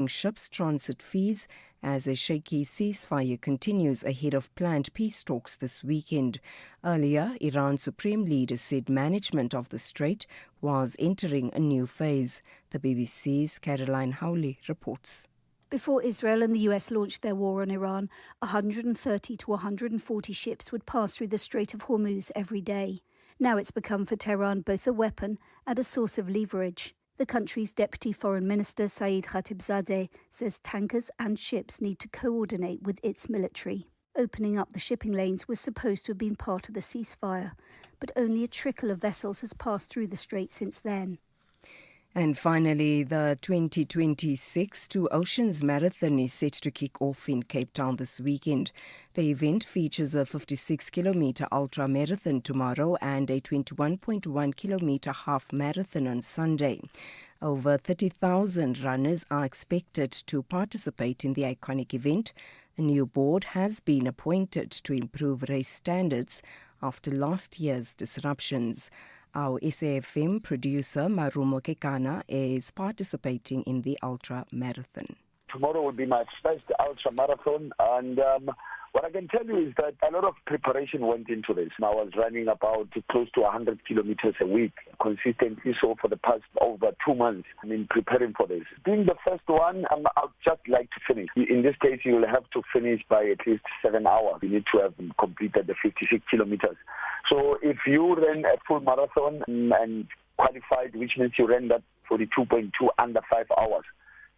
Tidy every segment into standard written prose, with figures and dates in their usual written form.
ships' transit fees as a shaky ceasefire continues ahead of planned peace talks this weekend. Earlier, Iran's supreme leader said management of the strait was entering a new phase. The BBC's Caroline Howley reports. Before Israel and the US launched their war on Iran, 130 to 140 ships would pass through the Strait of Hormuz every day. Now it's become for Tehran both a weapon and a source of leverage. The country's Deputy Foreign Minister Saeed Khatibzadeh says tankers and ships need to coordinate with its military. Opening up the shipping lanes was supposed to have been part of the ceasefire, but only a trickle of vessels has passed through the strait since then. And finally, the 2026 Two Oceans Marathon is set to kick off in Cape Town this weekend. The event features a 56-kilometre ultra-marathon tomorrow and a 21.1-kilometre half-marathon on Sunday. Over 30,000 runners are expected to participate in the iconic event. A new board has been appointed to improve race standards after last year's disruptions. Our SAfm producer, Marumo Kekana, is participating in the ultra marathon. Tomorrow will be my first ultra marathon, and what I can tell you is that a lot of preparation went into this. I was running about close to 100 kilometers a week, consistently so for the past over 2 months. Preparing for this. Being the first one, I'd just like to finish. In this case, you will have to finish by at least 7 hours. You need to have completed the 56 kilometers. So if you ran a full marathon and qualified, which means you ran that 42.2 under 5 hours.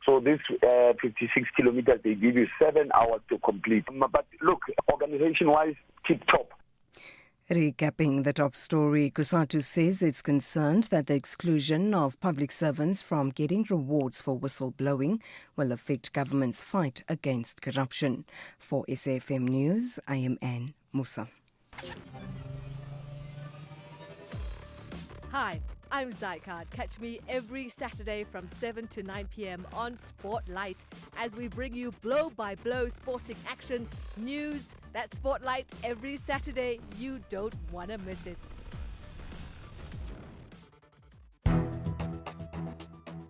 So this 56 kilometers, they give you 7 hours to complete. But look, organization-wise, tip-top. Recapping the top story, Kusatu says it's concerned that the exclusion of public servants from getting rewards for whistleblowing will affect government's fight against corruption. For SAfm News, I am Anne Musa. Hi, I'm Zycard. Catch me every Saturday from 7 to 9 p.m. on Spotlight as we bring you blow-by-blow sporting action, news. That's Spotlight every Saturday. You don't want to miss it.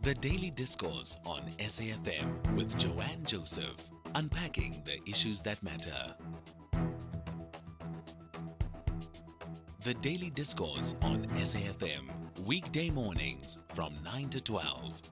The Daily Discourse on SAfm with Joanne Joseph, unpacking the issues that matter. The Daily Discourse on SAfm, weekday mornings from 9 to 12.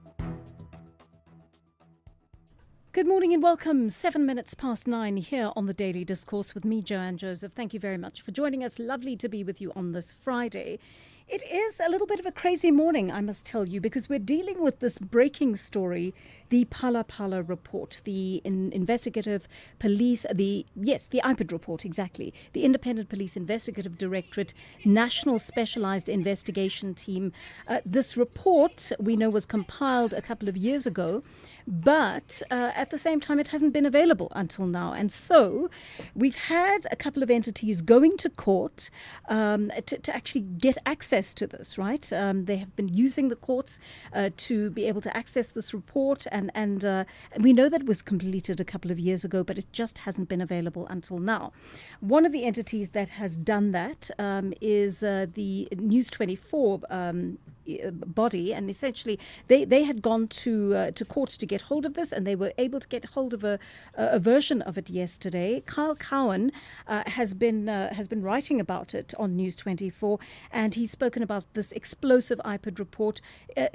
Good morning and welcome. 7 minutes past 9 here on the Daily Discourse with me, Joanne Joseph. Thank you very much for joining us. Lovely to be with you on this Friday. It is a little bit of a crazy morning, I must tell you, because we're dealing with this breaking story, the Phala Phala report, the investigative police, the IPID report, exactly, the Independent Police Investigative Directorate, National Specialized Investigation Team. This report, we know, was compiled a couple of years ago, but at the same time, it hasn't been available until now. And so we've had a couple of entities going to court to actually get access to this, right? They have been using the courts to be able to access this report, and we know that was completed a couple of years ago, but it just hasn't been available until now. One of the entities that has done that is the News 24 body, and essentially they had gone to court to get hold of this, and they were able to get hold of a version of it yesterday. Kyle Cowan has been writing about it on News 24, and he's spoken about this explosive IPID report,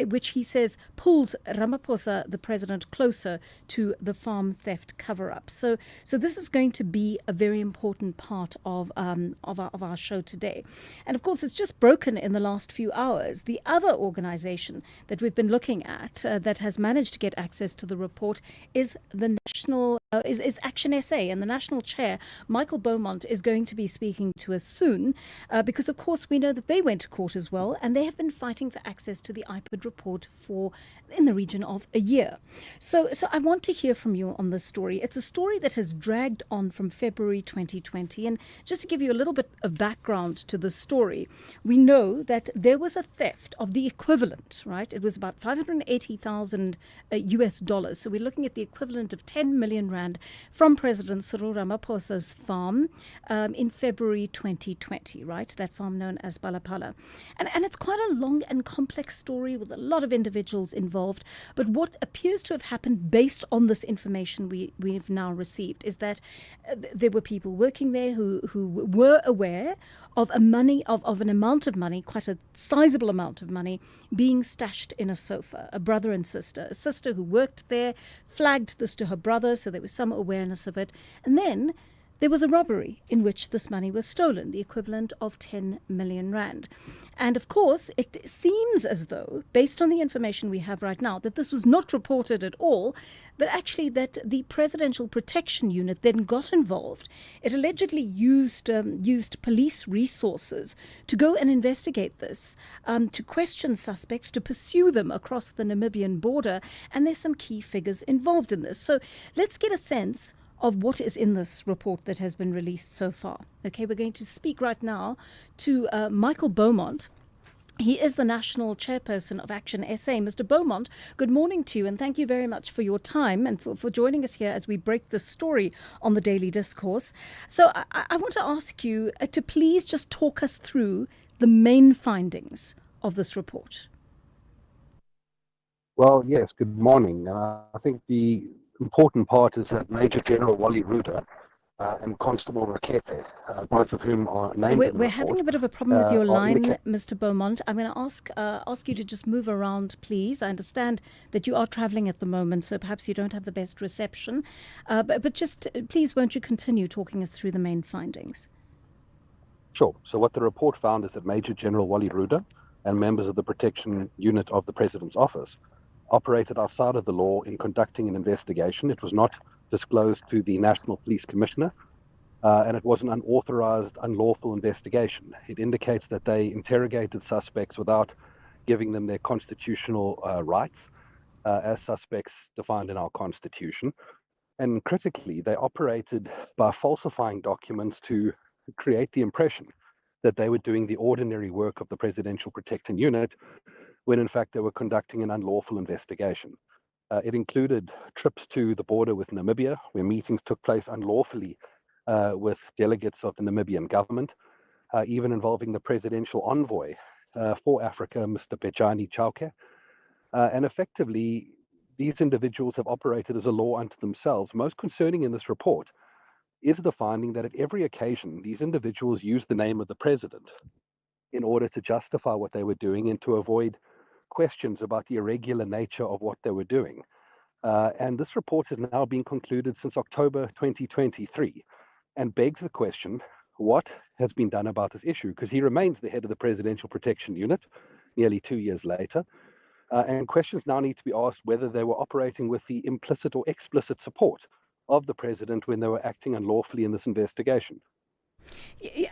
which he says pulls Ramaphosa, the president, closer to the farm theft cover-up. So this is going to be a very important part of our show today. And of course, it's just broken in the last few hours. The other organization that we've been looking at that has managed to get access to the report is the national is Action SA, and the national chair, Michael Beaumont, is going to be speaking to us soon because, of course, we know that they went to court as well, and they have been fighting for access to the IPID report for in the region of a year. So I want to hear from you on this story. It's a story that has dragged on from February 2020, and just to give you a little bit of background to the story, we know that there was a theft of of the equivalent, right? It was about 580,000 US dollars. So we're looking at the equivalent of 10 million rand from President Cyril Ramaphosa's farm in February 2020, right? That farm known as Palapala. And it's quite a long and complex story with a lot of individuals involved. But what appears to have happened based on this information we've now received is that there were people working there who were aware of an amount of money, quite a sizable amount of money, being stashed in a sofa. A brother and sister. A sister who worked there flagged this to her brother, so there was some awareness of it. And then there was a robbery in which this money was stolen, the equivalent of 10 million rand. And of course, it seems as though, based on the information we have right now, that this was not reported at all, but actually that the Presidential Protection Unit then got involved. It allegedly used police resources to go and investigate this, to question suspects, to pursue them across the Namibian border. And there's some key figures involved in this. So let's get a sense of what is in this report that has been released so far. Okay, we're going to speak right now to Michael Beaumont. He is the National Chairperson of Action SA. Mr. Beaumont, good morning to you, and thank you very much for your time and for joining us here as we break this story on the Daily Discourse. So I want to ask you to please just talk us through the main findings of this report. Well, yes, good morning. I think the important part is that Major General Wally Ruda and Constable Rakete, both of whom are named. We're having a bit of a problem with your line, Mr. Beaumont. I'm going to ask you to just move around, please. I understand that you are travelling at the moment, so perhaps you don't have the best reception. But just please, won't you continue talking us through the main findings? Sure. So what the report found is that Major General Wally Ruda and members of the protection unit of the President's office operated outside of the law in conducting an investigation. It was not disclosed to the National Police Commissioner, and it was an unauthorized, unlawful investigation. It indicates that they interrogated suspects without giving them their constitutional rights, as suspects defined in our Constitution. And critically, they operated by falsifying documents to create the impression that they were doing the ordinary work of the Presidential Protection Unit, when in fact they were conducting an unlawful investigation. It included trips to the border with Namibia, where meetings took place unlawfully with delegates of the Namibian government, even involving the presidential envoy for Africa, Mr. Bejani Chauke. And effectively, these individuals have operated as a law unto themselves. Most concerning in this report is the finding that at every occasion, these individuals used the name of the president in order to justify what they were doing and to avoid questions about the irregular nature of what they were doing. And this report has now been concluded since October 2023 and begs the question, what has been done about this issue? Because he remains the head of the Presidential Protection Unit nearly 2 years later. And questions now need to be asked whether they were operating with the implicit or explicit support of the president when they were acting unlawfully in this investigation.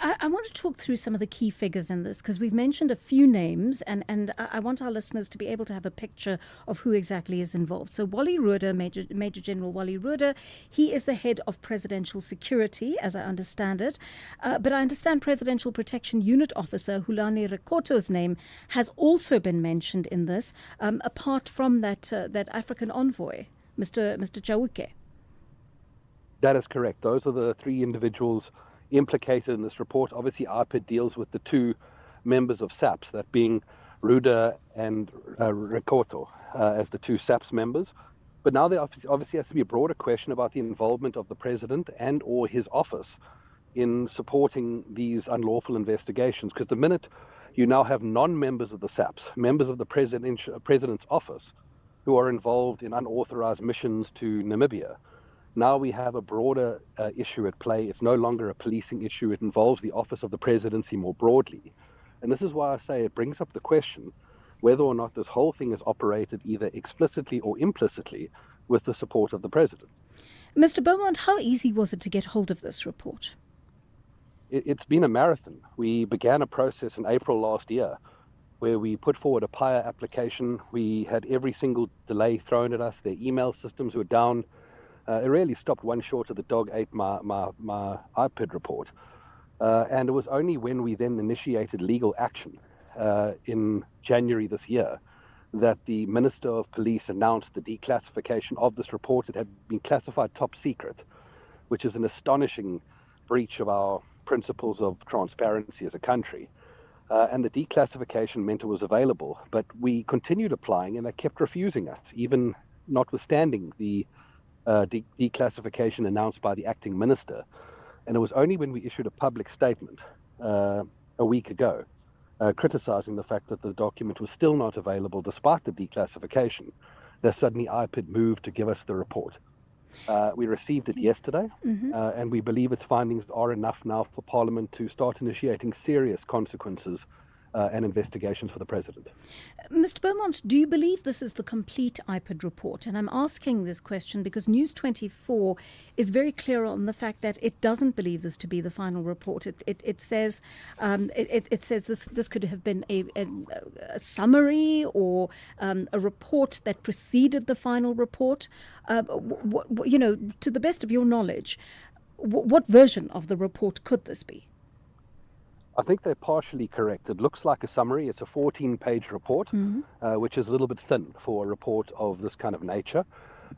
I want to talk through some of the key figures in this, because we've mentioned a few names, and I want our listeners to be able to have a picture of who exactly is involved. So Wally Ruda, Major General Wally Ruda, he is the head of presidential security, as I understand it. But I understand Presidential Protection Unit Officer Hulani Rekoto's name has also been mentioned in this, apart from that African envoy, Mr. Chauke. That is correct. Those are the three individuals implicated in this report. Obviously, IPID deals with the two members of SAPS, that being Ruda and Rekoto as the two SAPS members. But now there obviously has to be a broader question about the involvement of the president and or his office in supporting these unlawful investigations. Because the minute you now have non-members of the SAPS, members of the president's office, who are involved in unauthorized missions to Namibia, now we have a broader issue at play. It's no longer a policing issue. It involves the office of the presidency more broadly. And this is why I say it brings up the question whether or not this whole thing is operated either explicitly or implicitly with the support of the president. Mr. Beaumont, how easy was it to get hold of this report? It's been a marathon. We began a process in April last year where we put forward a PIA application. We had every single delay thrown at us. Their email systems were down. It really stopped one short of the dog ate my IPID report. And it was only when we then initiated legal action in January this year that the Minister of Police announced the declassification of this report. It had been classified top secret, which is an astonishing breach of our principles of transparency as a country. And the declassification meant it was available, but we continued applying and they kept refusing us, even notwithstanding the declassification announced by the acting minister. And it was only when we issued a public statement a week ago criticizing the fact that the document was still not available despite the declassification that suddenly IPID moved to give us the report. We received it yesterday, and we believe its findings are enough now for Parliament to start initiating serious consequences and investigations for the President. Mr. Beaumont, do you believe this is the complete IPID report? And I'm asking this question because News 24 is very clear on the fact that it doesn't believe this to be the final report. It says this could have been a summary or a report that preceded the final report. To the best of your knowledge, what version of the report could this be? I think they're partially correct. It looks like a summary. It's a 14-page report, which is a little bit thin for a report of this kind of nature,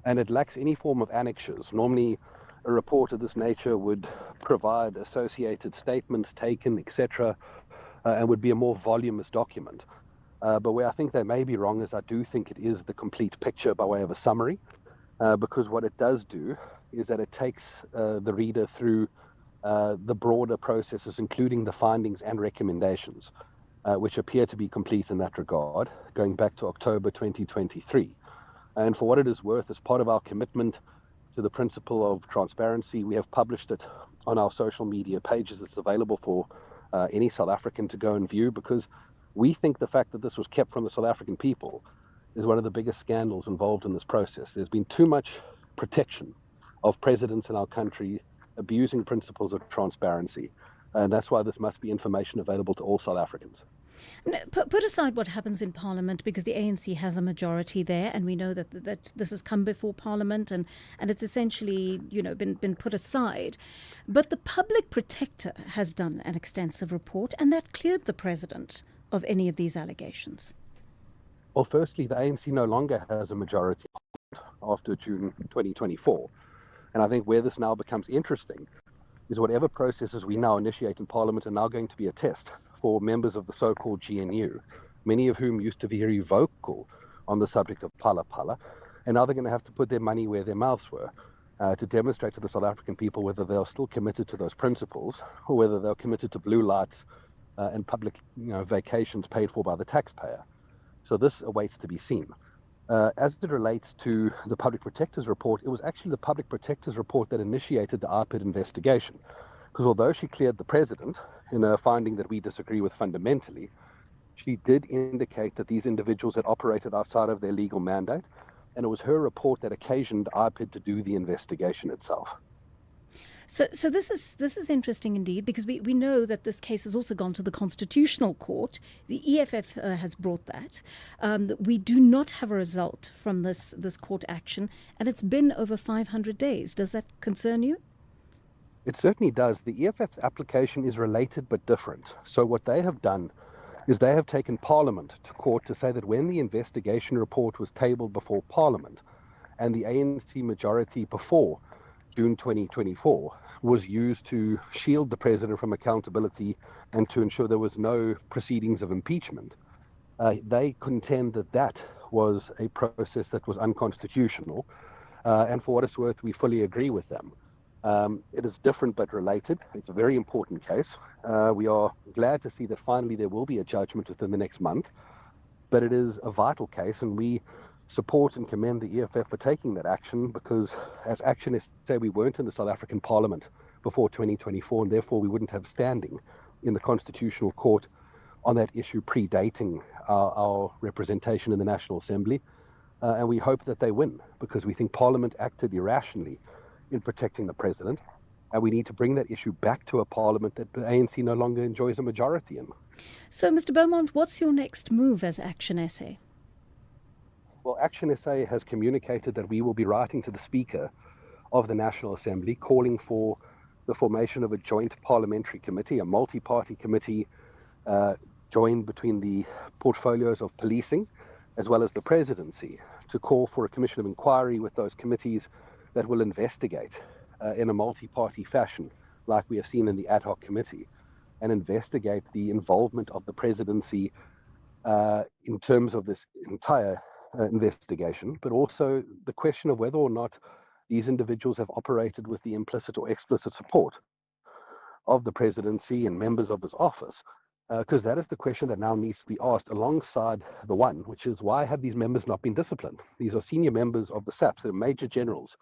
and it lacks any form of annexures. Normally, a report of this nature would provide associated statements taken, etc., and would be a more voluminous document. But where I think they may be wrong is I do think it is the complete picture by way of a summary, because what it does do is that it takes the reader through the broader processes, including the findings and recommendations, which appear to be complete in that regard, going back to October 2023. And for what it is worth, as part of our commitment to the principle of transparency, we have published it on our social media pages. It's available for any South African to go and view, because we think the fact that this was kept from the South African people is one of the biggest scandals involved in this process. There's been too much protection of presidents in our country abusing principles of transparency, and that's why this must be information available to all South Africans. Put aside what happens in Parliament, because the ANC has a majority there, and we know that this has come before Parliament, and it's essentially been put aside. But the Public Protector has done an extensive report, and that cleared the President of any of these allegations. Well, firstly, the ANC no longer has a majority after June 2024. And I think where this now becomes interesting is whatever processes we now initiate in Parliament are now going to be a test for members of the so-called GNU, many of whom used to be very vocal on the subject of Phala Phala, and now they're going to have to put their money where their mouths were to demonstrate to the South African people whether they are still committed to those principles or whether they're committed to blue lights and public vacations paid for by the taxpayer. So this awaits to be seen. As it relates to the Public Protector's report, it was actually the Public Protector's report that initiated the IPID investigation. Because although she cleared the President in a finding that we disagree with fundamentally, she did indicate that these individuals had operated outside of their legal mandate, and it was her report that occasioned IPID to do the investigation itself. So this is interesting indeed, because we know that this case has also gone to the Constitutional Court. The EFF has brought that. We do not have a result from this court action, and it's been over 500 days. Does that concern you? It certainly does. The EFF's application is related but different. So what they have done is they have taken Parliament to court to say that when the investigation report was tabled before Parliament and the ANC majority before June 2024 was used to shield the President from accountability and to ensure there was no proceedings of impeachment, they contend that that was a process that was unconstitutional. And for what it's worth, we fully agree with them. It is different but related. It's a very important case. We are glad to see that finally there will be a judgment within the next month, but it is a vital case, and we support and commend the EFF for taking that action, because as Action SA, we weren't in the South African Parliament before 2024, and therefore we wouldn't have standing in the Constitutional Court on that issue predating our representation in the National Assembly. And we hope that they win, because we think Parliament acted irrationally in protecting the President, and we need to bring that issue back to a Parliament that the ANC no longer enjoys a majority in. So, Mr. Beaumont, what's your next move as Action SA? Well, Action SA has communicated that we will be writing to the Speaker of the National Assembly calling for the formation of a joint parliamentary committee, a multi-party committee joined between the portfolios of policing as well as the presidency to call for a commission of inquiry with those committees that will investigate in a multi-party fashion, like we have seen in the ad hoc committee, and investigate the involvement of the presidency in terms of this entire investigation, but also the question of whether or not these individuals have operated with the implicit or explicit support of the presidency and members of his office, because that is the question that now needs to be asked alongside the one, which is, why have these members not been disciplined? These are senior members of the SAPS, they're major generals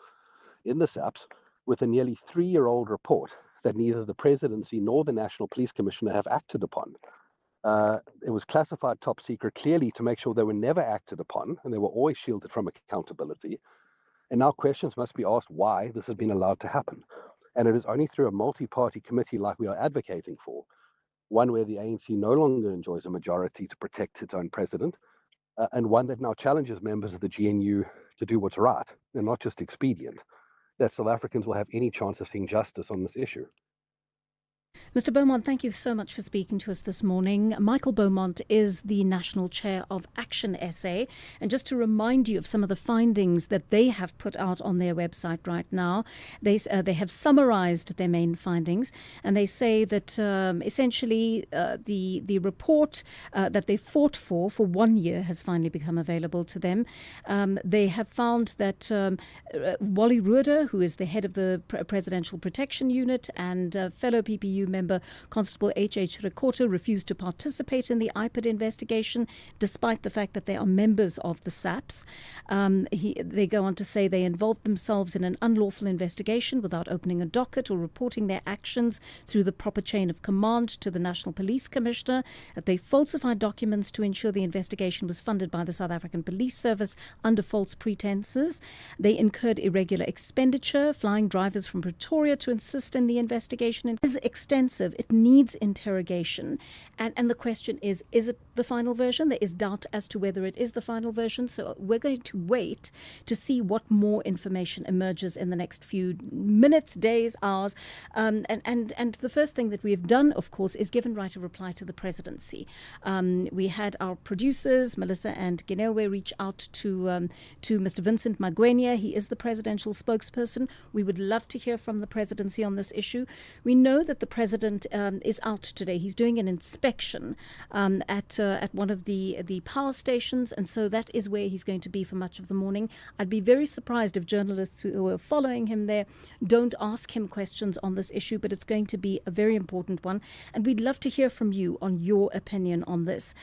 in the SAPS, with a nearly 3-year-old report that neither the presidency nor the National Police Commissioner have acted upon. It was classified top secret clearly to make sure they were never acted upon, and they were always shielded from accountability. And now questions must be asked why this has been allowed to happen. And it is only through a multi-party committee like we are advocating for, one where the ANC no longer enjoys a majority to protect its own president, and one that now challenges members of the GNU to do what's right and not just expedient, that South Africans will have any chance of seeing justice on this issue. Mr. Beaumont, thank you so much for speaking to us this morning. Michael Beaumont is the National Chair of Action SA. And just to remind you of some of the findings that they have put out on their website right now, they have summarized their main findings. And they say that essentially the report that they fought for 1 year has finally become available to them. They have found that Wally Rueda, who is the head of the Presidential Protection Unit, and fellow PPU member Constable H.H. Rekorte refused to participate in the IPID investigation, despite the fact that they are members of the SAPS. They go on to say they involved themselves in an unlawful investigation without opening a docket or reporting their actions through the proper chain of command to the National Police Commissioner, that they falsified documents to ensure the investigation was funded by the South African Police Service under false pretenses. They incurred irregular expenditure, flying drivers from Pretoria to assist in the investigation. It is extensive. It needs interrogation. And the question is it the final version? There is doubt as to whether it is the final version. So we're going to wait to see what more information emerges in the next few minutes, days, hours. And the first thing that we have done, of course, is given right of reply to the presidency. We had our producers, Melissa and Ginewe, reach out to Mr. Vincent Magwenya. He is the presidential spokesperson. We would love to hear from the presidency on this issue. We know that the president is out today. He's doing an inspection at one of the power stations, and so that is where he's going to be for much of the morning. I'd be very surprised if journalists who are following him there don't ask him questions on this issue, but it's going to be a very important one, and we'd love to hear from you on your opinion on this.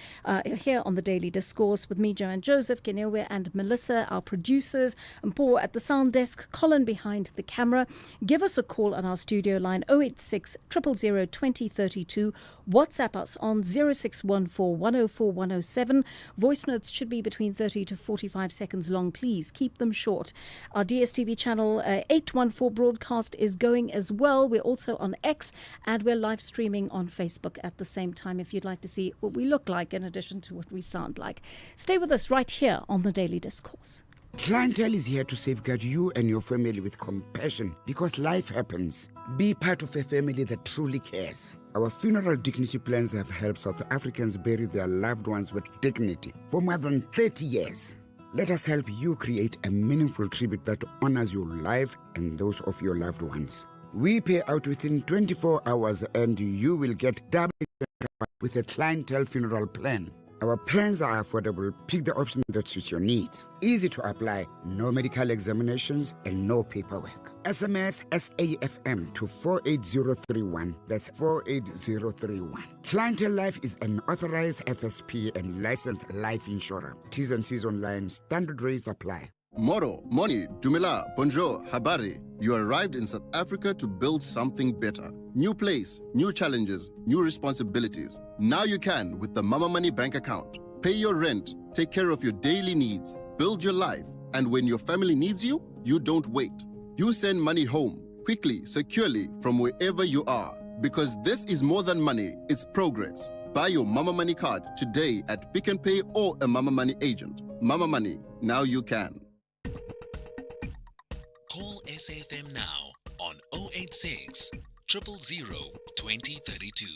Here on the Daily Discourse with me, Joanne Joseph, Ginewe and Melissa, our producers, and Paul at the sound desk, Colin behind the camera. Give us a call on our studio line 086 000 2032. WhatsApp us on 0614 104 107. Voice notes should be between 30 to 45 seconds long. Please keep them short. Our DSTV channel 814 broadcast is going as well. We're also on X, and we're live streaming on Facebook at the same time if you'd like to see what we look like in addition to what we sound like. Stay with us right here on the Daily Discourse. Clientele is here to safeguard you and your family with compassion because life happens. Be part of a family that truly cares. Our funeral dignity plans have helped South Africans bury their loved ones with dignity for more than 30 years. Let us help you create a meaningful tribute that honors your life and those of your loved ones. We pay out within 24 hours and you will get double with a clientele funeral plan. Our plans are affordable. Pick the option that suits your needs. Easy to apply, no medical examinations and no paperwork. SMS SAfm to 48031. That's 48031. Clientele Life is an authorized FSP and licensed life insurer. T's and C's online. Standard rates apply. Moro, Moni, Dumela, Bonjour, Habari. You arrived in South Africa to build something better. New place, new challenges, new responsibilities. Now you can with the Mama Money bank account. Pay your rent, take care of your daily needs, build your life, and when your family needs you, you don't wait. You send money home, quickly, securely, from wherever you are. Because this is more than money, it's progress. Buy your Mama Money card today at Pick n Pay or a Mama Money agent. Mama Money, now you can. Call SAfm now on 086 000 2032.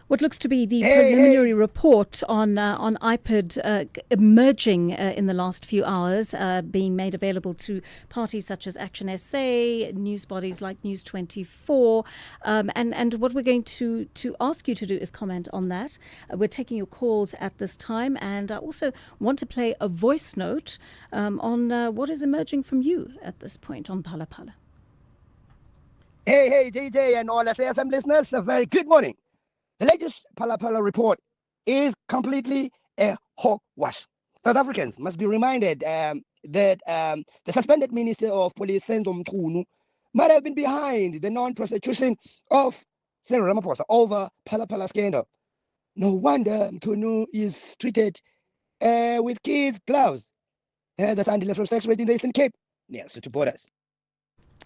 What looks to be the preliminary report on IPID emerging in the last few hours, being made available to parties such as Action SA, news bodies like News 24, and what we're going to ask you to do is comment on that. We're taking your calls at this time, and I also want to play a voice note on what is emerging from you at this point on Phala Phala. Hey, DJ and all SAfm listeners, a very good morning. The latest Phala Phala report is completely a hogwash. South Africans must be reminded that the suspended Minister of Police, Senzo Mchunu, might have been behind the non-prosecution of Cyril Ramaphosa over Phala Phala scandal. No wonder Mchunu is treated with kid gloves. That's Andile from Sex Rate in the Eastern Cape, near to borders.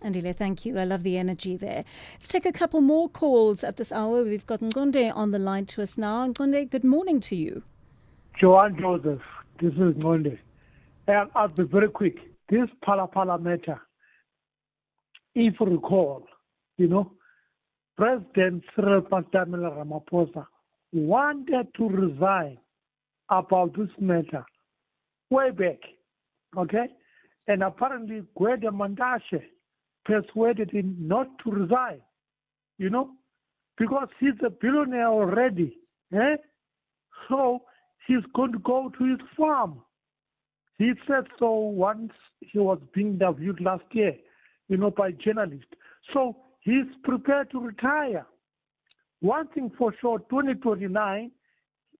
Andile, thank you. I love the energy there. Let's take a couple more calls at this hour. We've got Ngonde on the line to us now. Ngonde, good morning to you. Joanne Joseph, this is Ngonde. I'll be very quick. This Phala Phala matter, if you recall, President Cyril Ramaphosa wanted to resign about this matter way back, okay? And apparently, Gwede Mandashe persuaded him not to resign, because he's a billionaire already, So he's going to go to his farm. He said so once he was being interviewed last year, by journalists. So he's prepared to retire. One thing for sure, 2029,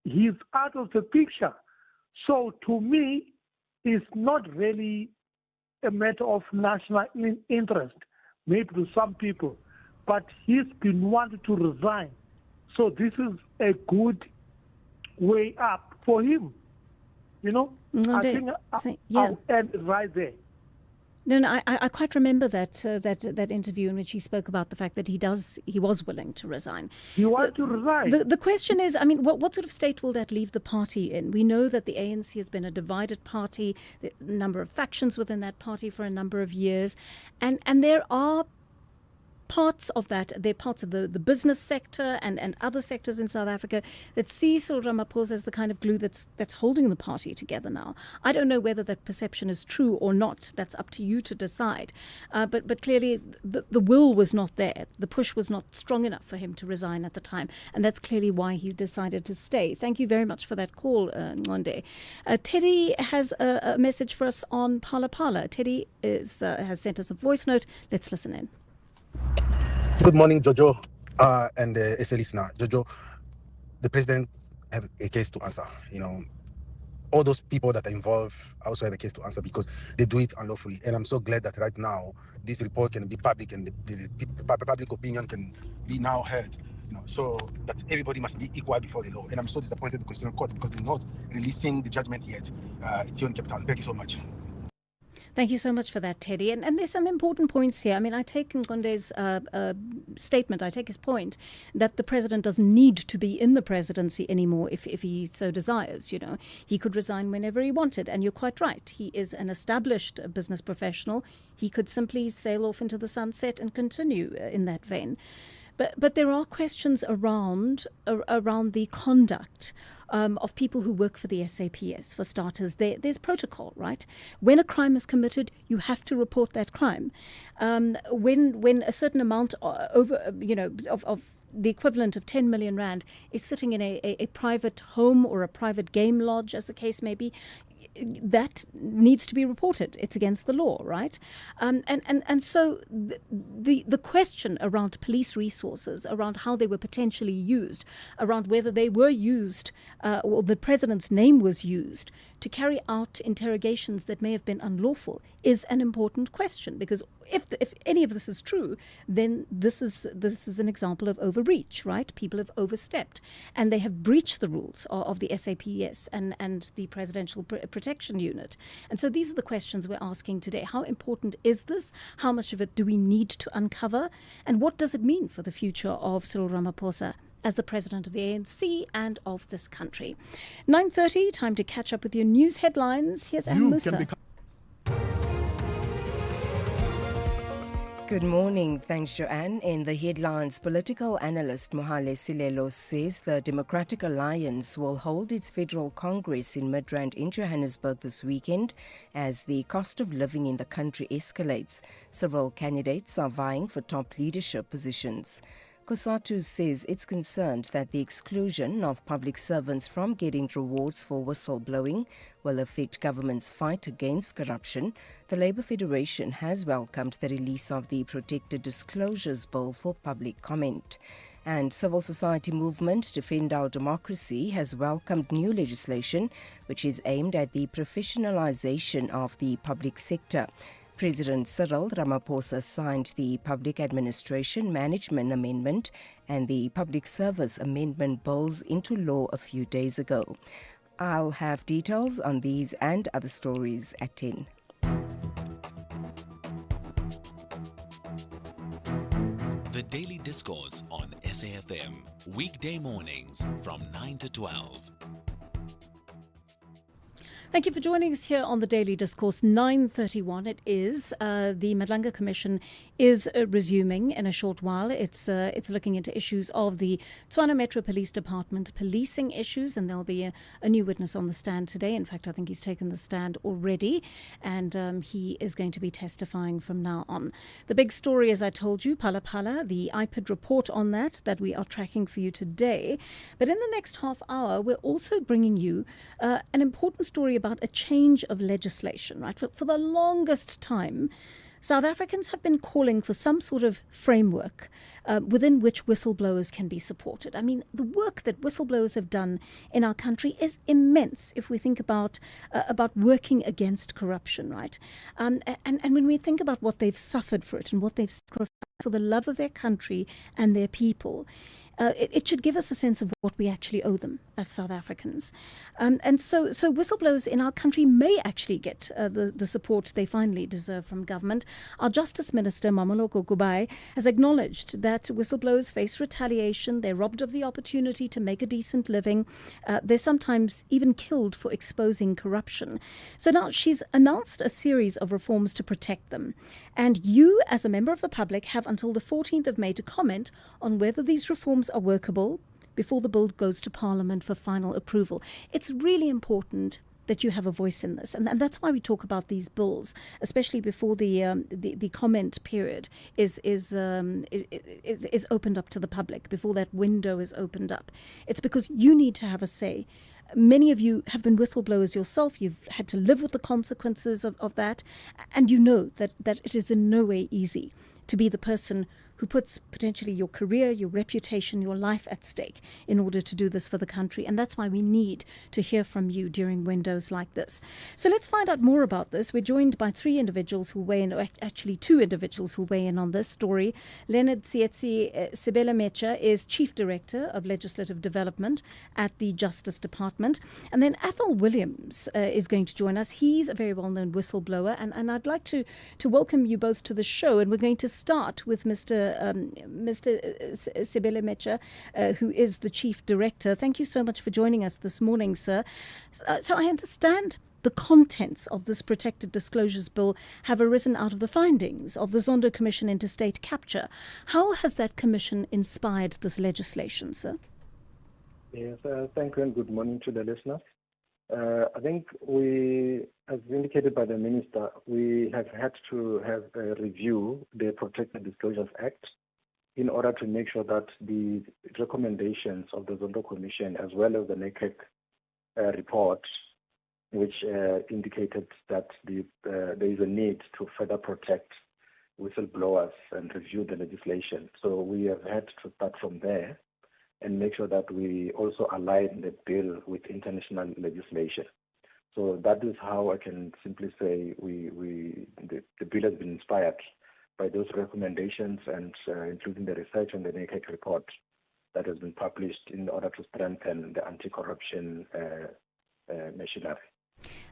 he's out of the picture. So to me, it's not really a matter of national interest, maybe to some people, but he's been wanting to resign. So this is a good way up for him. I think I'll end it right there. No, I quite remember that interview in which he spoke about the fact that he was willing to resign. He wanted to resign. The question is, what sort of state will that leave the party in? We know that the ANC has been a divided party, the number of factions within that party for a number of years, and there are parts of that, they're parts of the business sector and other sectors in South Africa that see Cyril Ramaphosa as the kind of glue that's holding the party together now. I don't know whether that perception is true or not. That's up to you to decide. But clearly the will was not there. The push was not strong enough for him to resign at the time. And that's clearly why he decided to stay. Thank you very much for that call, Ngonde. Teddy has a message for us on Phala Phala. Teddy has sent us a voice note. Let's listen in. Good morning, Jojo, and SA listener. Jojo, the president have a case to answer. All those people that are involved also have a case to answer because they do it unlawfully. And I'm so glad that right now this report can be public and the public opinion can be now heard. So that everybody must be equal before the law. And I'm so disappointed in the Constitutional Court because they're not releasing the judgment yet. It's here in Cape Town. Thank you so much. Thank you so much for that, Teddy. And there's some important points here. I take Ngonde's statement, I take his point that the president doesn't need to be in the presidency anymore if he so desires. He could resign whenever he wanted. And you're quite right. He is an established business professional. He could simply sail off into the sunset and continue in that vein. But there are questions around the conduct of people who work for the SAPS. For starters, there's protocol, right? When a crime is committed, you have to report that crime. When a certain amount of the equivalent of 10 million rand is sitting in a private home or a private game lodge, as the case may be, that needs to be reported. It's against the law, right? And so the question around police resources, around how they were potentially used, around whether they were used or the president's name was used to carry out interrogations that may have been unlawful is an important question, because if any of this is true, then this is an example of overreach, right? People have overstepped and they have breached the rules of the SAPS and the Presidential Protection Unit. And so these are the questions we're asking today. How important is this? How much of it do we need to uncover? And what does it mean for the future of Cyril Ramaphosa as the president of the ANC and of this country? 9:30, time to catch up with your news headlines. Here's Anne Musa. Good morning. Thanks, Joanne. In the headlines, political analyst Mohale Silelo says the Democratic Alliance will hold its federal congress in Midrand in Johannesburg this weekend as the cost of living in the country escalates. Several candidates are vying for top leadership positions. COSATU says it's concerned that the exclusion of public servants from getting rewards for whistleblowing will affect government's fight against corruption. The Labour Federation has welcomed the release of the Protected Disclosures Bill for public comment. And civil society movement Defend Our Democracy has welcomed new legislation which is aimed at the professionalisation of the public sector. President Cyril Ramaphosa signed the Public Administration Management Amendment and the Public Service Amendment bills into law a few days ago. I'll have details on these and other stories at 10. The Daily Discourse on SAfm. Weekday mornings from 9 to 12. Thank you for joining us here on the Daily Discourse. 9:31 it is. The Madlanga Commission is resuming in a short while. It's looking into issues of the Tshwane Metro Police Department policing issues, and there'll be a new witness on the stand today. In fact, I think he's taken the stand already, and he is going to be testifying from now on. The big story, as I told you, Phala Phala, the IPID report on that we are tracking for you today. But in the next half hour, we're also bringing you an important story about a change of legislation, right? For the longest time, South Africans have been calling for some sort of framework within which whistleblowers can be supported. I mean, the work that whistleblowers have done in our country is immense if we think about working against corruption, right? And when we think about what they've suffered for it and what they've sacrificed for the love of their country and their people, it should give us a sense of what we actually owe them as South Africans. And so whistleblowers in our country may actually get the support they finally deserve from government. Our Justice Minister, Mamoloko Kubai, has acknowledged that whistleblowers face retaliation, they're robbed of the opportunity to make a decent living, they're sometimes even killed for exposing corruption. So now she's announced a series of reforms to protect them. And you, as a member of the public, have until the 14th of May to comment on whether these reforms are workable before the bill goes to Parliament for final approval. It's really important that you have a voice in this, and that's why we talk about these bills, especially before the comment period is opened up to the public, before that window is opened up. It's because you need to have a say. Many of you have been whistleblowers yourself. You've had to live with the consequences of that, and you know that it is in no way easy to be the person who puts potentially your career, your reputation, your life at stake in order to do this for the country. And that's why we need to hear from you during windows like this. So let's find out more about this. We're joined by two individuals who weigh in on this story. Leonard Tsietsi Sibelemecha is Chief Director of Legislative Development at the Justice Department. And then Athol Williams is going to join us. He's a very well-known whistleblower. And I'd like to welcome you both to the show. And we're going to start with Mr. Sibelemecha, who is the Chief Director. Thank you so much for joining us this morning, sir. So I understand the contents of this Protected Disclosures Bill have arisen out of the findings of the Zondo Commission into state capture. How has that commission inspired this legislation, sir? Yes, thank you and good morning to the listeners. I think we, as indicated by the Minister, we have had to have a review the Protected Disclosures Act in order to make sure that the recommendations of the Zondo Commission as well as the NECEC report, which indicated that there is a need to further protect whistleblowers and review the legislation. So we have had to start from there and make sure that we also align the bill with international legislation. So that is how I can simply say the bill has been inspired by those recommendations and including the research and the NECEC report that has been published in order to strengthen the anti-corruption machinery.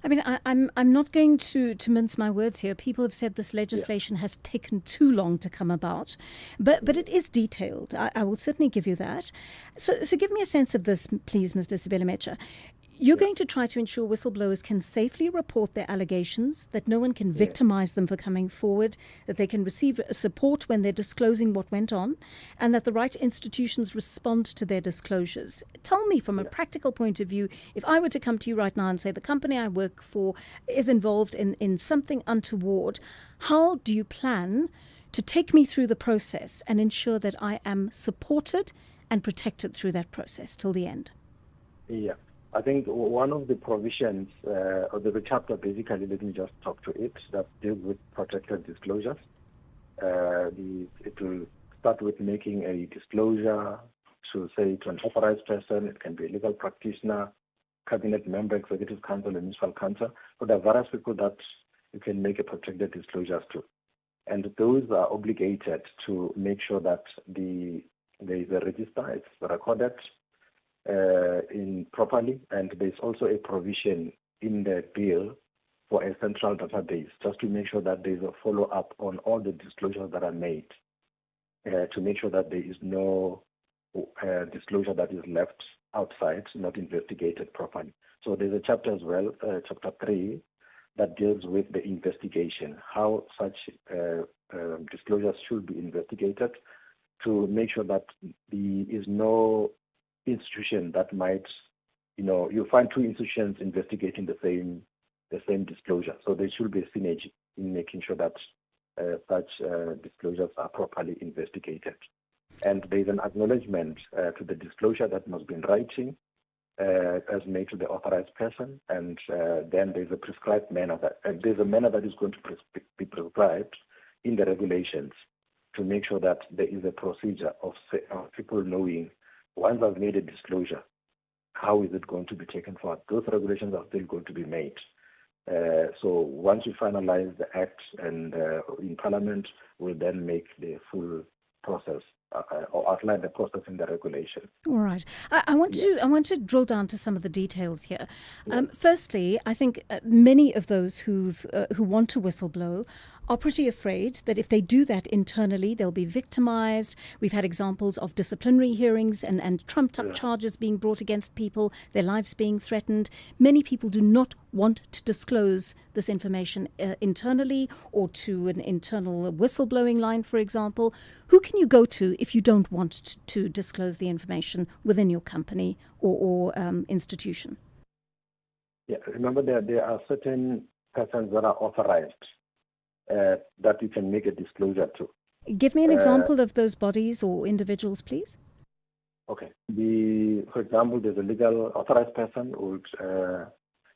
I mean, I'm not going to mince my words here. People have said this legislation has taken too long to come about, but it is detailed. I will certainly give you that. So give me a sense of this, please, Mr. Sibelemecha. You're going to try to ensure whistleblowers can safely report their allegations, that no one can victimize them for coming forward, that they can receive support when they're disclosing what went on, and that the right institutions respond to their disclosures. Tell me, from a practical point of view, if I were to come to you right now and say the company I work for is involved in something untoward, how do you plan to take me through the process and ensure that I am supported and protected through that process till the end? Yeah, I think one of the provisions of the chapter, basically, let me just talk to it, that deals with protected disclosures. It will start with making a disclosure to, say, to an authorized person. It can be a legal practitioner, cabinet member, executive council, and municipal council. So there are various people that you can make a protected disclosures to. And those are obligated to make sure that there is a register, it's recorded properly, and there's also a provision in the bill for a central database, just to make sure that there's a follow-up on all the disclosures that are made, to make sure that there is no disclosure that is left outside, not investigated properly. So there's a chapter as well, chapter 3, that deals with the investigation, how such disclosures should be investigated, to make sure that there is no institution that might, you find two institutions investigating the same disclosure. So there should be a synergy in making sure that such disclosures are properly investigated. And there's an acknowledgement to the disclosure that must be in writing, as made to the authorized person, and then there's a prescribed manner there's a manner that is going to be prescribed in the regulations to make sure that there is a procedure of people knowing, once I've made a disclosure, how is it going to be taken forward. Those regulations are still going to be made. So once we finalize the act and in Parliament, we'll then make the full process or outline the process in the regulation. All right. I want to drill down to some of the details here. Firstly, I think many of those who want to whistleblow are pretty afraid that if they do that internally, they'll be victimized. We've had examples of disciplinary hearings and trumped-up charges being brought against people, their lives being threatened. Many people do not want to disclose this information internally or to an internal whistleblowing line, for example. Who can you go to if you don't want to disclose the information within your company or institution? Yeah, remember there are certain persons that are authorized that you can make a disclosure to. Give me an example of those bodies or individuals, please. Okay. For example, there's a legal authorized person who would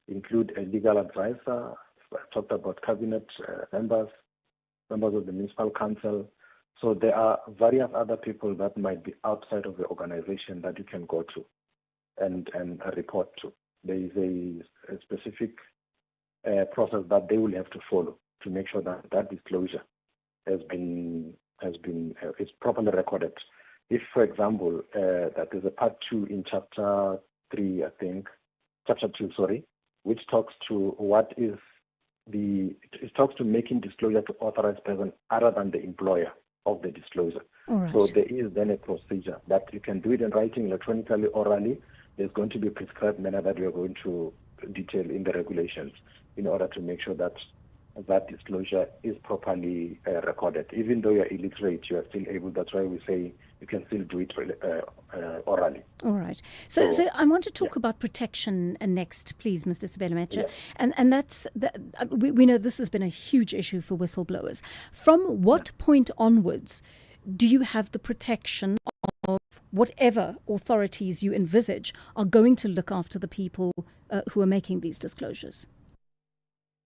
include a legal advisor. I talked about cabinet members of the municipal council. So there are various other people that might be outside of the organization that you can go to and report to. There is a specific process that they will have to follow to make sure that that disclosure is properly recorded. If, for example, that there's a part 2 in chapter 2, which talks to it talks to making disclosure to authorized person other than the employer of the disclosure. Right. So there is then a procedure that you can do it in writing, electronically, orally. There's going to be a prescribed manner that we are going to detail in the regulations in order to make sure that that disclosure is properly recorded. Even though you're illiterate, you are still able. That's why we say you can still do it orally. All right. So I want to talk about protection next, please, Mr. Sibelemecha. Yeah. And that's we know this has been a huge issue for whistleblowers. From what point onwards do you have the protection of whatever authorities you envisage are going to look after the people who are making these disclosures?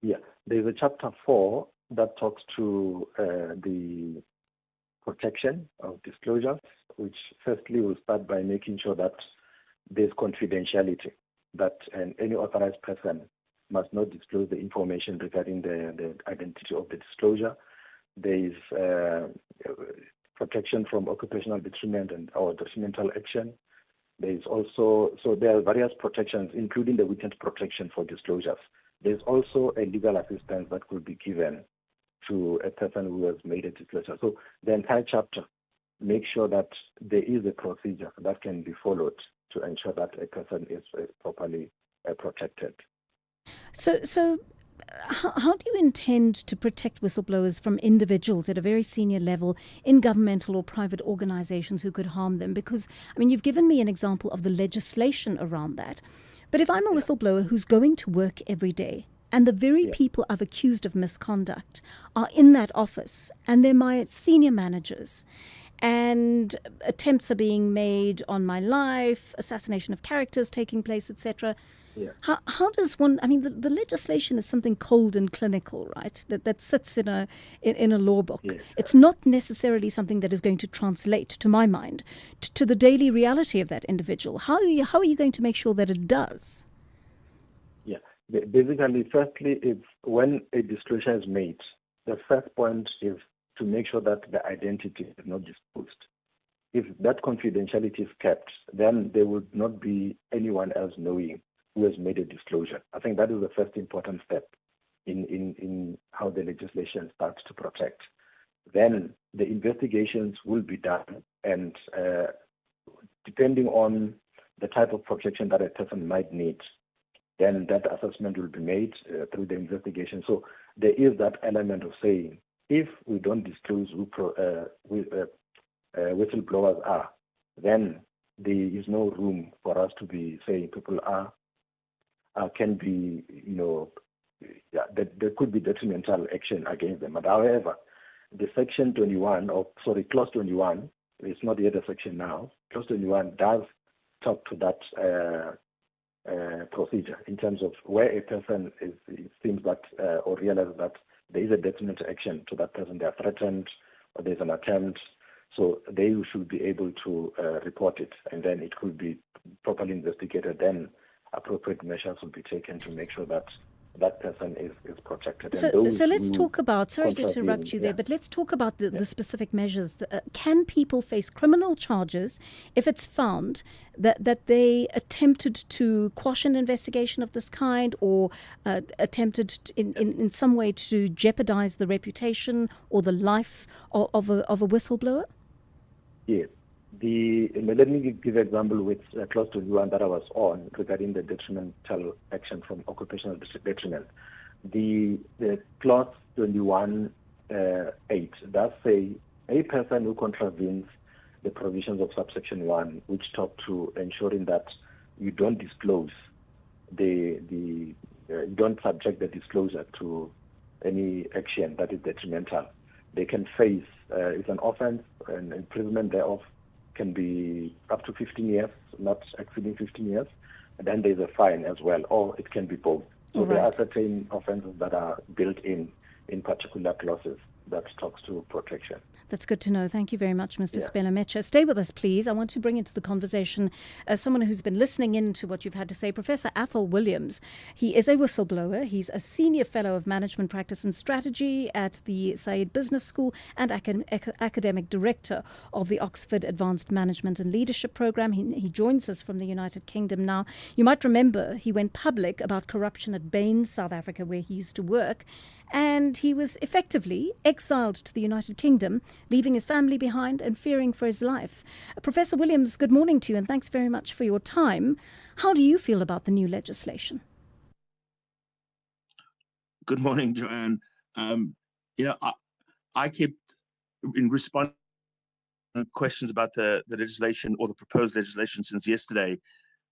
Yeah, there's a chapter 4 that talks to the protection of disclosures, which firstly will start by making sure that there's confidentiality, that any authorized person must not disclose the information regarding the identity of the disclosure. There is protection from occupational detriment or detrimental action. There is also, so there are various protections, including the witness protection for disclosures. There's also a legal assistance that could be given to a person who has made a disclosure. So the entire chapter makes sure that there is a procedure that can be followed to ensure that a person is properly protected. So how do you intend to protect whistleblowers from individuals at a very senior level in governmental or private organizations who could harm them? Because, I mean, you've given me an example of the legislation around that. But if I'm a whistleblower who's going to work every day, and the very people I've accused of misconduct are in that office, and they're my senior managers, and attempts are being made on my life, assassination of characters taking place, etc., how does one? I mean, the legislation is something cold and clinical, right? That sits in a law book. It's not necessarily something that is going to translate, to my mind, to the daily reality of that individual. How are you going to make sure that it does? Yeah, basically, firstly, it's when a disclosure is made, the first point is to make sure that the identity is not disclosed. If that confidentiality is kept, then there would not be anyone else knowing who has made a disclosure. I think that is the first important step in how the legislation starts to protect. Then the investigations will be done, and depending on the type of protection that a person might need, then that assessment will be made through the investigation. So there is that element of saying, if we don't disclose who whistleblowers are, then there is no room for us to be saying people can be, there could be detrimental action against them. But however, the Section 21, Clause 21, it's not yet a section now, Clause 21 does talk to that procedure in terms of where a person seems that or realizes that there is a detrimental action to that person, they are threatened or there's an attempt. So they should be able to report it, and then it could be properly investigated. Then appropriate measures will be taken to make sure that that person is protected. So let's talk about, sorry to interrupt you there, but let's talk about the specific measures. Can people face criminal charges if it's found that they attempted to quash an investigation of this kind, or attempted in some way to jeopardize the reputation or the life of a whistleblower? Yes. Let me give an example with Clause 21 that I was on regarding the detrimental action from occupational detriment. The Clause 21 8 does say a person who contravenes the provisions of subsection 1, which talk to ensuring that you don't disclose you don't subject the disclosure to any action that is detrimental. They can face it's an offense, and imprisonment thereof can be up to 15 years, not exceeding 15 years. And then there's a fine as well, or it can be both. So there are certain offenses that are built in particular clauses that talks to protection. That's good to know. Thank you very much, Mr. Spelamecha. Stay with us, please. I want to bring into the conversation someone who's been listening in to what you've had to say, Professor Athol Williams. He is a whistleblower. He's a senior fellow of management practice and strategy at the Said Business School and academic director of the Oxford Advanced Management and Leadership Program. He joins us from the United Kingdom now. You might remember he went public about corruption at Bain, South Africa, where he used to work. And he was effectively exiled to the United Kingdom, leaving his family behind and fearing for his life. Professor Williams, good morning to you, and thanks very much for your time. How do you feel about the new legislation? Good morning, Joanne. I kept, in response to questions about the legislation or the proposed legislation since yesterday,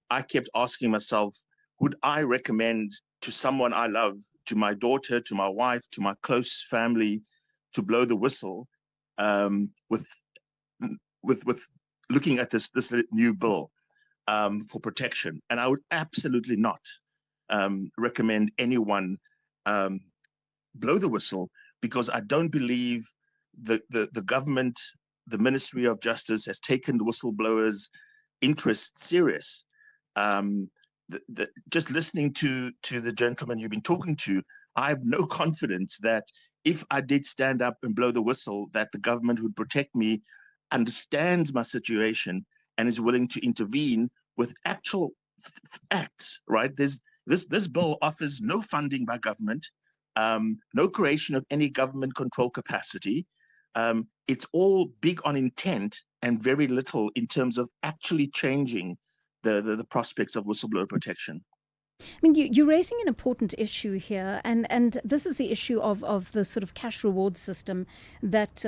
I kept asking myself, would I recommend to someone I love, to my daughter, to my wife, to my close family, to blow the whistle with looking at this new bill for protection? And I would absolutely not recommend anyone blow the whistle, because I don't believe the government, the Ministry of Justice, has taken the whistleblowers' interest serious. Just listening to the gentleman you've been talking to, I have no confidence that if I did stand up and blow the whistle, that the government would protect me, understands my situation, and is willing to intervene with actual acts. Right? This bill offers no funding by government, no creation of any government control capacity. It's all big on intent and very little in terms of actually changing the prospects of whistleblower protection. I mean, you're raising an important issue here, and this is the issue of the sort of cash reward system that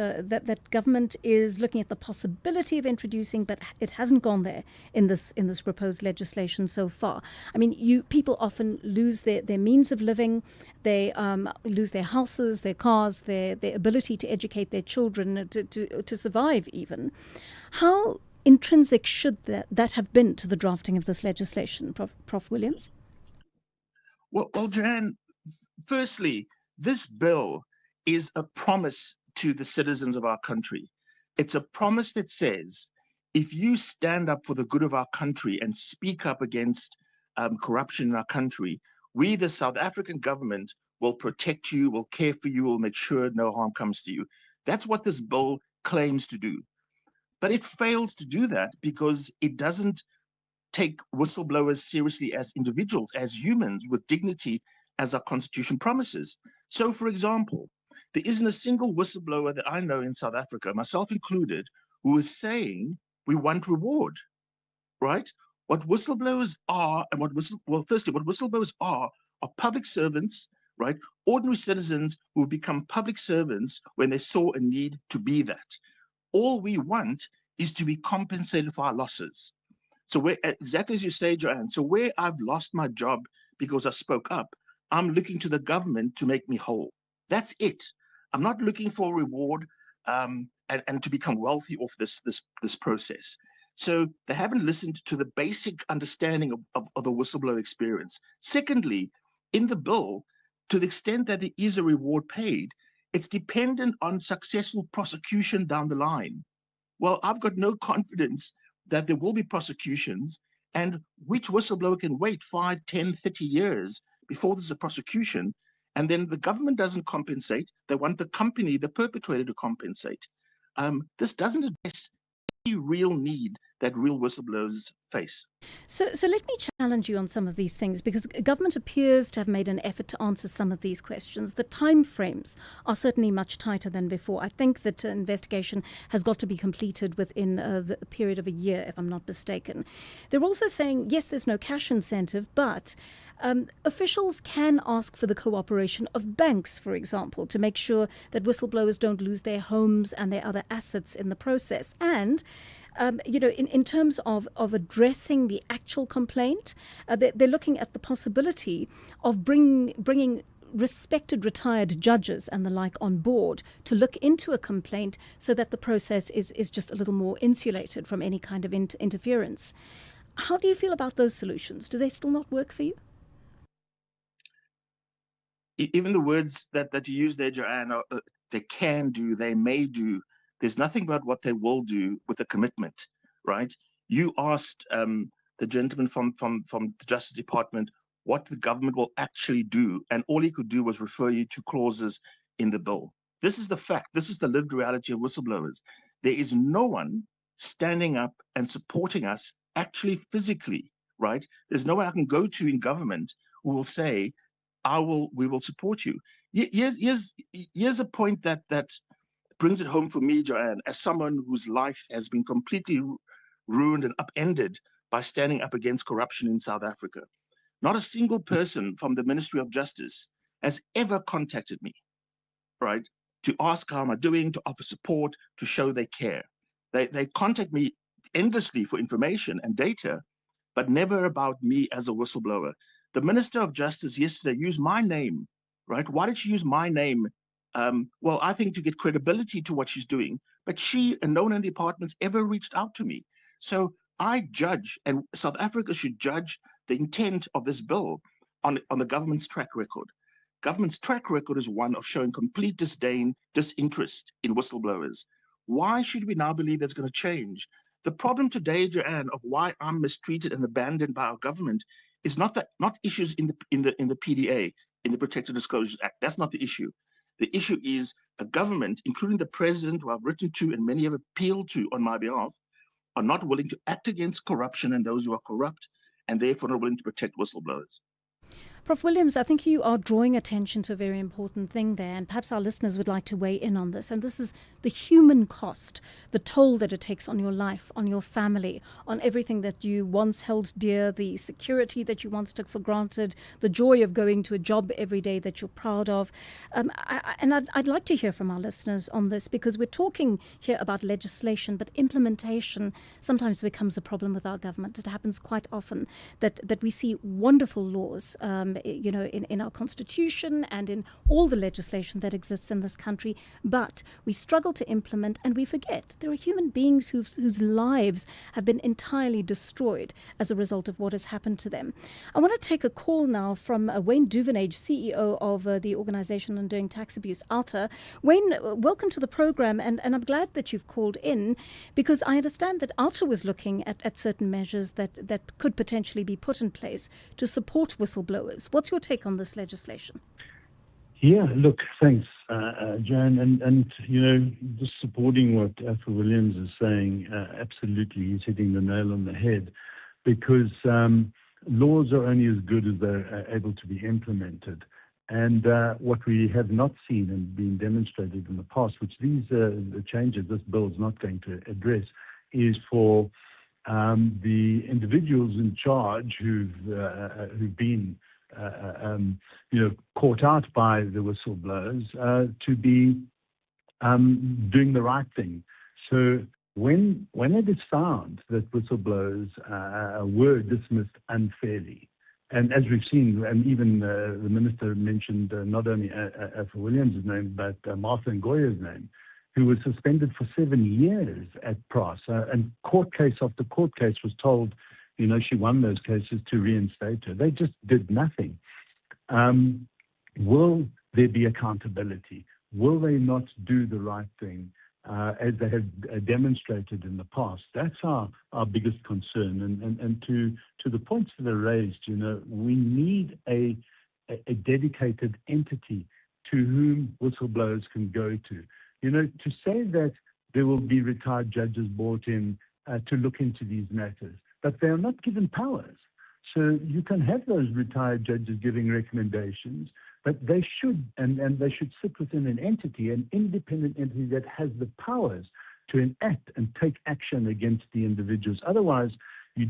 government is looking at the possibility of introducing, but it hasn't gone there in this proposed legislation so far. I mean, people often lose their means of living, they lose their houses, their cars, their ability to educate their children, to survive even. How intrinsic should that have been to the drafting of this legislation, Prof. Williams? Well, Joanne, firstly, this bill is a promise to the citizens of our country. It's a promise that says, if you stand up for the good of our country and speak up against corruption in our country, we, the South African government, will protect you, will care for you, will make sure no harm comes to you. That's what this bill claims to do. But it fails to do that because it doesn't take whistleblowers seriously as individuals, as humans with dignity, as our constitution promises. So, for example, there isn't a single whistleblower that I know in South Africa, myself included, who is saying we want reward, right? What whistleblowers are, and what whistleblowers are public servants, right? Ordinary citizens who become public servants when they saw a need to be that. All we want is to be compensated for our losses. So exactly as you say, Joanne, so where I've lost my job because I spoke up, I'm looking to the government to make me whole. That's it. I'm not looking for a reward and to become wealthy off this process. So they haven't listened to the basic understanding of the whistleblower experience. Secondly, in the bill, to the extent that there is a reward paid, it's dependent on successful prosecution down the line. Well, I've got no confidence that there will be prosecutions, and which whistleblower can wait 5, 10, 30 years before there's a prosecution, and then the government doesn't compensate. They want the company, the perpetrator, to compensate. This doesn't address any real need that real whistleblowers face. So let me challenge you on some of these things, because government appears to have made an effort to answer some of these questions. The time frames are certainly much tighter than before. I think that an investigation has got to be completed within the period of a year, if I'm not mistaken. They're also saying, yes, there's no cash incentive, but officials can ask for the cooperation of banks, for example, to make sure that whistleblowers don't lose their homes and their other assets in the process. And in terms of addressing the actual complaint, they're looking at the possibility of bringing respected retired judges and the like on board to look into a complaint so that the process is just a little more insulated from any kind of interference. How do you feel about those solutions? Do they still not work for you? Even the words that you use there, Joanne, they can do, they may do. There's nothing about what they will do with a commitment, right? You asked the gentleman from the Justice Department what the government will actually do, and all he could do was refer you to clauses in the bill. This is the fact. This is the lived reality of whistleblowers. There is no one standing up and supporting us actually physically, right? There's no one I can go to in government who will say, we will support you. Here's a point that brings it home for me, Joanne, as someone whose life has been completely ruined and upended by standing up against corruption in South Africa. Not a single person from the Ministry of Justice has ever contacted me, right, to ask how am I doing, to offer support, to show they care. They contact me endlessly for information and data, but never about me as a whistleblower. The Minister of Justice yesterday used my name, right? Why did she use my name? Well, I think to get credibility to what she's doing, but she and no one in the departments ever reached out to me. So I judge, and South Africa should judge the intent of this bill on the government's track record. Government's track record is one of showing complete disdain, disinterest in whistleblowers. Why should we now believe that's going to change? The problem today, Joanne, of why I'm mistreated and abandoned by our government is not issues in the PDA, in the Protected Disclosures Act. That's not the issue. The issue is a government, including the president, who I've written to and many have appealed to on my behalf, are not willing to act against corruption and those who are corrupt, and therefore not willing to protect whistleblowers. Prof. Williams, I think you are drawing attention to a very important thing there, and perhaps our listeners would like to weigh in on this. And this is the human cost, the toll that it takes on your life, on your family, on everything that you once held dear, the security that you once took for granted, the joy of going to a job every day that you're proud of. I'd like to hear from our listeners on this, because we're talking here about legislation, but implementation sometimes becomes a problem with our government. It happens quite often that we see wonderful laws, in our constitution and in all the legislation that exists in this country, but we struggle to implement, and we forget there are human beings whose lives have been entirely destroyed as a result of what has happened to them. I want to take a call now from Wayne Duvenage, CEO of the Organisation on Doing Tax Abuse, ALTA. Wayne, welcome to the program, and I'm glad that you've called in, because I understand that ALTA was looking at certain measures that could potentially be put in place to support whistleblowers. What's your take on this legislation? Yeah, look, thanks, Joanne. And just supporting what Alpha Williams is saying, absolutely, he's hitting the nail on the head, because laws are only as good as they're able to be implemented. And what we have not seen and been demonstrated in the past, which the changes this bill is not going to address, is for the individuals in charge who've been caught out by the whistleblowers to be doing the right thing. So when it is found that whistleblowers were dismissed unfairly, and as we've seen, and even the minister mentioned not only Alpha Williams' name, but Martha Ngoya's name, who was suspended for 7 years at PRAS, and court case after court case was told, she won those cases to reinstate her. They just did nothing. Will there be accountability? Will they not do the right thing as they have demonstrated in the past? That's our biggest concern. And to the points that are raised, we need a dedicated entity to whom whistleblowers can go to. To say that there will be retired judges brought in to look into these matters, but they are not given powers. So you can have those retired judges giving recommendations, but they should, and they should sit within an entity, an independent entity that has the powers to enact and take action against the individuals. Otherwise, we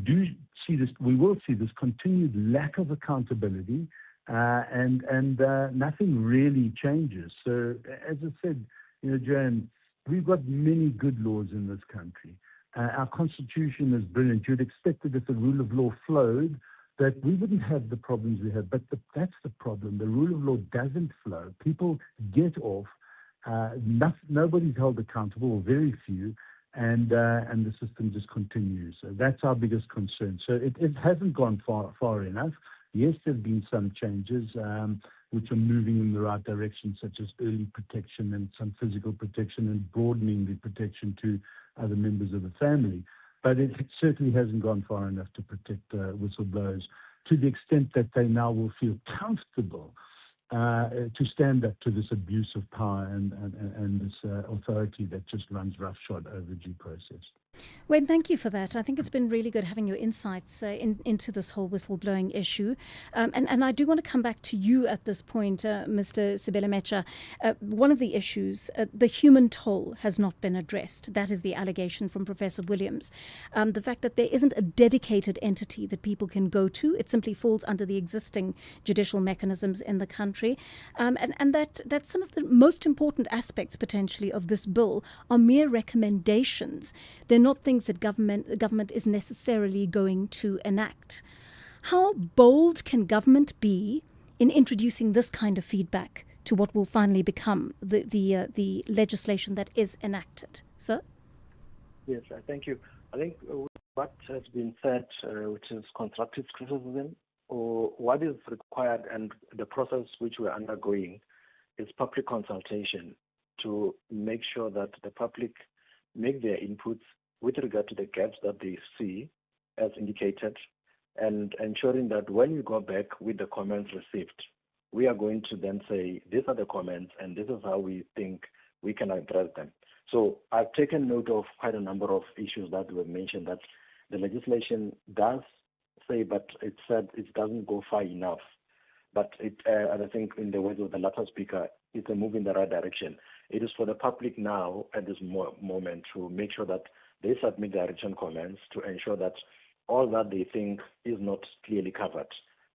will see this continued lack of accountability, and nothing really changes. So, as I said, Joanne, we've got many good laws in this country. Our constitution is brilliant. You'd expect that if the rule of law flowed, that we wouldn't have the problems we have. But that's the problem. The rule of law doesn't flow. People get off. Nobody's held accountable, or very few, and the system just continues. So that's our biggest concern. So it hasn't gone far enough. Yes, there have been some changes which are moving in the right direction, such as early protection and some physical protection, and broadening the protection to other members of the family. But it certainly hasn't gone far enough to protect whistleblowers, to the extent that they now will feel comfortable to stand up to this abuse of power and this authority that just runs roughshod over due process. Wayne, thank you for that. I think it's been really good having your insights into this whole whistleblowing issue. And I do want to come back to you at this point, Mr. Sibelemecha. One of the issues, the human toll has not been addressed. That is the allegation from Professor Williams. The fact that there isn't a dedicated entity that people can go to. It simply falls under the existing judicial mechanisms in the country. And that some of the most important aspects, potentially, of this bill are mere recommendations. They're not things that government is necessarily going to enact. How bold can government be in introducing this kind of feedback to what will finally become the legislation that is enacted? Sir? Yes, thank you. I think what has been said, which is constructive criticism, or what is required and the process which we're undergoing, is public consultation to make sure that the public make their inputs with regard to the gaps that they see, as indicated, and ensuring that when we go back with the comments received, we are going to then say, these are the comments and this is how we think we can address them. So I've taken note of quite a number of issues that were mentioned that the legislation does say, but it said it doesn't go far enough. But and I think in the words of the latter speaker, it's a move in the right direction. It is for the public now at this moment to make sure that they submit their written comments to ensure that all that they think is not clearly covered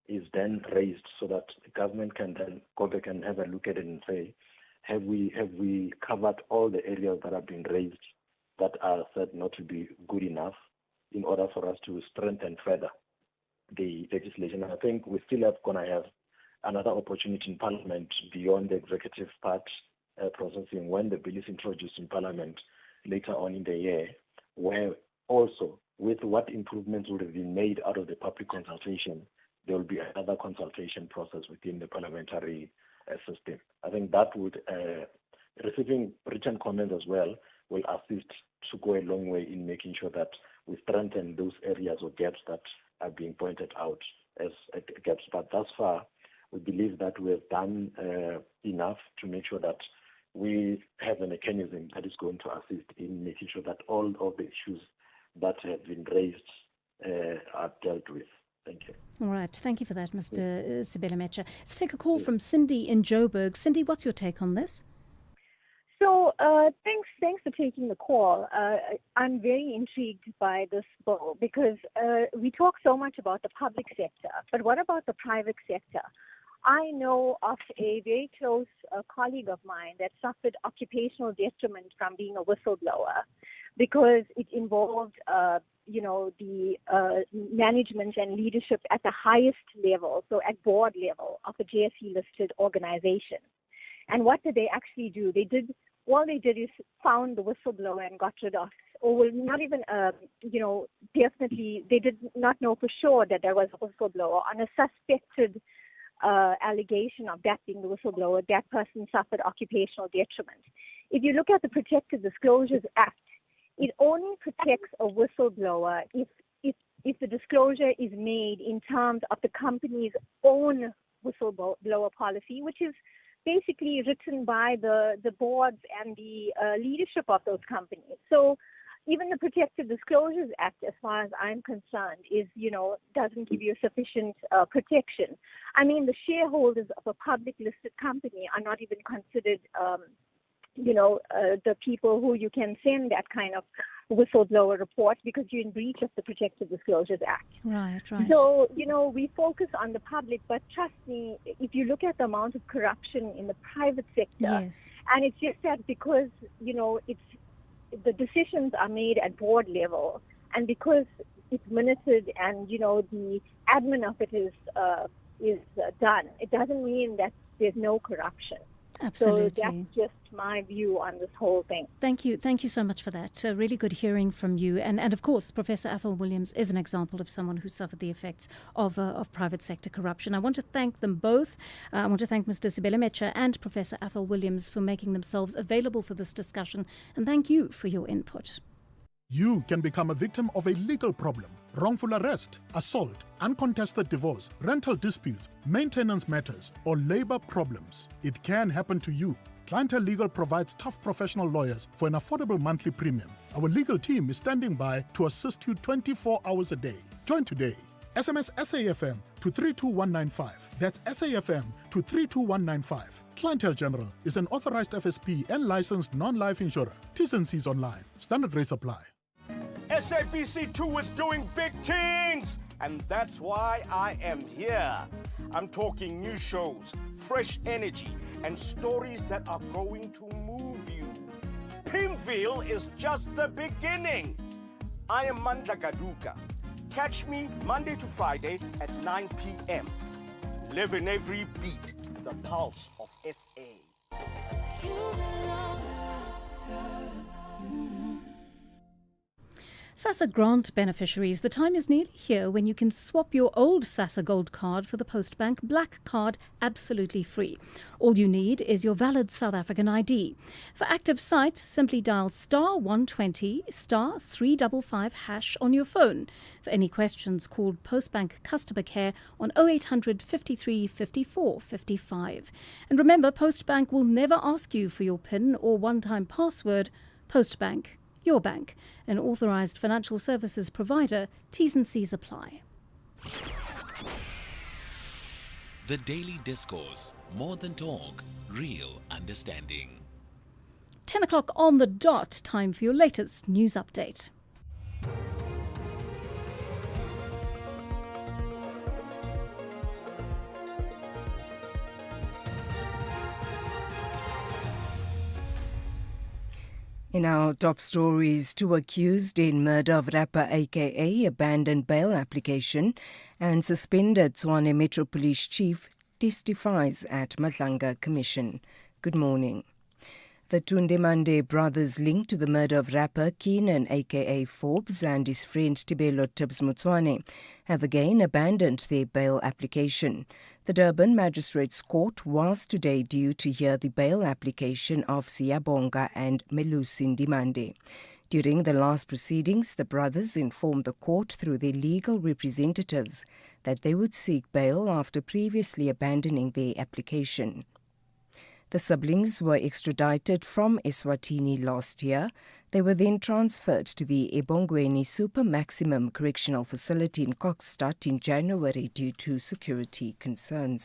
is then raised so that the government can then go back and have a look at it and say, have we covered all the areas that have been raised that are said not to be good enough in order for us to strengthen further the legislation. And I think we still going to have another opportunity in Parliament beyond the executive part processing when the bill is introduced in Parliament later on in the year, where also with what improvements would have been made out of the public consultation, there will be another consultation process within the parliamentary system. I think that would, receiving written comments as well, will assist to go a long way in making sure that we strengthen those areas or gaps that are being pointed out as gaps. But thus far, we believe that we have done enough to make sure that we have a mechanism that is going to assist in making sure that all of the issues that have been raised are dealt with. Thank you. All right. Thank you for that, Mr. Sibelemecha. Let's take a call from Cindy in Joburg. Cindy, what's your take on this? So thanks for taking the call. I'm very intrigued by this bill because we talk so much about the public sector, but what about the private sector? I know of a very close colleague of mine that suffered occupational detriment from being a whistleblower because it involved, the management and leadership at the highest level, so at board level of a JSE-listed organization. And what did they actually do? All they did is found the whistleblower and got rid of, or well, not even, definitely, they did not know for sure that there was a whistleblower. On a suspected allegation of that being the whistleblower, that person suffered occupational detriment. If you look at the Protected Disclosures Act, it only protects a whistleblower if the disclosure is made in terms of the company's own whistleblower policy, which is basically written by the boards and the leadership of those companies. So even the Protected Disclosures Act, as far as I'm concerned, doesn't give you sufficient protection. I mean, the shareholders of a public listed company are not even considered, the people who you can send that kind of whistleblower report because you're in breach of the Protected Disclosures Act. Right. So, we focus on the public, but trust me, if you look at the amount of corruption in the private sector, and it's just that because, the decisions are made at board level, and because it's minuted and the admin of it is done, it doesn't mean that there's no corruption. Absolutely. So that's just my view on this whole thing. Thank you so much for that. Really good hearing from you. And of course, Professor Athol Williams is an example of someone who suffered the effects of private sector corruption. I want to thank them both. I want to thank Mr. Sibelemecha and Professor Athol Williams for making themselves available for this discussion. And thank you for your input. You can become a victim of a legal problem: wrongful arrest, assault, uncontested divorce, rental disputes, maintenance matters, or labor problems. It can happen to you. Clientele Legal provides tough professional lawyers for an affordable monthly premium. Our legal team is standing by to assist you 24 hours a day. Join today. SMS SAfm to 32195. That's SAfm to 32195. Clientele General is an authorized FSP and licensed non-life insurer. T's and C's online. Standard rates apply. SABC2 is doing big things, and that's why I am here. I'm talking new shows, fresh energy, and stories that are going to move you. Pinkville is just the beginning. I am Madlanga Commission. Catch me Monday to Friday at 9 p.m. Live in every beat, the pulse of SA. SASSA grant beneficiaries, the time is nearly here when you can swap your old SASSA Gold card for the Postbank Black card absolutely free. All you need is your valid South African ID. For active sites, simply dial *120 *355# on your phone. For any questions, call Postbank Customer Care on 0800 53 54 55. And remember, Postbank will never ask you for your PIN or one-time password. Postbank, your bank, an authorized financial services provider. T's and C's apply. The Daily Discourse, more than talk, real understanding. 10 o'clock on the dot, time for your latest news update. In our top stories, two accused in murder of rapper aka abandoned bail application, and suspended Tshwane Metro Police Chief testifies at Madlanga Commission. Good morning. The Tundemande brothers linked to the murder of rapper Keenan aka Forbes and his friend Tibelo Tibbs Motsoane have again abandoned their bail application. The Durban Magistrates Court was today due to hear the bail application of Siyabonga and Melusi Ndimande. During the last proceedings, the brothers informed the court through their legal representatives that they would seek bail after previously abandoning their application. The siblings were extradited from Eswatini last year. They were then transferred to the Ebongweni Super Maximum Correctional Facility in Kokstad in January due to security concerns.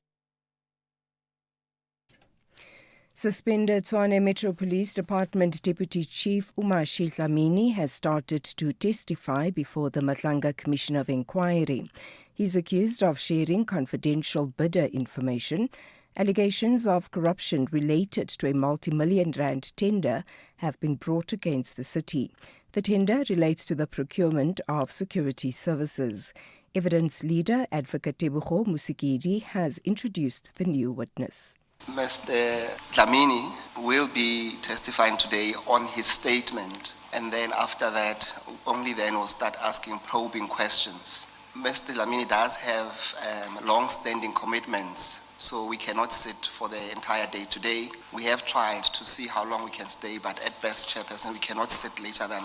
Suspended Tshwane Metro Police Department Deputy Chief Umashi Dlamini has started to testify before the Madlanga Commission of Inquiry. He is accused of sharing confidential bidder information. Allegations of corruption related to a multi-million rand tender have been brought against the city. The tender relates to the procurement of security services. Evidence leader Advocate Tebogo Musikedi has introduced the new witness. Mr. Dlamini will be testifying today on his statement, and then after that, only then we'll start asking probing questions. Mr. Dlamini does have long-standing commitments, so we cannot sit for the entire day today. We have tried to see how long we can stay, but at best, Chairperson, we cannot sit later than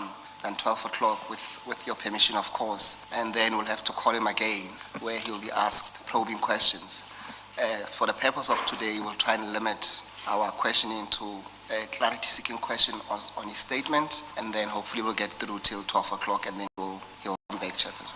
12 o'clock with your permission, of course. And then we'll have to call him again, where he'll be asked probing questions. For the purpose of today, we'll try and limit our questioning to a clarity-seeking question on his statement, and then hopefully we'll get through till 12 o'clock, and then he'll come back, Chairperson.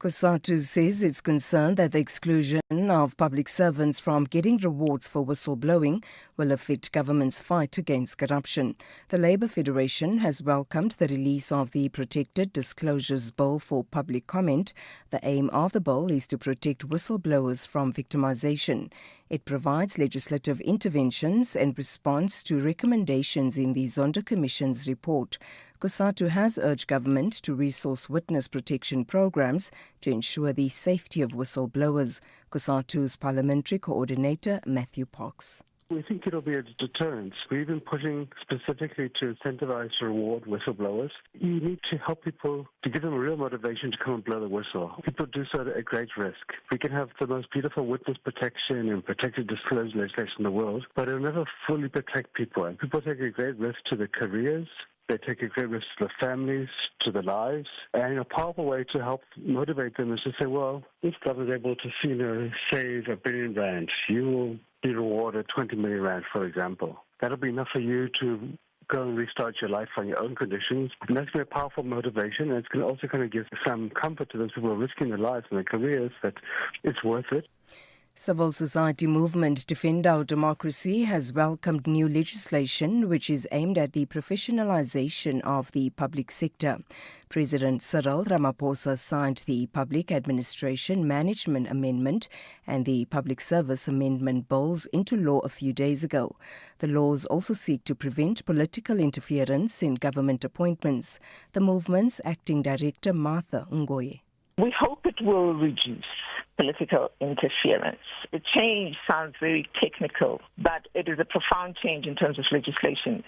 COSATU says it's concerned that the exclusion of public servants from getting rewards for whistleblowing will affect government's fight against corruption. The Labour Federation has welcomed the release of the Protected Disclosures Bill for public comment. The aim of the bill is to protect whistleblowers from victimisation. It provides legislative interventions in response to recommendations in the Zondo Commission's report. COSATU has urged government to resource witness protection programs to ensure the safety of whistleblowers. COSATU's parliamentary coordinator, Matthew Parks. We think it'll be a deterrent. We've been pushing specifically to incentivize to reward whistleblowers. You need to help people, to give them a real motivation to come and blow the whistle. People do so at a great risk. We can have the most beautiful witness protection and protected disclosure legislation in the world, but it'll never fully protect people. And people take a great risk to their careers. They take a great risk to their families, to their lives, and a powerful way to help motivate them is to say, well, if government is able to, save R1 billion, you will be rewarded 20 million rand, for example. That'll be enough for you to go and restart your life on your own conditions. And that's a powerful motivation, and it's going to also kind of give some comfort to those people who are risking their lives and their careers that it's worth it. Civil society movement Defend Our Democracy has welcomed new legislation which is aimed at the professionalization of the public sector. President Cyril Ramaphosa signed the Public Administration Management Amendment and the Public Service Amendment bills into law a few days ago. The laws also seek to prevent political interference in government appointments. The movement's acting director, Martha Ngoye. We hope it will reduce political interference. The change sounds very technical, but it is a profound change in terms of legislation.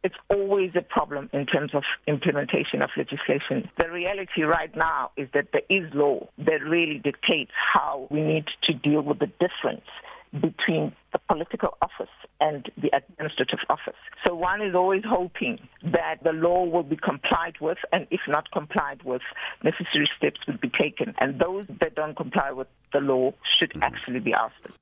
It's always a problem in terms of implementation of legislation. The reality right now is that there is law that really dictates how we need to deal with the difference between the political office and the administrative office. So one is always hoping that the law will be complied with, and if not complied with, necessary steps will be taken. And those that don't comply with the law should actually be ousted.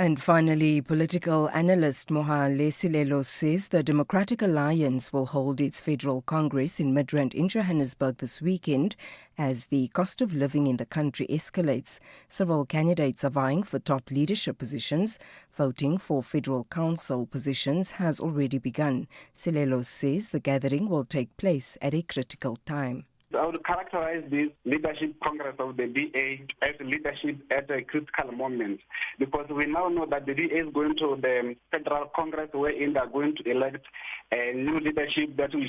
And finally, political analyst Mohale Silelo says the Democratic Alliance will hold its federal congress in Midrand in Johannesburg this weekend as the cost of living in the country escalates. Several candidates are vying for top leadership positions. Voting for federal council positions has already begun. Silelo says the gathering will take place at a critical time. I would characterize this leadership congress of the DA as leadership at a critical moment, because we now know that the DA is going to the federal congress wherein they are going to elect a new leadership that will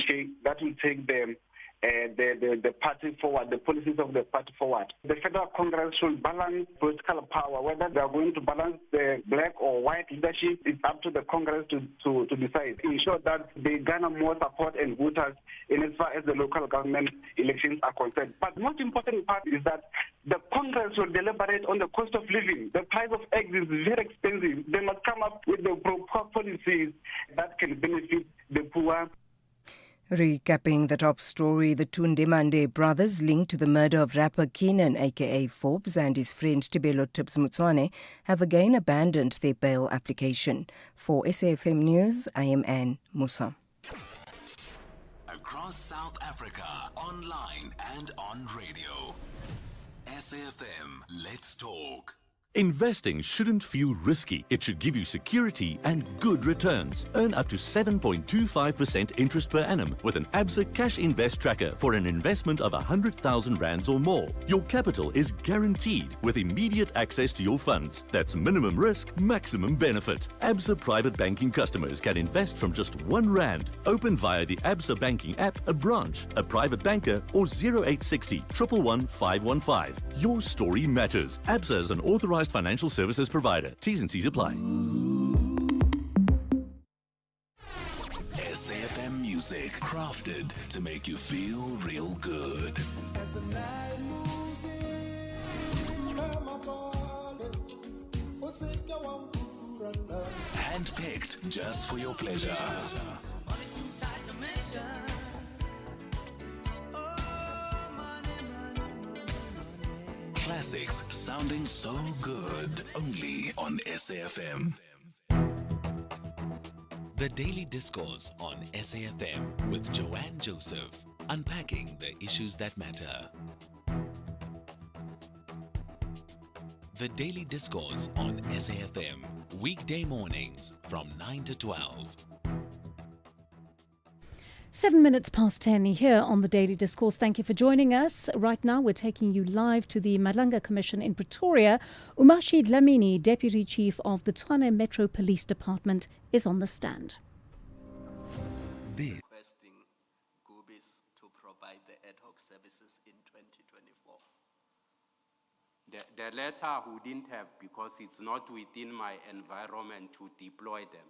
take the party forward, the policies of the party forward. The federal congress should balance political power. Whether they are going to balance the black or white leadership, it's up to the congress to decide. Ensure that they garner more support and voters in as far as the local government elections are concerned. But the most important part is that the congress will deliberate on the cost of living. The price of eggs is very expensive. They must come up with the proper policies that can benefit the poor. Recapping the top story, the Tundemande brothers linked to the murder of rapper Keenan aka Forbes and his friend Tibelo Tips Mutswane have again abandoned their bail application. For SAfm News, I am Anne Musa. Across South Africa, online and on radio. SAfm, let's talk. Investing shouldn't feel risky. It should give you security and good returns. Earn up to 7.25% interest per annum with an Absa Cash Invest Tracker for an investment of 100,000 rands or more. Your capital is guaranteed with immediate access to your funds. That's minimum risk, maximum benefit. Absa Private Banking customers can invest from just R1. Open via the Absa Banking app, a branch, a private banker, or 0860 111 515. Your story matters. Absa is an authorized financial services provider. T's and C's apply. SAfm music, crafted to make you feel real good. Handpicked just for your pleasure. Classics sounding so good, only on SAfm. The Daily Discourse on SAfm with Joanne Joseph, unpacking the issues that matter. The Daily Discourse on SAfm, weekday mornings from 9 to 12. 7 minutes past 10 here on the Daily Discourse. Thank you for joining us. Right now, we're taking you live to the Madlanga Commission in Pretoria. Umashi Dlamini, Deputy Chief of the Tshwane Metro Police Department, is on the stand. Requesting Gubis to provide the ad hoc services in 2024. The letter who didn't have, because it's not within my environment to deploy them.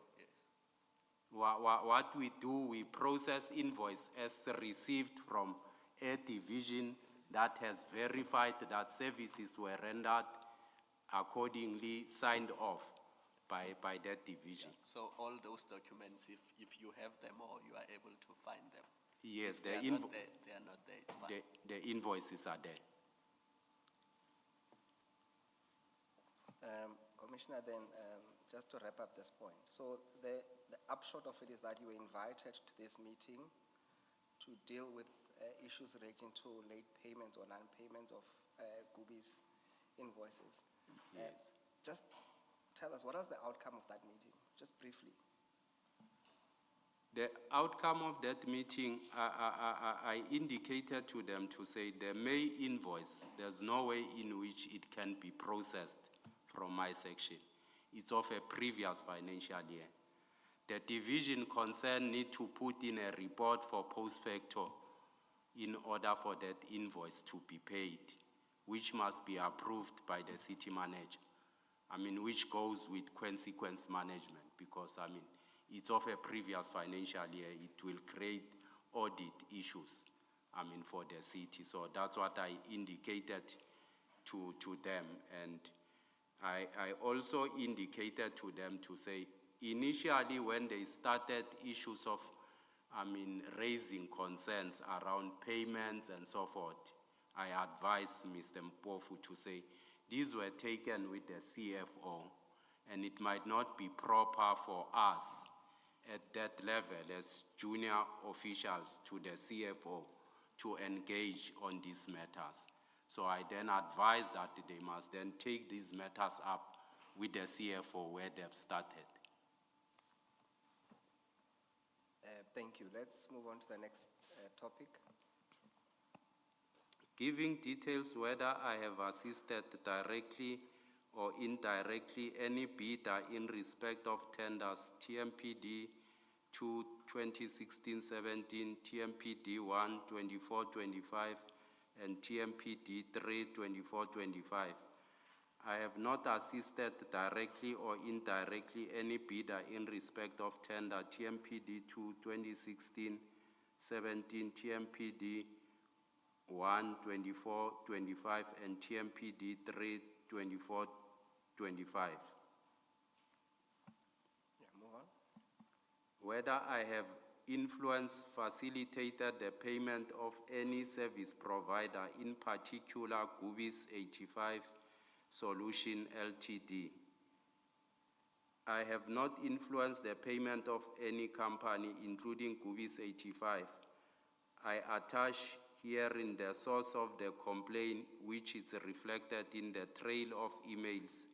What we do, we process invoice as received from a division that has verified that services were rendered accordingly signed off by that division. Yeah. So all those documents, if you have them or you are able to find them. Yes, they are not there, it's fine. The invoices are there. Commissioner, then just to wrap up this point. So the upshot of it is that you were invited to this meeting to deal with issues relating to late payments or non-payments of Gubi's invoices. Yes. Just tell us, what was the outcome of that meeting, just briefly? The outcome of that meeting, I indicated to them to say the May invoice, there's no way in which it can be processed from my section. It's of a previous financial year. The division concerned need to put in a report for post facto in order for that invoice to be paid, which must be approved by the city manager. Which goes with consequence management, because it's of a previous financial year. It will create audit issues, for the city. So that's what I indicated to them. And I also indicated to them to say, initially when they started issues of, raising concerns around payments and so forth, I advised Mr. Mpofu to say, these were taken with the CFO, and it might not be proper for us at that level as junior officials to the CFO to engage on these matters. So I then advised that they must then take these matters up with the CFO where they've started. Thank you. Let's move on to the next topic. Giving details whether I have assisted directly or indirectly any bidder in respect of tenders TMPD 2 2016-17, TMPD 1 24-25, and TMPD 3 24-25. I have not assisted directly or indirectly any bidder in respect of tender TMPD 2 2016-17, TMPD 1 24-25, and TMPD 3 24-25. Move on. Whether I have influenced, facilitated the payment of any service provider, in particular Gubis 85 Solution Ltd. I have not influenced the payment of any company, including Gubis 85. I attach herein the source of the complaint, which is reflected in the trail of emails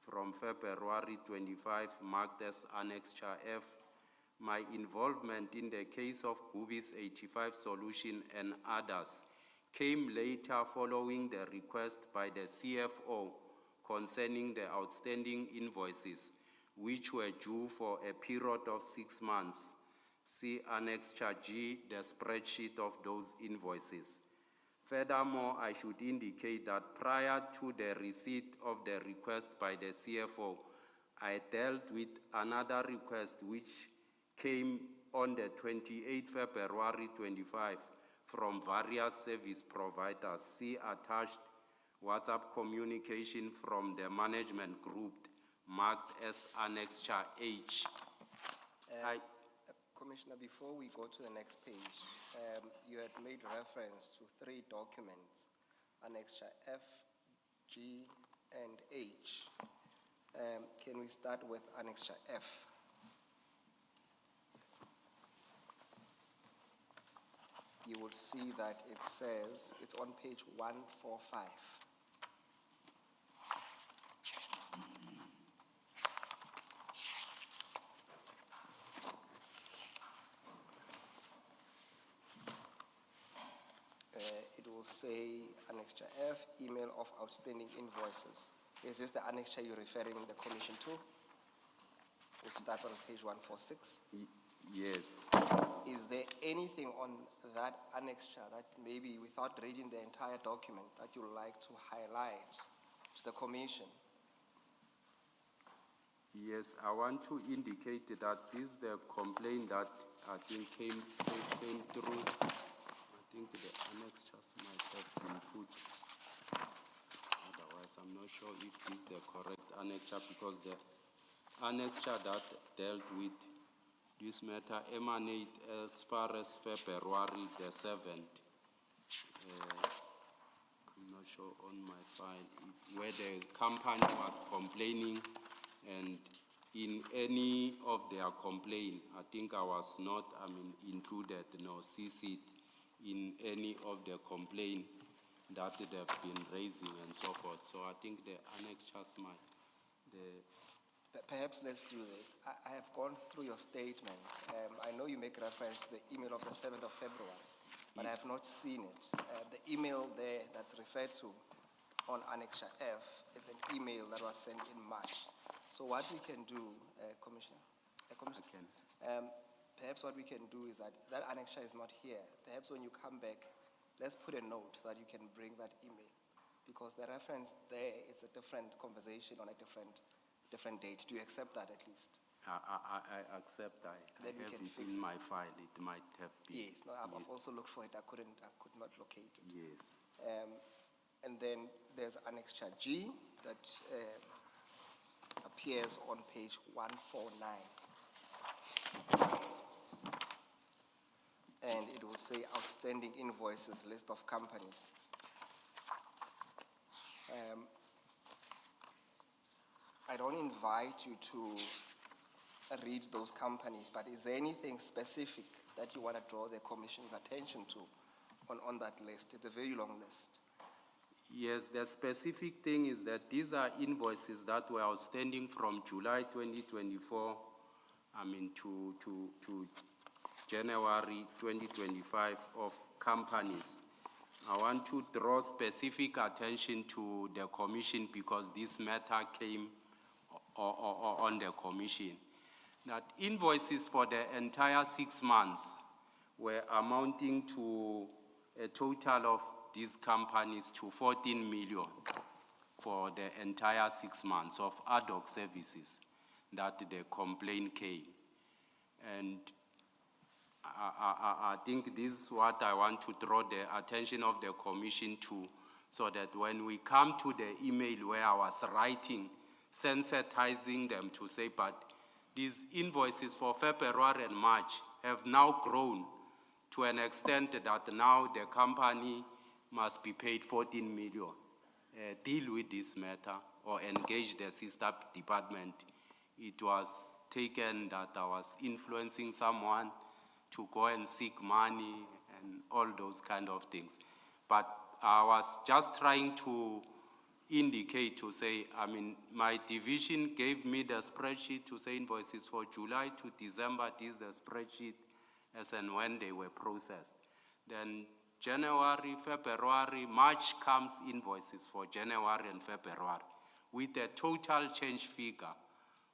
from February 25, marked as Annexure F. My involvement in the case of Gubis 85 Solution and others came later following the request by the CFO concerning the outstanding invoices, which were due for a period of 6 months. See Annexure G, the spreadsheet of those invoices. Furthermore, I should indicate that prior to the receipt of the request by the CFO, I dealt with another request which came on the 28th February 25 from various service providers. See attached WhatsApp communication from the management group marked as Annexure H. Commissioner, before we go to the next page, you had made reference to 3 documents, Annexure F, G, and H. Can we start with Annexure F? You will see that it says, it's on page 145. It will say Annexure F, email of outstanding invoices. Is this the annexure you're referring the commission to? Which starts on page 146? Yes. Is there anything on that annexure that maybe without reading the entire document that you would like to highlight to the commission? Yes, I want to indicate that this is the complaint that I think came through. I think the annexures might have been put. Otherwise, I'm not sure if this is the correct annexure, because the annexure that dealt with this matter emanate as far as February the 7th. I'm not sure on my file where the company was complaining, and in any of their complaint, I think I was not, included, nor CC'd in any of the complaint that they've been raising and so forth. So I think the annexures might. Perhaps let's do this. I have gone through your statement. I know you make reference to the email of the 7th of February, but I have not seen it. The email there that's referred to on Annexure F, it's an email that was sent in March. So what we can do, Commissioner, perhaps what we can do is that annexure is not here. Perhaps when you come back, let's put a note so that you can bring that email, because the reference there is a different conversation on a different date. Do you accept that at least? I accept. I have it in my file. It might have been. Yes. No, I've also looked for it. I could not locate it. Yes. And then there's Annexure G that appears on page 149. And it will say outstanding invoices, list of companies. I don't invite you to read those companies, but is there anything specific that you want to draw the Commission's attention to on that list? It's a very long list. Yes, the specific thing is that these are invoices that were outstanding from July 2024, to January 2025 of companies. I want to draw specific attention to the Commission because this matter came on the Commission. That invoices for the entire 6 months were amounting to a total of these companies to 14 million for the entire 6 months of ad hoc services that the complaint came. And I think this is what I want to draw the attention of the Commission to, so that when we come to the email where I was writing, sensitizing them to say, but these invoices for February and March have now grown to an extent that now the company must be paid 14 million. Deal with this matter or engage the sister department. It was taken that I was influencing someone to go and seek money and all those kind of things. But I was just trying to indicate to say, my division gave me the spreadsheet to say invoices for July to December. This is the spreadsheet as and when they were processed. Then January, February, March comes invoices for January and February with a total change figure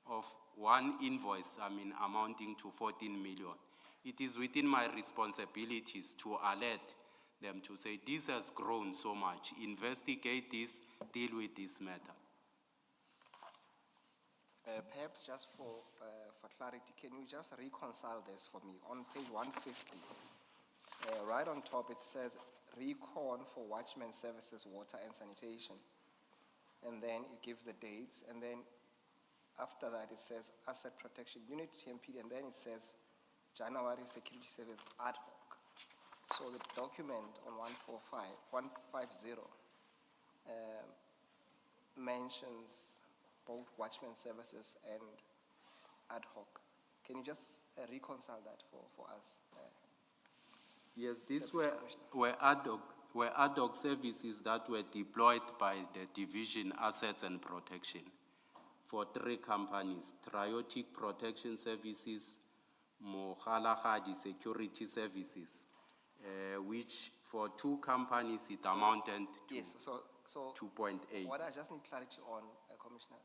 of one invoice, amounting to 14 million. It is within my responsibilities to alert them to say, this has grown so much, investigate this, deal with this matter. Perhaps just for clarity, can you just reconcile this for me? On page 150, right on top it says recon for Watchman Services, Water and Sanitation. And then it gives the dates, and then after that it says Asset Protection Unit, TMP, and then it says January Security Service ad hoc. So the document on 150 mentions both Watchman Services and ad hoc. Can you just reconcile that for us? Yes, these were ad hoc services that were deployed by the division Assets and Protection for 3 companies: Triotic Protection Services, Mogalagadi Security Services, which for 2 companies it amounted to yes, so 2.8. What I just need clarity on, Commissioner,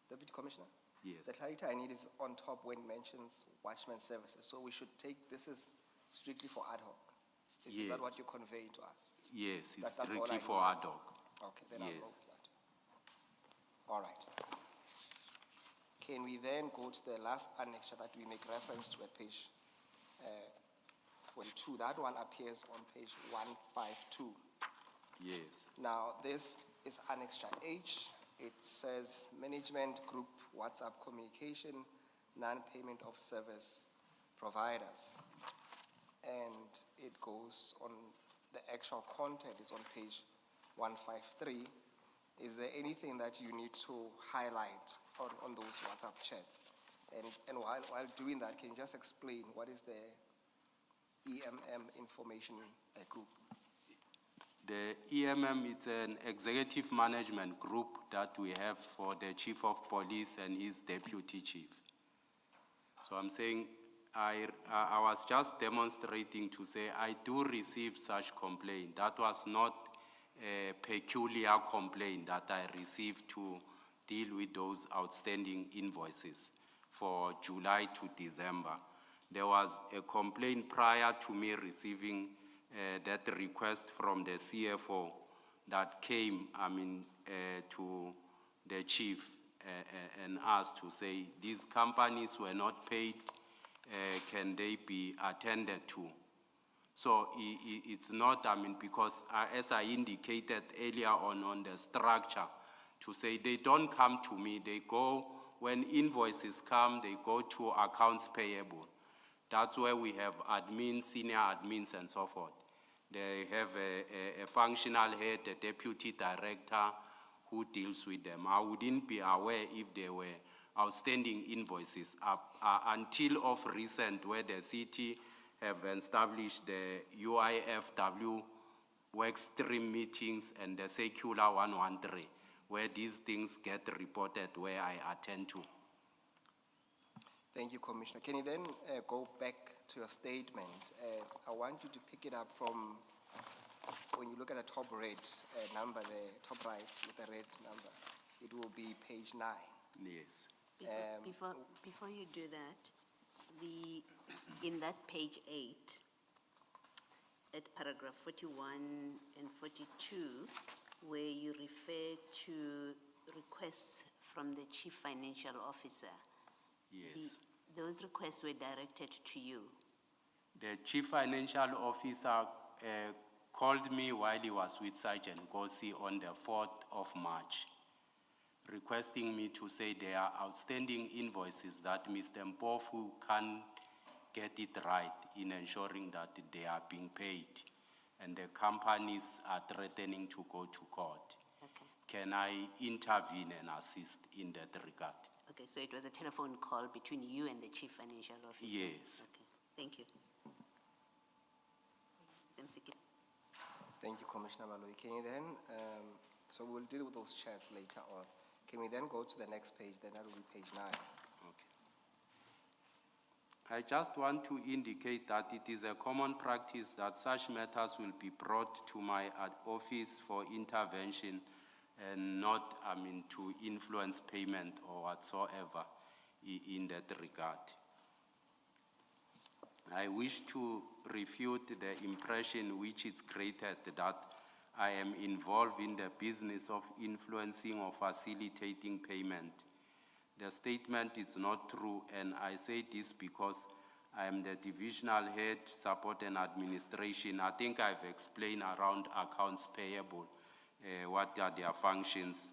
Deputy Commissioner. Yes. The clarity I need is on top when it mentions Watchman Services. So we should take this is strictly for ad hoc. Is that what you convey to us? Yes, it's That's strictly for ad hoc. Okay, then yes. I'll note that. All right. Can we then go to the last annexure that we make reference to at page 22? That one appears on page 152. Yes. Now, this is annexure H. It says management group WhatsApp communication, non-payment of service providers. And it goes on, the actual content is on page 153. Is there anything that you need to highlight on those WhatsApp chats? And while doing that, can you just explain what is the EMM information group? The EMM is an executive management group that we have for the chief of police and his deputy chief. So I'm saying I was just demonstrating to say I do receive such complaint. That was not a peculiar complaint that I received to deal with those outstanding invoices for July to December. There was a complaint prior to me receiving that request from the CFO that came, to the chief and asked to say these companies were not paid. Can they be attended to? So it's not, because as I indicated earlier on the structure, to say they don't come to me, they go, when invoices come, they go to accounts payable. That's where we have admins, senior admins, and so forth. They have a functional head, a deputy director, who deals with them. I wouldn't be aware if there were outstanding invoices until of recent, where the city have established the UIFW workstream meetings and the Circular 113, where these things get reported, where I attend to. Thank you, Commissioner. Can you then go back to your statement? I want you to pick it up from when you look at the top red number, the top right with the red number. It will be page 9. Yes. Before you do that, in that page 8, at paragraph 41 and 42, where you refer to requests from the Chief Financial Officer. Yes. Those requests were directed to you. The Chief Financial Officer called me while he was with Sergeant Gosi on the 4th of March, requesting me to say there are outstanding invoices that Mr. Mpofu can't get it right in ensuring that they are being paid, and the companies are threatening to go to court. Okay. Can I intervene and assist in that regard? Okay, so it was a telephone call between you and the Chief Financial Officer? Yes. Okay, thank you. Thank you, Commissioner Maloi. Can you then, so we'll deal with those chats later on. Can we then go to the next page? Then that will be page 9. Okay. I just want to indicate that it is a common practice that such matters will be brought to my office for intervention and not, to influence payment or whatsoever in that regard. I wish to refute the impression which is created that I am involved in the business of influencing or facilitating payment. The statement is not true, and I say this because I am the divisional head, support and administration. I think I've explained around accounts payable, what are their functions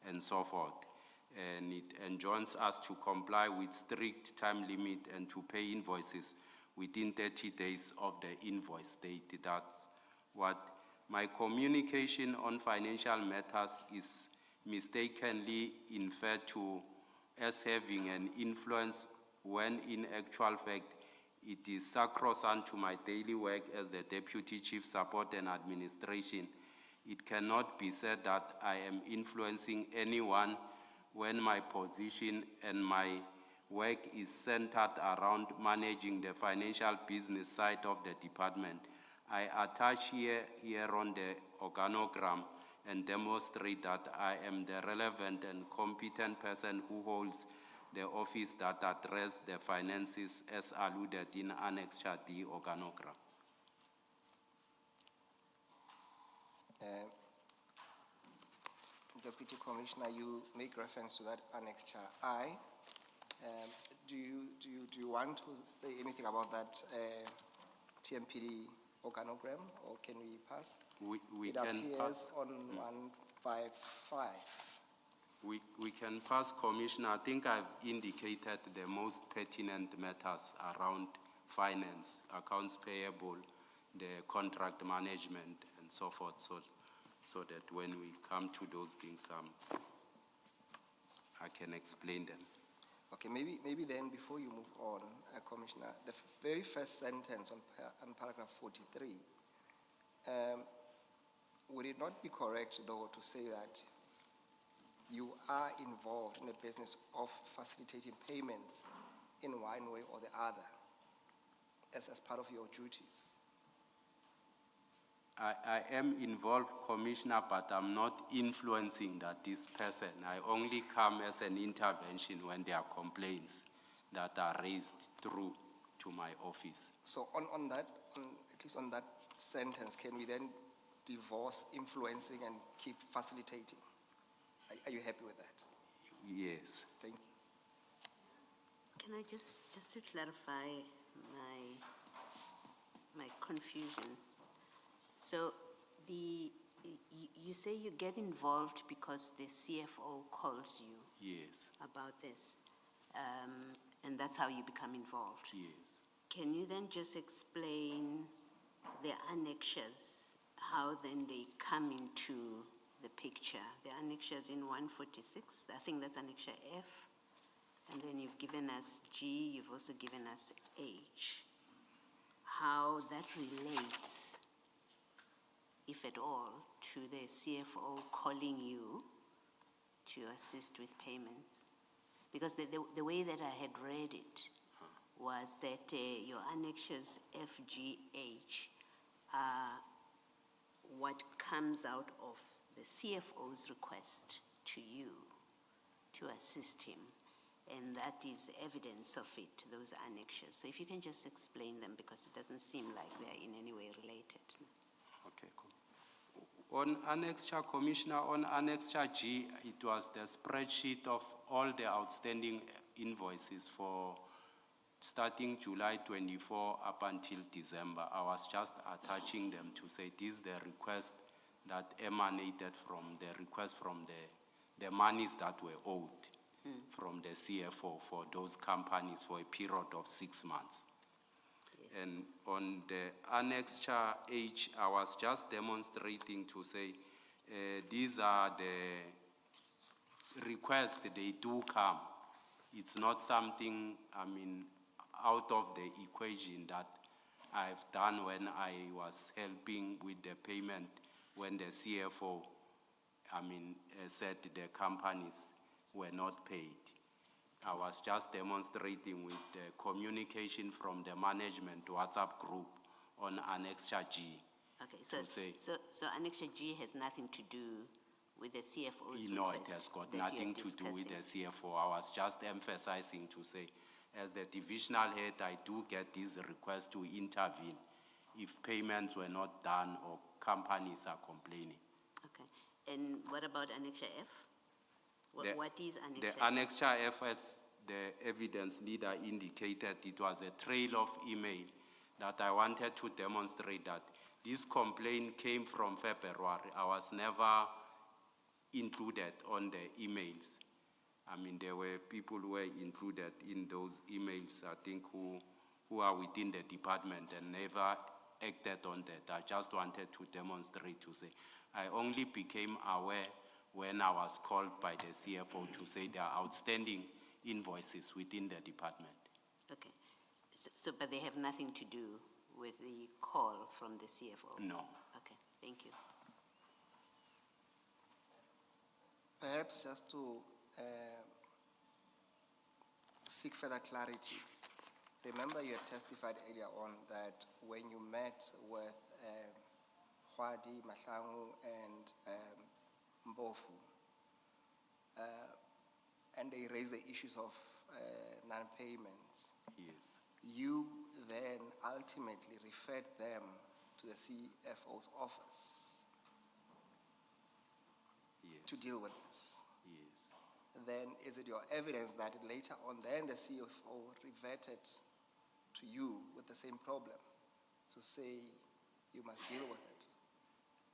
and so forth. And it enjoins us to comply with strict time limit and to pay invoices within 30 days of the invoice date. That's what my communication on financial matters is mistakenly inferred to as having an influence, when in actual fact it is sacrosanct to my daily work as the Deputy Chief Support and Administration. It cannot be said that I am influencing anyone when my position and my work is centered around managing the financial business side of the department. I attach here on the organogram and demonstrate that I am the relevant and competent person who holds the office that addresses the finances as alluded in Annexure D organogram. Deputy Commissioner, you make reference to that Annexure I. Do you want to say anything about that TMPD organogram, or can we pass? We it can appears pass on 155. We can pass, Commissioner. I think I've indicated the most pertinent matters around finance, accounts payable, the contract management, and so forth, so that when we come to those things, I can explain them. Okay, maybe then before you move on, Commissioner, the very first sentence on paragraph 43, would it not be correct, though, to say that you are involved in the business of facilitating payments in one way or the other as part of your duties? I am involved, Commissioner, but I'm not influencing this person. I only come as an intervention when there are complaints that are raised through to my office. So on that, at least on that sentence, can we then divorce influencing and keep facilitating? Are you happy with that? Yes. Thank you. Can I just to clarify my confusion? So you say you get involved because the CFO calls you yes. about this, and that's how you become involved. Yes. Can you then just explain the annexures, how then they come into the picture. The annexures in 146, I think that's annexure F. And then you've given us G, you've also given us H. How that relates, if at all, to the CFO calling you to assist with payments. Because the way that I had read it was that your annexures F, G, H are what comes out of the CFO's request to you to assist him. And that is evidence of it, those annexures. So if you can just explain them, because it doesn't seem like they're in any way related. Okay, cool. On annexure, Commissioner, on annexure G, it was the spreadsheet of all the outstanding invoices for starting July 24 up until December. I was just attaching them to say this is the request that emanated from the request from the monies that were owed from the CFO for those companies for a period of 6 months. Yes. And on the annexure H, I was just demonstrating to say these are the requests, they do come. It's not something, out of the equation that I've done when I was helping with the payment when the CFO, said the companies were not paid. I was just demonstrating with the communication from the management WhatsApp group on annexure G. Okay, so annexure G has nothing to do with the CFO's No, request. it has got nothing to do with the CFO. I was just emphasizing to say, as the divisional head, I do get this request to intervene if payments were not done or companies are complaining. Okay, and what about annexure F? What is annexure F? The annexure F, as the evidence leader indicated, it was a trail of email that I wanted to demonstrate that this complaint came from February. I was never included on the emails. There were people who were included in those emails, I think, who are within the department and never acted on that. I just wanted to demonstrate to say, I only became aware when I was called by the CFO to say there are outstanding invoices within the department. Okay, but they have nothing to do with the call from the CFO? No. Okay, thank you. Perhaps just to seek further clarity, remember you had testified earlier on that when you met with Hwadi, Mahlangu, and Mbofu, and they raised the issues of non-payments. Yes. You then ultimately referred them to the CFO's office. Yes. To deal with this. Yes. Then is it your evidence that later on then the CFO reverted to you with the same problem to say you must deal with it?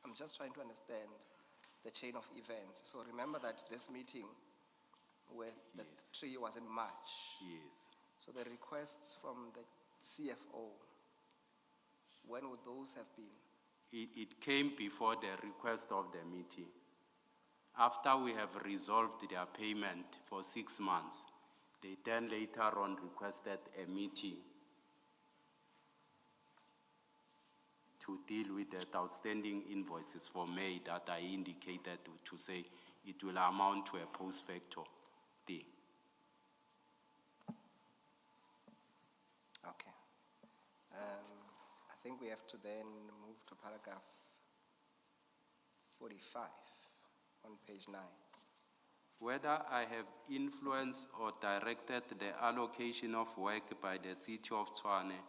I'm just trying to understand the chain of events. So remember that this meeting with the tree was in March. Yes. So the requests from the CFO, when would those have been? It came before the request of the meeting. After we have resolved their payment for 6 months, they then later on requested a meeting to deal with the outstanding invoices for May that I indicated to say it will amount to a post facto thing. Okay. I think we have to then move to paragraph 45 on page 9. Whether I have influenced or directed the allocation of work by the City of Tshwane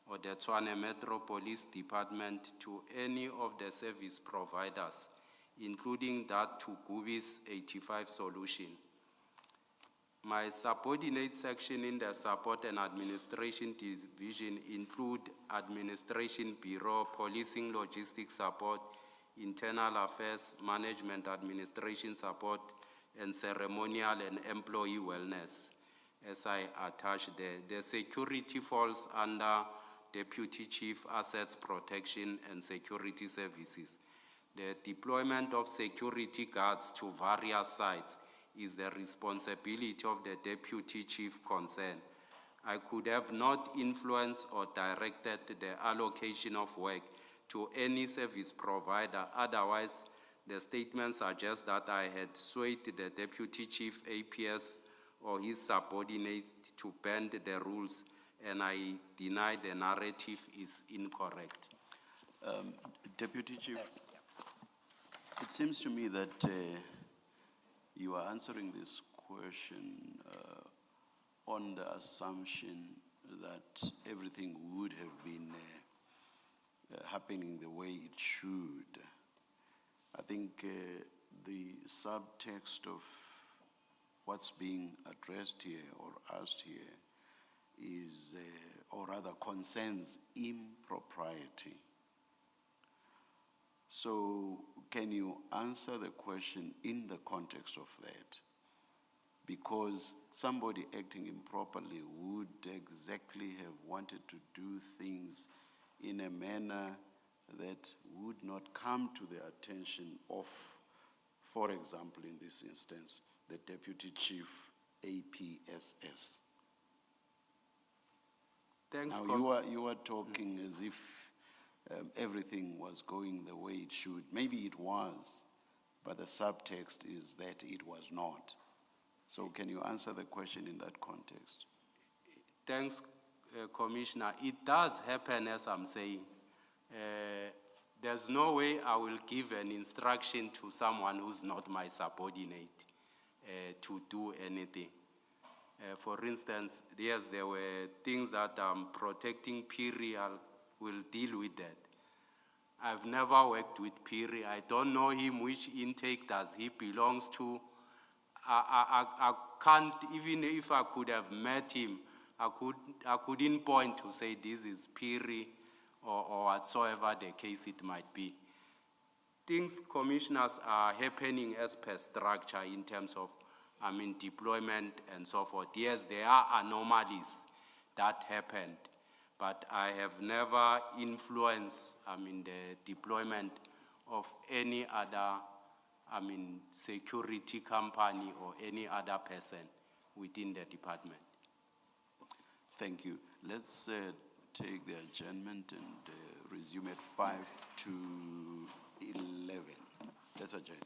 or the Tshwane Metro Police Department to any of the service providers, including that to Gubi's 85 solution. My subordinate section in the Support and Administration Division include Administration Bureau, Policing Logistics Support, Internal Affairs, Management Administration Support, and Ceremonial and Employee Wellness. As I attach there, the security falls under Deputy Chief Assets Protection and Security Services. The deployment of security guards to various sites is the responsibility of the deputy chief concerned. I could have not influenced or directed the allocation of work to any service provider. Otherwise, the statement suggests that I had swayed the deputy chief APS or his subordinates to bend the rules, and I deny the narrative is incorrect. Deputy Chief, yes, yeah. It seems to me that you are answering this question on the assumption that everything would have been happening the way it should. I think the subtext of what's being addressed here or asked here is, or rather concerns impropriety. So can you answer the question in the context of that? Because somebody acting improperly would exactly have wanted to do things in a manner that would not come to the attention of, for example, in this instance, the Deputy Chief APSS. Thanks. Now you are talking as if everything was going the way it should. Maybe it was, but the subtext is that it was not. So can you answer the question in that context? Thanks, Commissioner. It does happen, as I'm saying. There's no way I will give an instruction to someone who's not my subordinate to do anything. For instance, yes, there were things that protecting Piri, I will deal with that. I've never worked with Piri. I don't know him, which intake does he belongs to. I can't, even if I could have met him, I couldn't point to say this is Piri or whatsoever the case it might be. Things, commissioners, are happening as per structure in terms of, deployment and so forth. Yes, there are anomalies that happened, but I have never influenced, the deployment of any other, security company or any other person within the department. Thank you. Let's take the adjournment and resume at 5 to 11. Let's adjourn.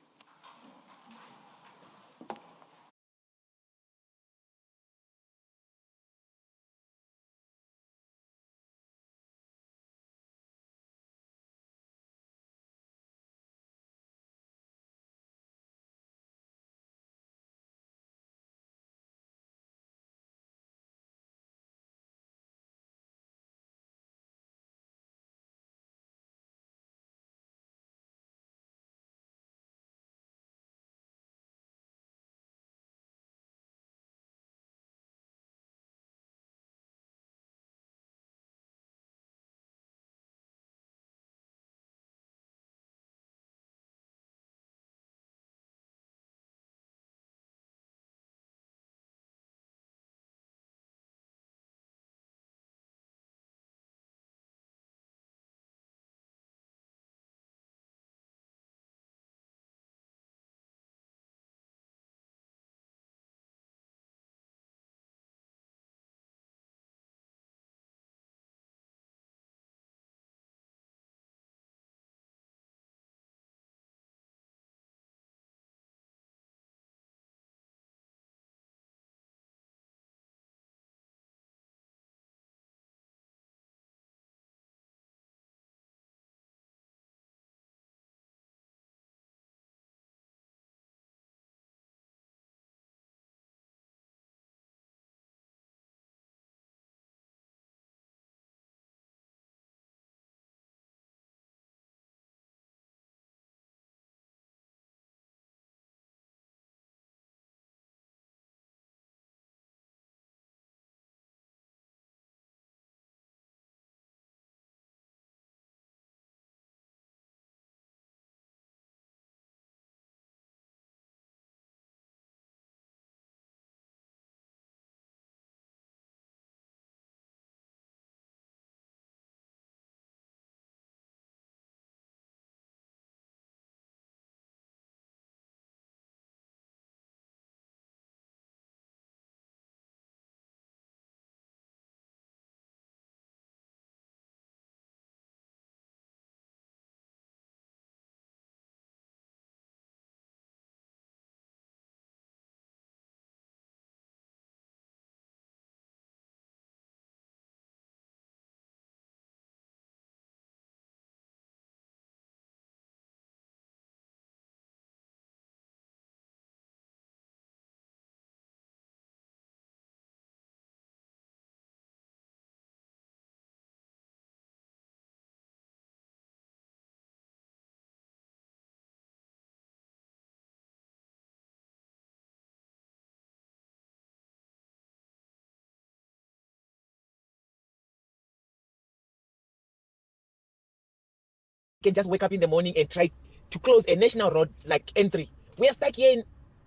can just wake up in the morning and try to close a national road like N3. We are stuck here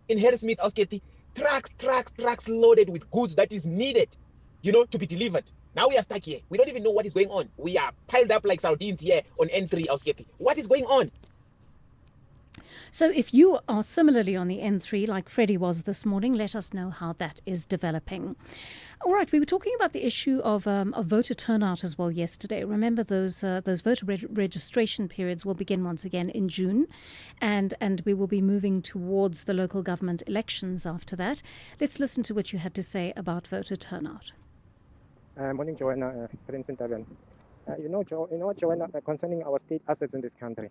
in Harrismith, Ausketi. Trucks loaded with goods that is needed, to be delivered. Now we are stuck here. We don't even know what is going on. We are piled up like sardines here on N3, Ausketi. What is going on? So if you are similarly on the N3 like Freddie was this morning, let us know how that is developing. All right, we were talking about the issue of voter turnout as well yesterday. Remember those voter registration periods will begin once again in June, and we will be moving towards the local government elections after that. Let's listen to what you had to say about voter turnout. Morning, Joanne, Prince Interven. Joanne, concerning our state assets in this country,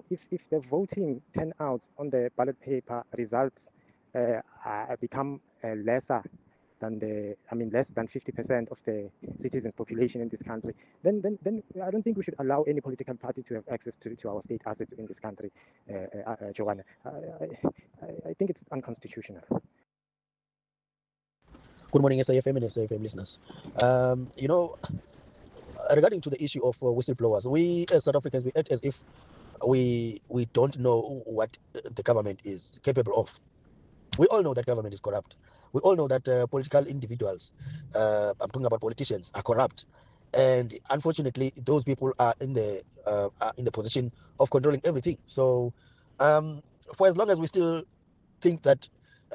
if the voting turnout on the ballot paper results become lesser than less than 50% of the citizens' population in this country, then I don't think we should allow any political party to have access to our state assets in this country, Joanne. I think it's unconstitutional. Good morning, SAfm and SAfm listeners. Regarding to the issue of whistleblowers, we as South Africans, we act as if we don't know what the government is capable of. We all know that government is corrupt. We all know that political individuals, I'm talking about politicians, are corrupt, and unfortunately, those people are in the position of controlling everything. So, for as long as we still think that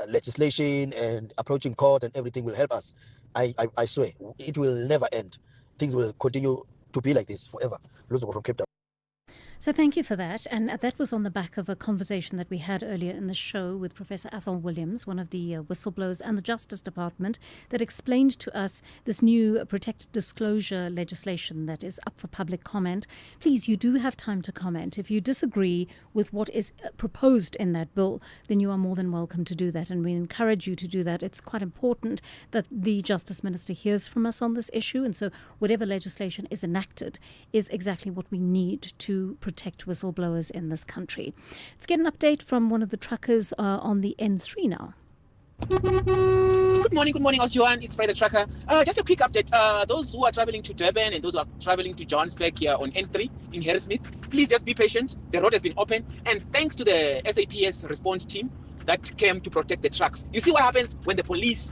legislation and approaching court and everything will help us, I swear it will never end. Things will continue to be like this forever. Luzo from Cape Town. So thank you for that. And that was on the back of a conversation that we had earlier in the show with Professor Athol Williams, one of the whistleblowers and the Justice Department, that explained to us this new protected disclosure legislation that is up for public comment. Please, you do have time to comment. If you disagree with what is proposed in that bill, then you are more than welcome to do that. And we encourage you to do that. It's quite important that the Justice Minister hears from us on this issue. And so whatever legislation is enacted is exactly what we need to protect whistleblowers in this country. Let's get an update from one of the truckers on the N3 now. Good morning, Joanne. It's Friday Trucker. Just a quick update. Those who are traveling to Durban and those who are traveling to Johannesburg here on N3 in Harrismith, please just be patient. The road has been open, and thanks to the SAPS response team that came to protect the trucks. You see what happens when the police,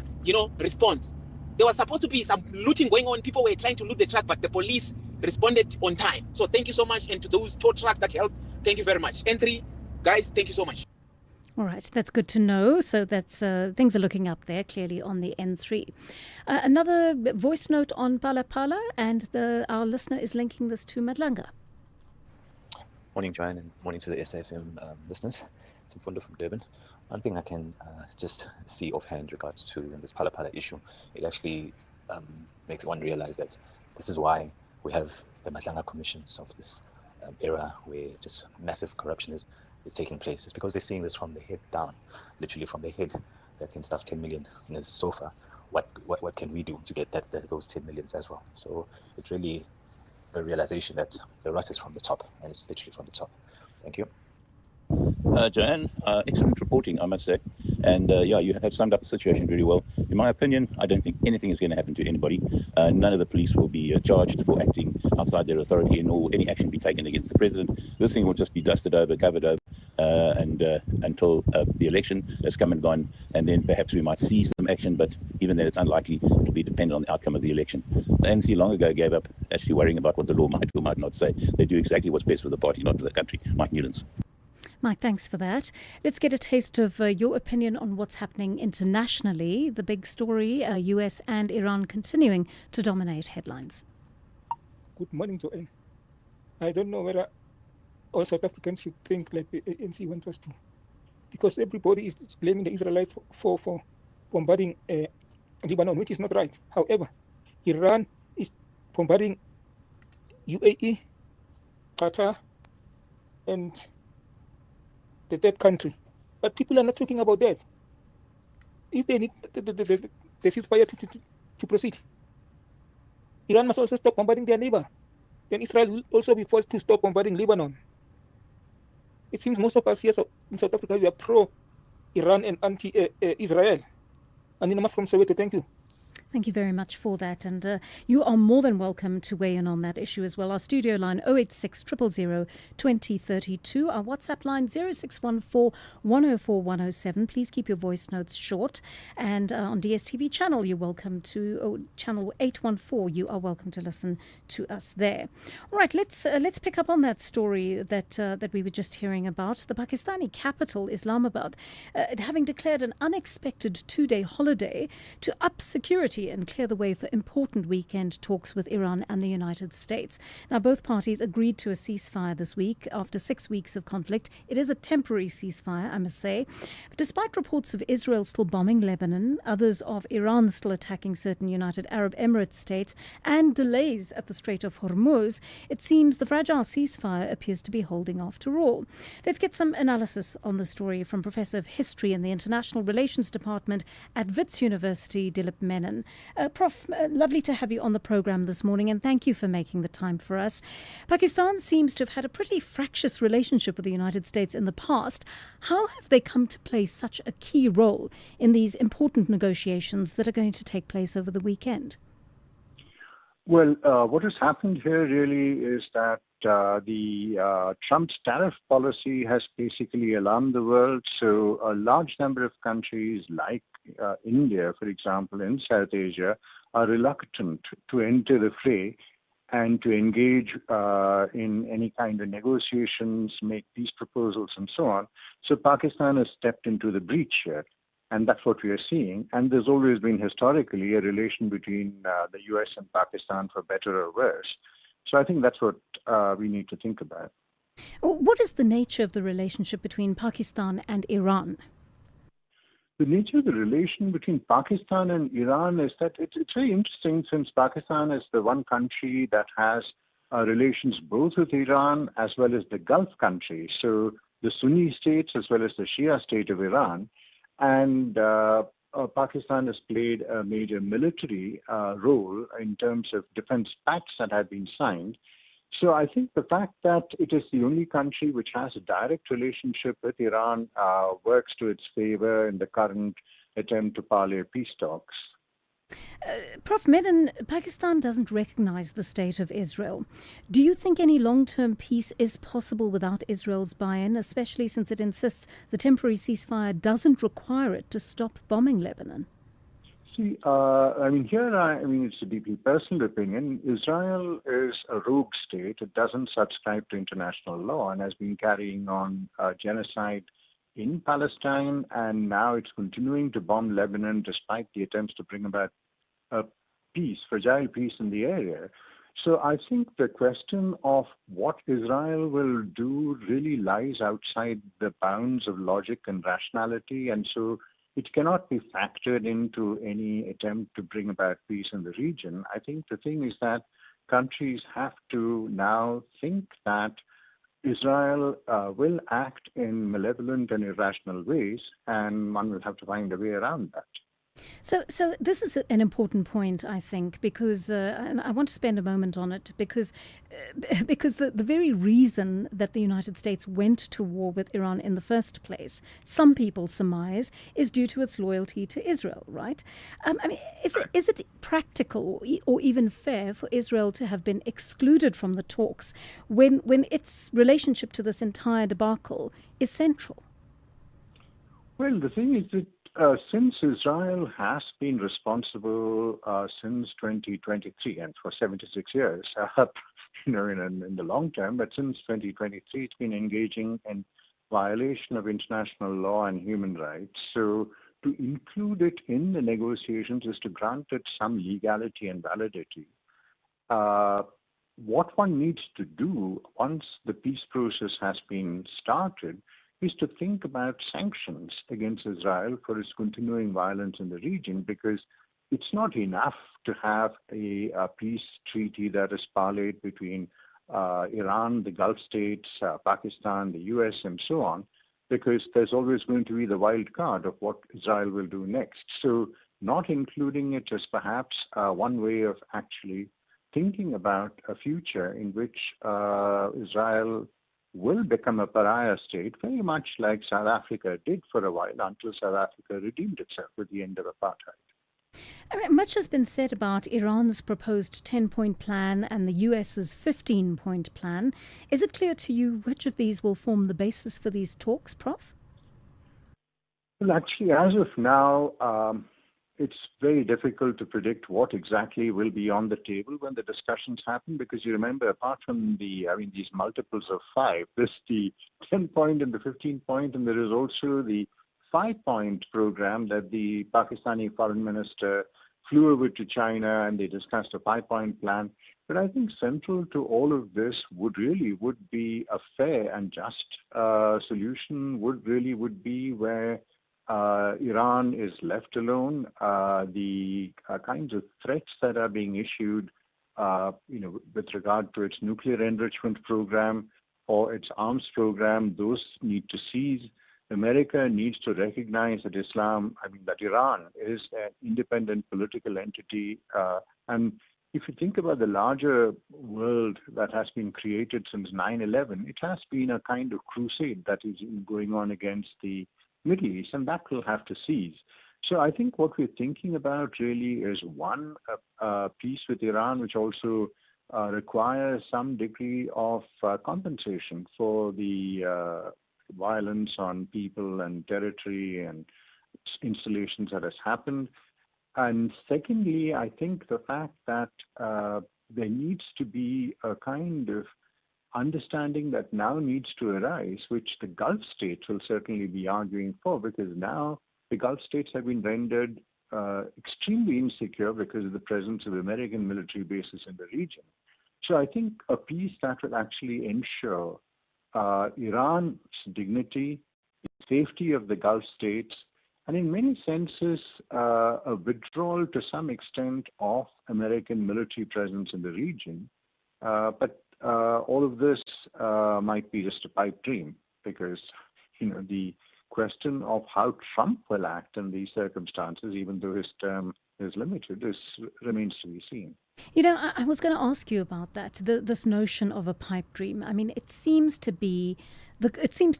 responds. There was supposed to be some looting going on. People were trying to loot the truck, but the police responded on time. So thank you so much. And to those tow trucks that helped, thank you very much. N3, guys, thank you so much. All right, that's good to know. So that's things are looking up there clearly on the N3. Another voice note on Pala Pala, and our listener is linking this to Madlanga. Morning, Joanne, and morning to the SAfm listeners. It's Mfundo from Durban. One thing I can just see offhand regards to this Pala Pala issue, it actually makes one realize that this is why we have the Madlanga Commissions of this era where just massive corruption is taking place. It's because they're seeing this from the head down, literally from the head that can stuff 10 million in his sofa. What can we do to get those 10 millions as well? So it's really a realization that the rot is from the top, and it's literally from the top. Thank you. Joanne, excellent reporting, I must say. And you have summed up the situation very well. In my opinion, I don't think anything is going to happen to anybody. None of the police will be charged for acting outside their authority, and nor will any action be taken against the president. This thing will just be dusted over, covered over, until the election has come and gone, and then perhaps we might see some action, but even then it's unlikely. It will be dependent on the outcome of the election. The ANC long ago gave up actually worrying about what the law might or might not say. They do exactly what's best for the party, not for the country. Mike Newlands. Mike, thanks for that. Let's get a taste of your opinion on what's happening internationally. The big story, US and Iran continuing to dominate headlines. Good morning, Joanne. I don't know whether all South Africans should think like the ANC wants us to, because everybody is blaming the Israelites for bombarding Lebanon, which is not right. However, Iran is bombarding UAE, Qatar, and the third country. But people are not talking about that. If they need the ceasefire to proceed, Iran must also stop bombarding their neighbor. Then Israel will also be forced to stop bombarding Lebanon. It seems most of us here in South Africa, we are pro-Iran and anti-Israel. And in from Soweto, thank you. Thank you very much for that. And you are more than welcome to weigh in on that issue as well. Our studio line 086 000 2032. Our WhatsApp line 0614 104 107. Please keep your voice notes short. And on DSTV channel, you're welcome to channel 814. You are welcome to listen to us there. All right, let's pick up on that story that we were just hearing about. The Pakistani capital, Islamabad, having declared an unexpected 2-day holiday to up security and clear the way for important weekend talks with Iran and the United States. Now, both parties agreed to a ceasefire this week after 6 weeks of conflict. It is a temporary ceasefire, I must say. But despite reports of Israel still bombing Lebanon, others of Iran still attacking certain United Arab Emirates states, and delays at the Strait of Hormuz, it seems the fragile ceasefire appears to be holding after all. Let's get some analysis on the story from Professor of History in the International Relations Department at Wits University, Dilip Menon. Prof, lovely to have you on the program this morning, and thank you for making the time for us. Pakistan seems to have had a pretty fractious relationship with the United States in the past. How have they come to play such a key role in these important negotiations that are going to take place over the weekend? Well, what has happened here really is that Trump's tariff policy has basically alarmed the world. So a large number of countries like India, for example, in South Asia, are reluctant to enter the fray and to engage in any kind of negotiations, make peace proposals, and so on. So Pakistan has stepped into the breach here. And that's what we are seeing. And there's always been historically a relation between the U.S. and Pakistan, for better or worse. So I think that's what we need to think about. What is the nature of the relationship between Pakistan and Iran? The nature of the relation between Pakistan and Iran is that it's very interesting, since Pakistan is the one country that has relations both with Iran as well as the Gulf countries. So the Sunni states as well as the Shia state of Iran. And Pakistan has played a major military role in terms of defense pacts that have been signed. So I think the fact that it is the only country which has a direct relationship with Iran works to its favor in the current attempt to parley peace talks. Prof. Menon, Pakistan doesn't recognize the state of Israel. Do you think any long-term peace is possible without Israel's buy-in, especially since it insists the temporary ceasefire doesn't require it to stop bombing Lebanon? See, it's a deeply personal opinion. Israel is a rogue state. It doesn't subscribe to international law and has been carrying on genocide in Palestine, and now it's continuing to bomb Lebanon despite the attempts to bring about a fragile peace in the area. So I think the question of what Israel will do really lies outside the bounds of logic and rationality, and so it cannot be factored into any attempt to bring about peace in the region. I think the thing is that countries have to now think that Israel will act in malevolent and irrational ways, and one will have to find a way around that. So this is an important point, I think, because and I want to spend a moment on it, because the very reason that the United States went to war with Iran in the first place, some people surmise, is due to its loyalty to Israel, right? Is it practical or even fair for Israel to have been excluded from the talks when its relationship to this entire debacle is central? Well, the thing is that since Israel has been responsible since 2023 and for 76 years, in the long term, but since 2023, it's been engaging in violation of international law and human rights. So to include it in the negotiations is to grant it some legality and validity. What one needs to do once the peace process has been started is to think about sanctions against Israel for its continuing violence in the region, because it's not enough to have a peace treaty that is parlayed between Iran, the Gulf states, Pakistan, the US, and so on, because there's always going to be the wild card of what Israel will do next. So not including it is perhaps one way of actually thinking about a future in which Israel will become a pariah state, very much like South Africa did for a while, until South Africa redeemed itself with the end of apartheid. I mean, much has been said about Iran's proposed 10-point plan and the US's 15-point plan. Is it clear to you which of these will form the basis for these talks, Prof? Well, actually, as of now, it's very difficult to predict what exactly will be on the table when the discussions happen, because you remember, apart from these multiples of 5, there's the 10-point and the 15-point, and there is also the 5-point program that the Pakistani foreign minister flew over to China and they discussed a 5-point plan. But I think central to all of this would be a fair and just solution would be where Iran is left alone. The kinds of threats that are being issued, with regard to its nuclear enrichment program or its arms program, those need to cease. America needs to recognize that Iran is an independent political entity. And if you think about the larger world that has been created since 9/11, it has been a kind of crusade that is going on against the Middle East, and that will have to cease. So I think what we're thinking about really is one, peace with Iran, which also requires some degree of compensation for the violence on people and territory and installations that has happened. And secondly, I think the fact that there needs to be a kind of understanding that now needs to arise, which the Gulf states will certainly be arguing for, because now the Gulf states have been rendered extremely insecure because of the presence of American military bases in the region. So I think a peace that will actually ensure Iran's dignity, the safety of the Gulf states, and in many senses, a withdrawal to some extent of American military presence in the region. But all of this might be just a pipe dream, because the question of how Trump will act in these circumstances, even though his term is limited, remains to be seen. I was going to ask you about that, this notion of a pipe dream. I mean, it seems to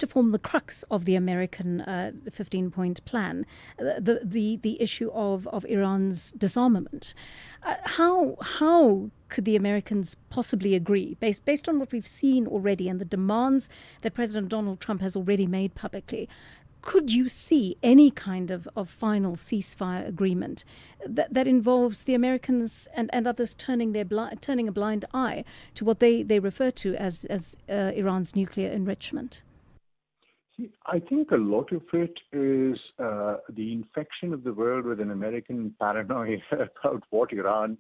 form the crux of the American 15-point plan, the issue of Iran's disarmament. How could the Americans possibly agree, based on what we've seen already and the demands that President Donald Trump has already made publicly? Could you see any kind of final ceasefire agreement that involves the Americans and others turning a blind eye to what they refer to as Iran's nuclear enrichment? I think a lot of it is the infection of the world with an American paranoia about what Iran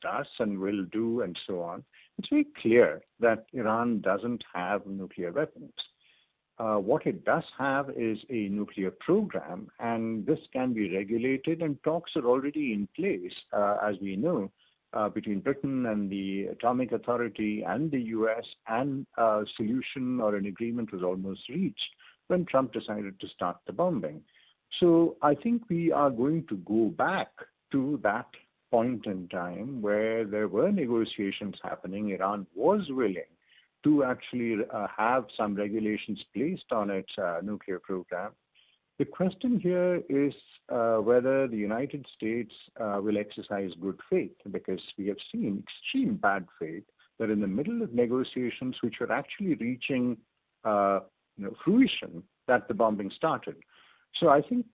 does and will do and so on. It's very clear that Iran doesn't have nuclear weapons. What it does have is a nuclear program, and this can be regulated, and talks are already in place, as we know, between Britain and the Atomic Authority and the US, and a solution or an agreement was almost reached when Trump decided to start the bombing. So I think we are going to go back to that point in time where there were negotiations happening. Iran was willing to actually have some regulations placed on its nuclear program. The question here is whether the United States will exercise good faith, because we have seen extreme bad faith that in the middle of negotiations which were actually reaching fruition, that the bombing started. So I think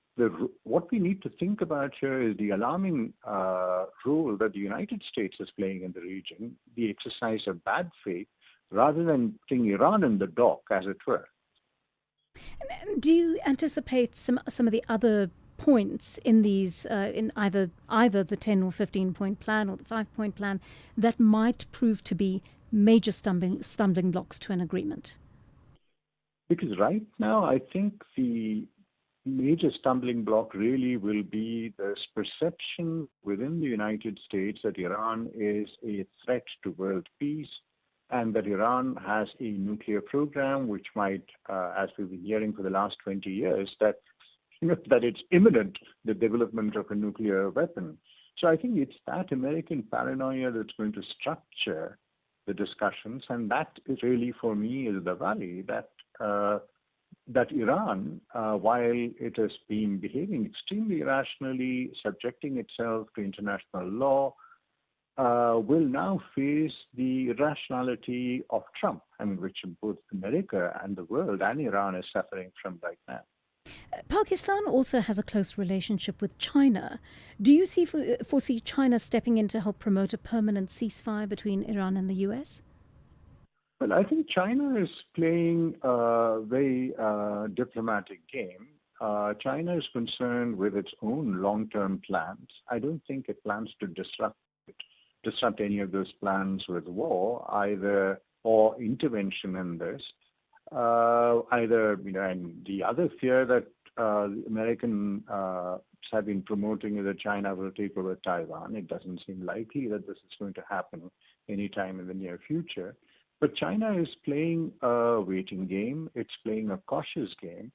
what we need to think about here is the alarming role that the United States is playing in the region, the exercise of bad faith, rather than putting Iran in the dock, as it were. And do you anticipate some of the other points in these, in either the 10 or 15-point plan or the 5-point plan, that might prove to be major stumbling blocks to an agreement? Because right now, I think the major stumbling block really will be this perception within the United States that Iran is a threat to world peace, and that Iran has a nuclear program which might, as we've been hearing for the last 20 years, that it's imminent, the development of a nuclear weapon. So I think it's that American paranoia that's going to structure the discussions, and that is really, for me, is the valley that that Iran, while it has been behaving extremely irrationally, subjecting itself to international law, will now face the irrationality of Trump, which both America and the world and Iran is suffering from right now. Pakistan also has a close relationship with China. Do you foresee China stepping in to help promote a permanent ceasefire between Iran and the US? Well, I think China is playing a very diplomatic game. China is concerned with its own long-term plans. I don't think it plans to disrupt any of those plans with war, either or intervention in this. And the other fear that the Americans have been promoting is that China will take over Taiwan. It doesn't seem likely that this is going to happen anytime in the near future. But China is playing a waiting game. It's playing a cautious game.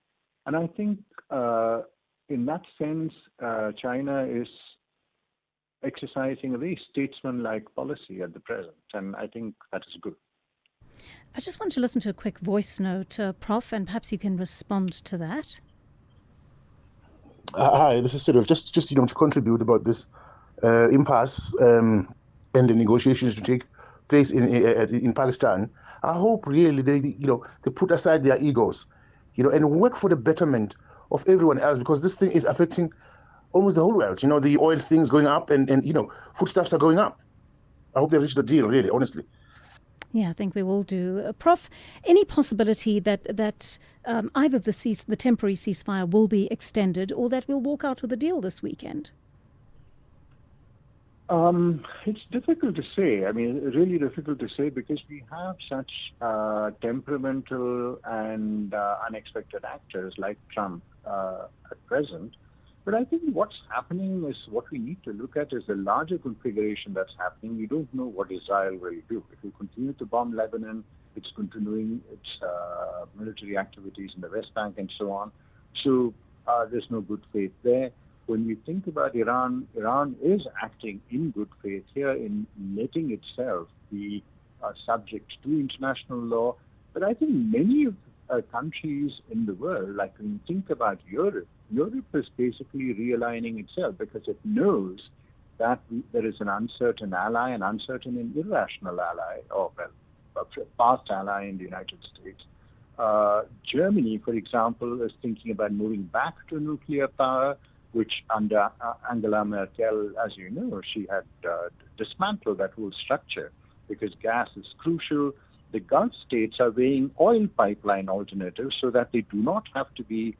And I think in that sense, China is exercising a very statesman-like policy at the present. And I think that is good. I just want to listen to a quick voice note, Prof, and perhaps you can respond to that. Hi, this is Cyril. Just to contribute about this impasse and the negotiations to take place in Pakistan. I hope really they put aside their egos, and work for the betterment of everyone else, because this thing is affecting almost the whole world. The oil things going up and foodstuffs are going up. I hope they reach the deal, really, honestly. Yeah, I think we all do. Prof, any possibility that either the temporary ceasefire will be extended or that we'll walk out with a deal this weekend? It's difficult to say. Really difficult to say, because we have such temperamental and unexpected actors like Trump at present. But I think what's happening is, what we need to look at is the larger configuration that's happening. We don't know what Israel will do. If we continue to bomb Lebanon, it's continuing its military activities in the West Bank and so on. So there's no good faith there. When we think about Iran, Iran is acting in good faith here in letting itself be subject to international law. But I think many of countries in the world, like when you think about Europe is basically realigning itself, because it knows that there is an uncertain ally, an uncertain and irrational ally, or a past ally in the United States. Germany, for example, is thinking about moving back to nuclear power, which under Angela Merkel, as you know, she had dismantled that whole structure because gas is crucial. The Gulf states are weighing oil pipeline alternatives so that they do not have to be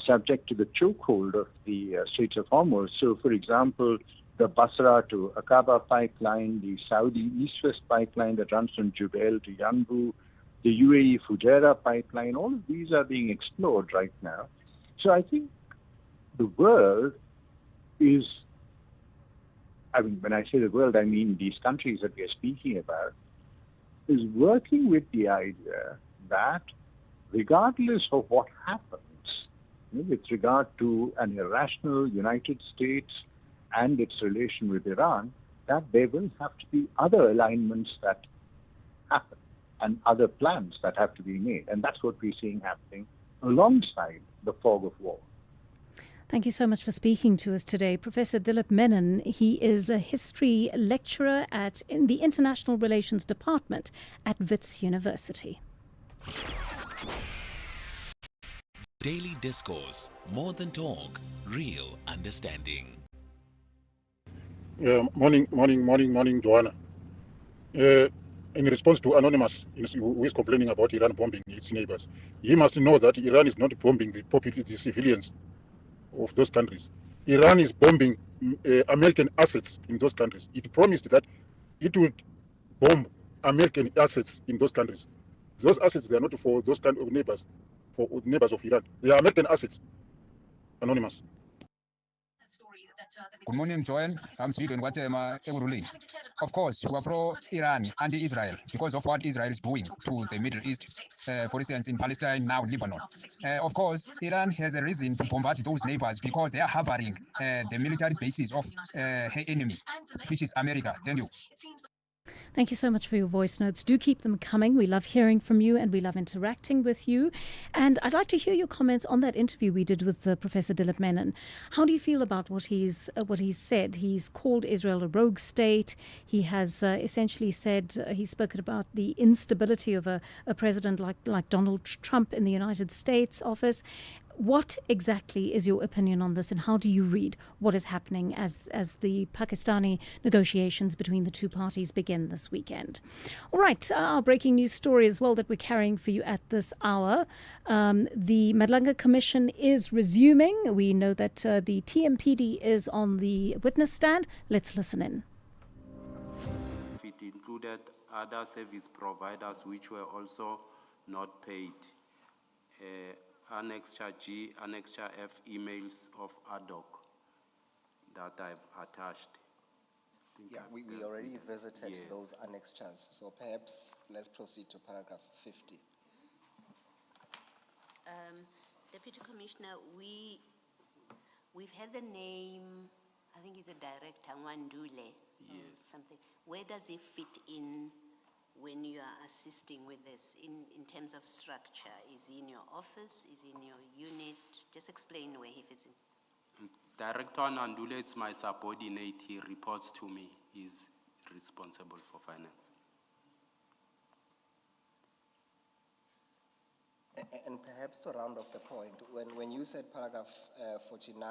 subject to the chokehold of the Straits of Hormuz. So, for example, the Basra to Aqaba pipeline, the Saudi East-West pipeline that runs from Jubail to Yanbu, the UAE Fujairah pipeline, all of these are being explored right now. So I think the world is, when I say the world, I mean these countries that we are speaking about, is working with the idea that regardless of what happens, with regard to an irrational United States and its relation with Iran, that there will have to be other alignments that happen and other plans that have to be made. And that's what we're seeing happening alongside the fog of war. Thank you so much for speaking to us today. Professor Dilip Menon, he is a history lecturer in the International Relations Department at Wits University. Daily Discourse, more than talk, real understanding. Morning, Joanna. In response to Anonymous, who is complaining about Iran bombing its neighbors, he must know that Iran is not bombing the civilians of those countries. Iran is bombing American assets in those countries. It promised that it would bomb American assets in those countries. Those assets, they are not for those kind of neighbors, for neighbors of Iran. They are American assets. Anonymous. Good morning, Joanne. I'm speaking what ruling. Of course, we are pro-Iran, anti-Israel, because of what Israel is doing to the Middle East, for instance, in Palestine, now Lebanon. Of course, Iran has a reason to bombard those neighbors because they are harboring the military bases of her enemy, which is America. Thank you. Thank you so much for your voice notes. Do keep them coming. We love hearing from you and we love interacting with you. And I'd like to hear your comments on that interview we did with Professor Dilip Menon. How do you feel about what he's said? He's called Israel a rogue state. He has essentially said, he's spoken about the instability of a president like Donald Trump in the United States office. What exactly is your opinion on this, and how do you read what is happening as the Pakistani negotiations between the two parties begin this weekend? All right, our breaking news story as well that we're carrying for you at this hour. The Madlanga Commission is resuming. We know that the TMPD is on the witness stand. Let's listen in. It included other service providers which were also not paid. Annexure G, Annexure F emails of ad hoc that I've attached. Yeah, we already visited those annexures, so perhaps let's proceed to paragraph 50. Deputy Commissioner, we've had the name, I think he's a director, Wandule. Yes. Something. Where does he fit in when you are assisting with this in terms of structure? Is he in your office? Is he in your unit? Just explain where he fits in. Director Nandule, it's my subordinate. He reports to me. He's responsible for finance. And perhaps to round off the point, when you said paragraph 49,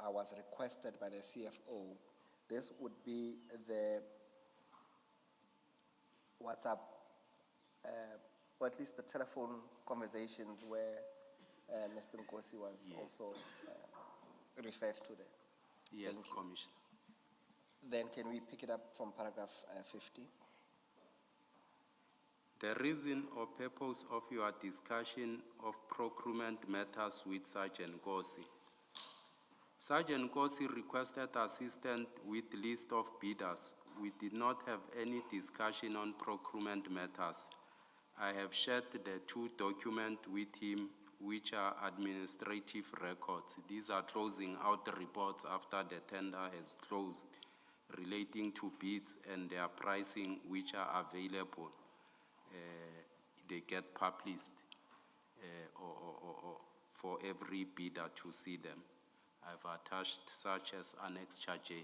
I was requested by the CFO, this would be the WhatsApp, or at least the telephone conversations where Mr. Nkosi was also referred to there. Yes, Commissioner. Then can we pick it up from paragraph 50? The reason or purpose of your discussion of procurement matters with Sergeant Nkosi. Sergeant Nkosi requested assistance with list of bidders. We did not have any discussion on procurement matters. I have shared the two documents with him, which are administrative records. These are closing out the reports after the tender has closed, relating to bids and their pricing, which are available. They get published or for every bidder to see them. I've attached such as Annexure J.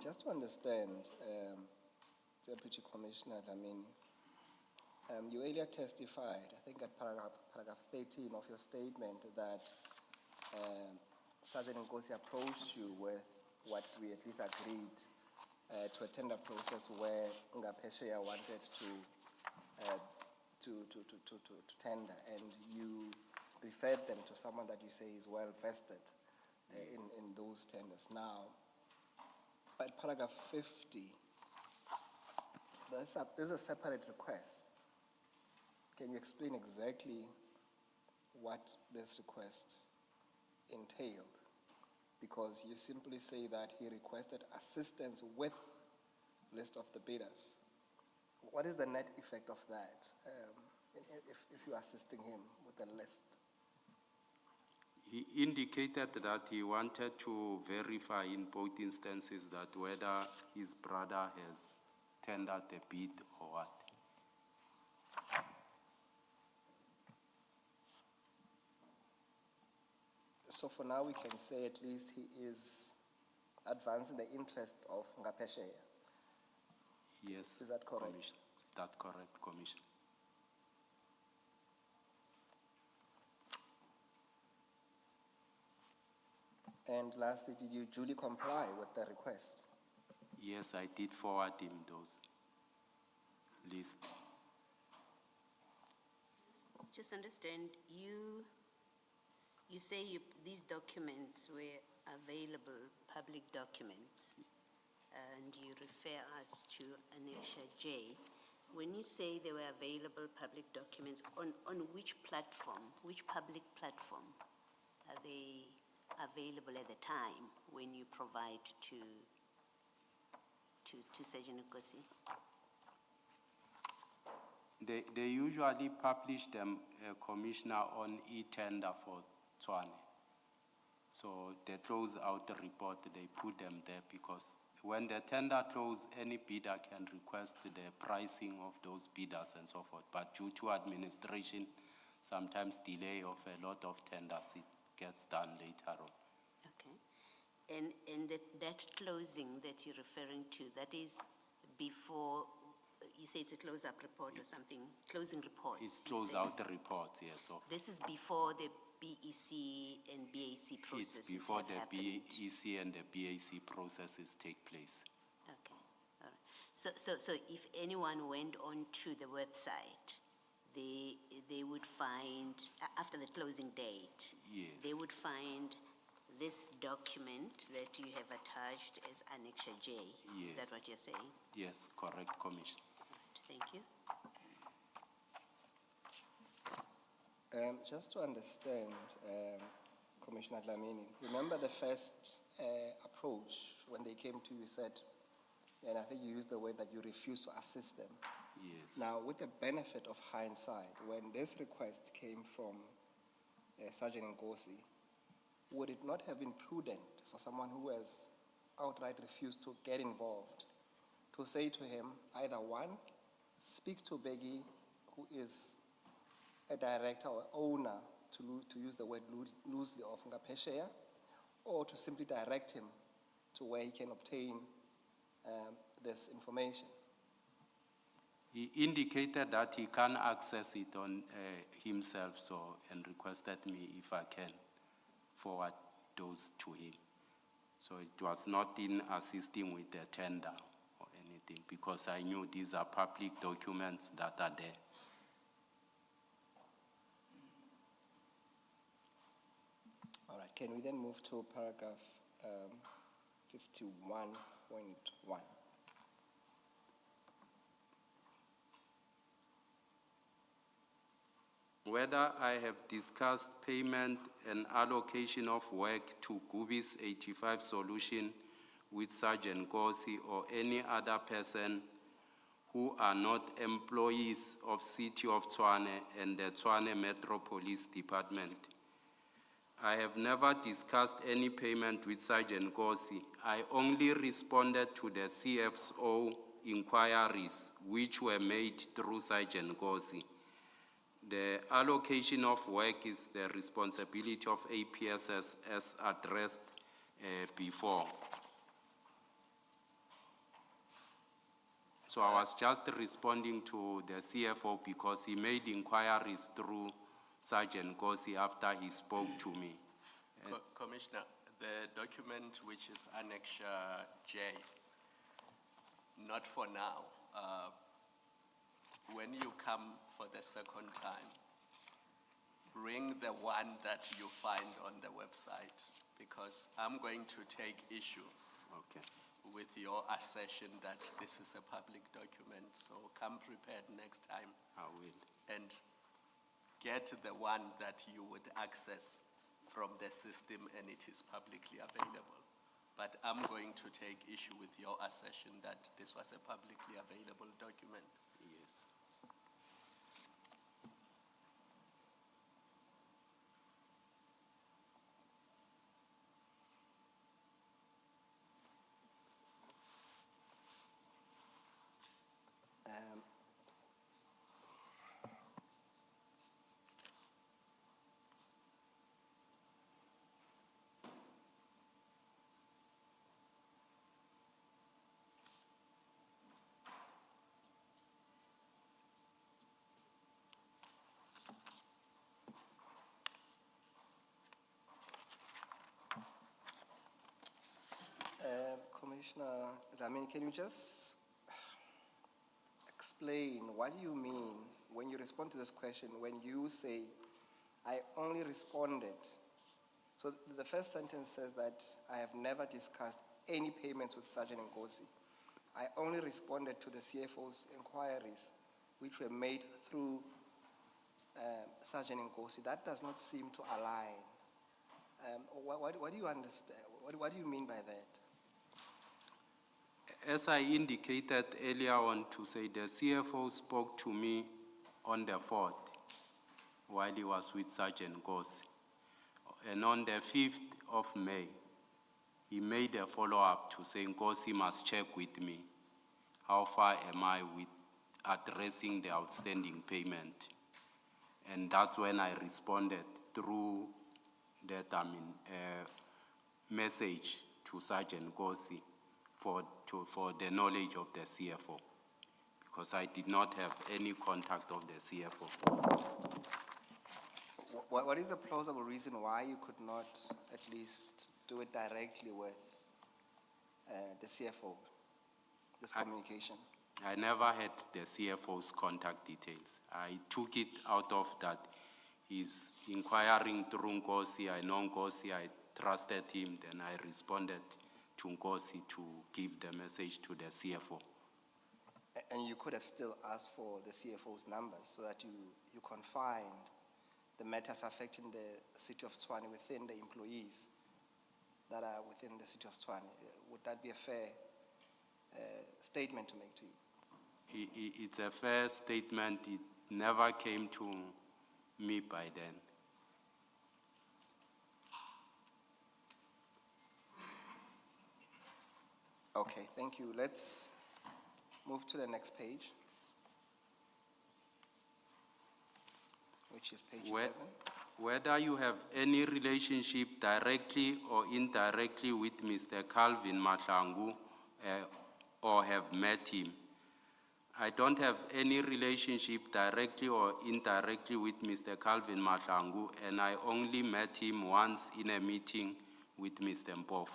Just to understand, Deputy Commissioner Lamini, you earlier testified, I think at paragraph 13 of your statement, that Sergeant Nkosi approached you with what we at least agreed to a tender process where Ngapesheya wanted to tender, and you referred them to someone that you say is well vested in those tenders. Now, at paragraph 50, there's a separate request. Can you explain exactly what this request entailed? Because you simply say that he requested assistance with list of the bidders. What is the net effect of that if you're assisting him with the list? He indicated that he wanted to verify in both instances that whether his brother has tendered a bid or what. So for now, we can say at least he is advancing the interest of Ngapesheya. Yes. Is that correct? Commissioner. Is that correct, Commissioner? And lastly, did you duly comply with the request? Yes, I did forward him those lists. Just understand, you say these documents were available, public documents, and you refer us to Annexure J. When you say they were available public documents, on which platform, which public platform are they available at the time when you provide to Sergeant Nkosi? They usually publish them, Commissioner, on e-tender for Tshwane. So they close out the report, they put them there because when the tender closes, any bidder can request the pricing of those bidders and so forth. But due to administration, sometimes delay of a lot of tenders, it gets done later on. Okay. And that closing that you're referring to, that is before, you say it's a close-up report or something, closing report. It's close out the report, yes. This is before the BEC and BAC processes. It's before the happened. BEC and the BAC processes take place. Okay, all right. So if anyone went onto the website, they would find, after the closing date, Yes. they would find this document that you have attached as Annexure J. Yes. Is that what you're saying? Yes, correct, Commissioner. Thank you. Just to understand, Commissioner Dlamini, remember the first approach when they came to you said, and I think you used the word that you refused to assist them. Yes. Now, with the benefit of hindsight, when this request came from Sergeant Ngosi, would it not have been prudent for someone who has outright refused to get involved to say to him, either one, speak to Beggy, who is a director or owner, to use the word loosely, of Ngapesheya, or to simply direct him to where he can obtain this information? He indicated that he can access it on himself, and requested me if I can forward those to him. So it was not in assisting with the tender or anything, because I knew these are public documents that are there. All right, can we then move to paragraph 51.1? Whether I have discussed payment and allocation of work to Gubi's 85 solution with Sergeant Ngosi or any other person who are not employees of City of Tshwane and the Tshwane Metro Police Department. I have never discussed any payment with Sergeant Ngosi. I only responded to the CFO inquiries which were made through Sergeant Ngosi. The allocation of work is the responsibility of APSS as addressed before. So I was just responding to the CFO because he made inquiries through Sergeant Ngosi after he spoke to me. Commissioner, the document which is Annexure J, not for now. When you come for the second time, bring the one that you find on the website, because I'm going to take issue with your assertion that this is a public document. So come prepared next time. I will. And get the one that you would access from the system and it is publicly available. But I'm going to take issue with your assertion that this was a publicly available document. Yes. Commissioner Dlamini, can you just explain what do you mean when you respond to this question, when you say, I only responded? So the first sentence says that I have never discussed any payments with Sergeant Ngosi. I only responded to the CFO's inquiries, which were made through Sergeant Ngosi. That does not seem to align. What do you understand? What do you mean by that? As I indicated earlier on to say, the CFO spoke to me on the 4th while he was with Sergeant Ngosi. And on the 5th of May, he made a follow-up to say, Nkosi must check with me. How far am I with addressing the outstanding payment? And that's when I responded through that message to Sergeant Nkosi for the knowledge of the CFO, because I did not have any contact of the CFO. What is the plausible reason why you could not at least do it directly with the CFO, this communication? I never had the CFO's contact details. I took it out of that he's inquiring through Nkosi. I know Nkosi, I trusted him, then I responded to Nkosi to give the message to the CFO. And you could have still asked for the CFO's numbers so that you confined the matters affecting the city of Tshwane within the employees that are within the city of Tshwane. Would that be a fair statement to make to you? It's a fair statement. It never came to me by then. Okay, thank you. Let's move to the next page, which is page 11. Whether you have any relationship directly or indirectly with Mr. Calvin Madlanga or have met him. I don't have any relationship directly or indirectly with Mr. Calvin Madlanga, and I only met him once in a meeting with Mr. Mpofu.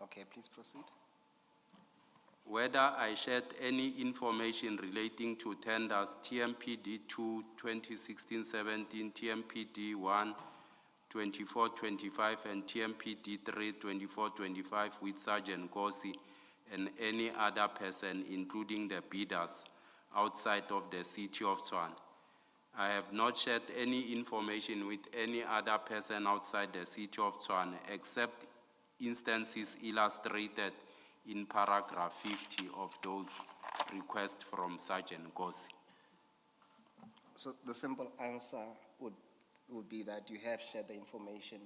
Okay, please proceed. Whether I shared any information relating to tenders TMPD 2 2016-17, TMPD 1 24-25, and TMPD 3 24-25 with Sergeant Nkosi and any other person, including the bidders, outside of the city of Tshwane. I have not shared any information with any other person outside the city of Tshwane, except instances illustrated in paragraph 50 of those requests from Sergeant Nkosi. So the simple answer would be that you have shared the information,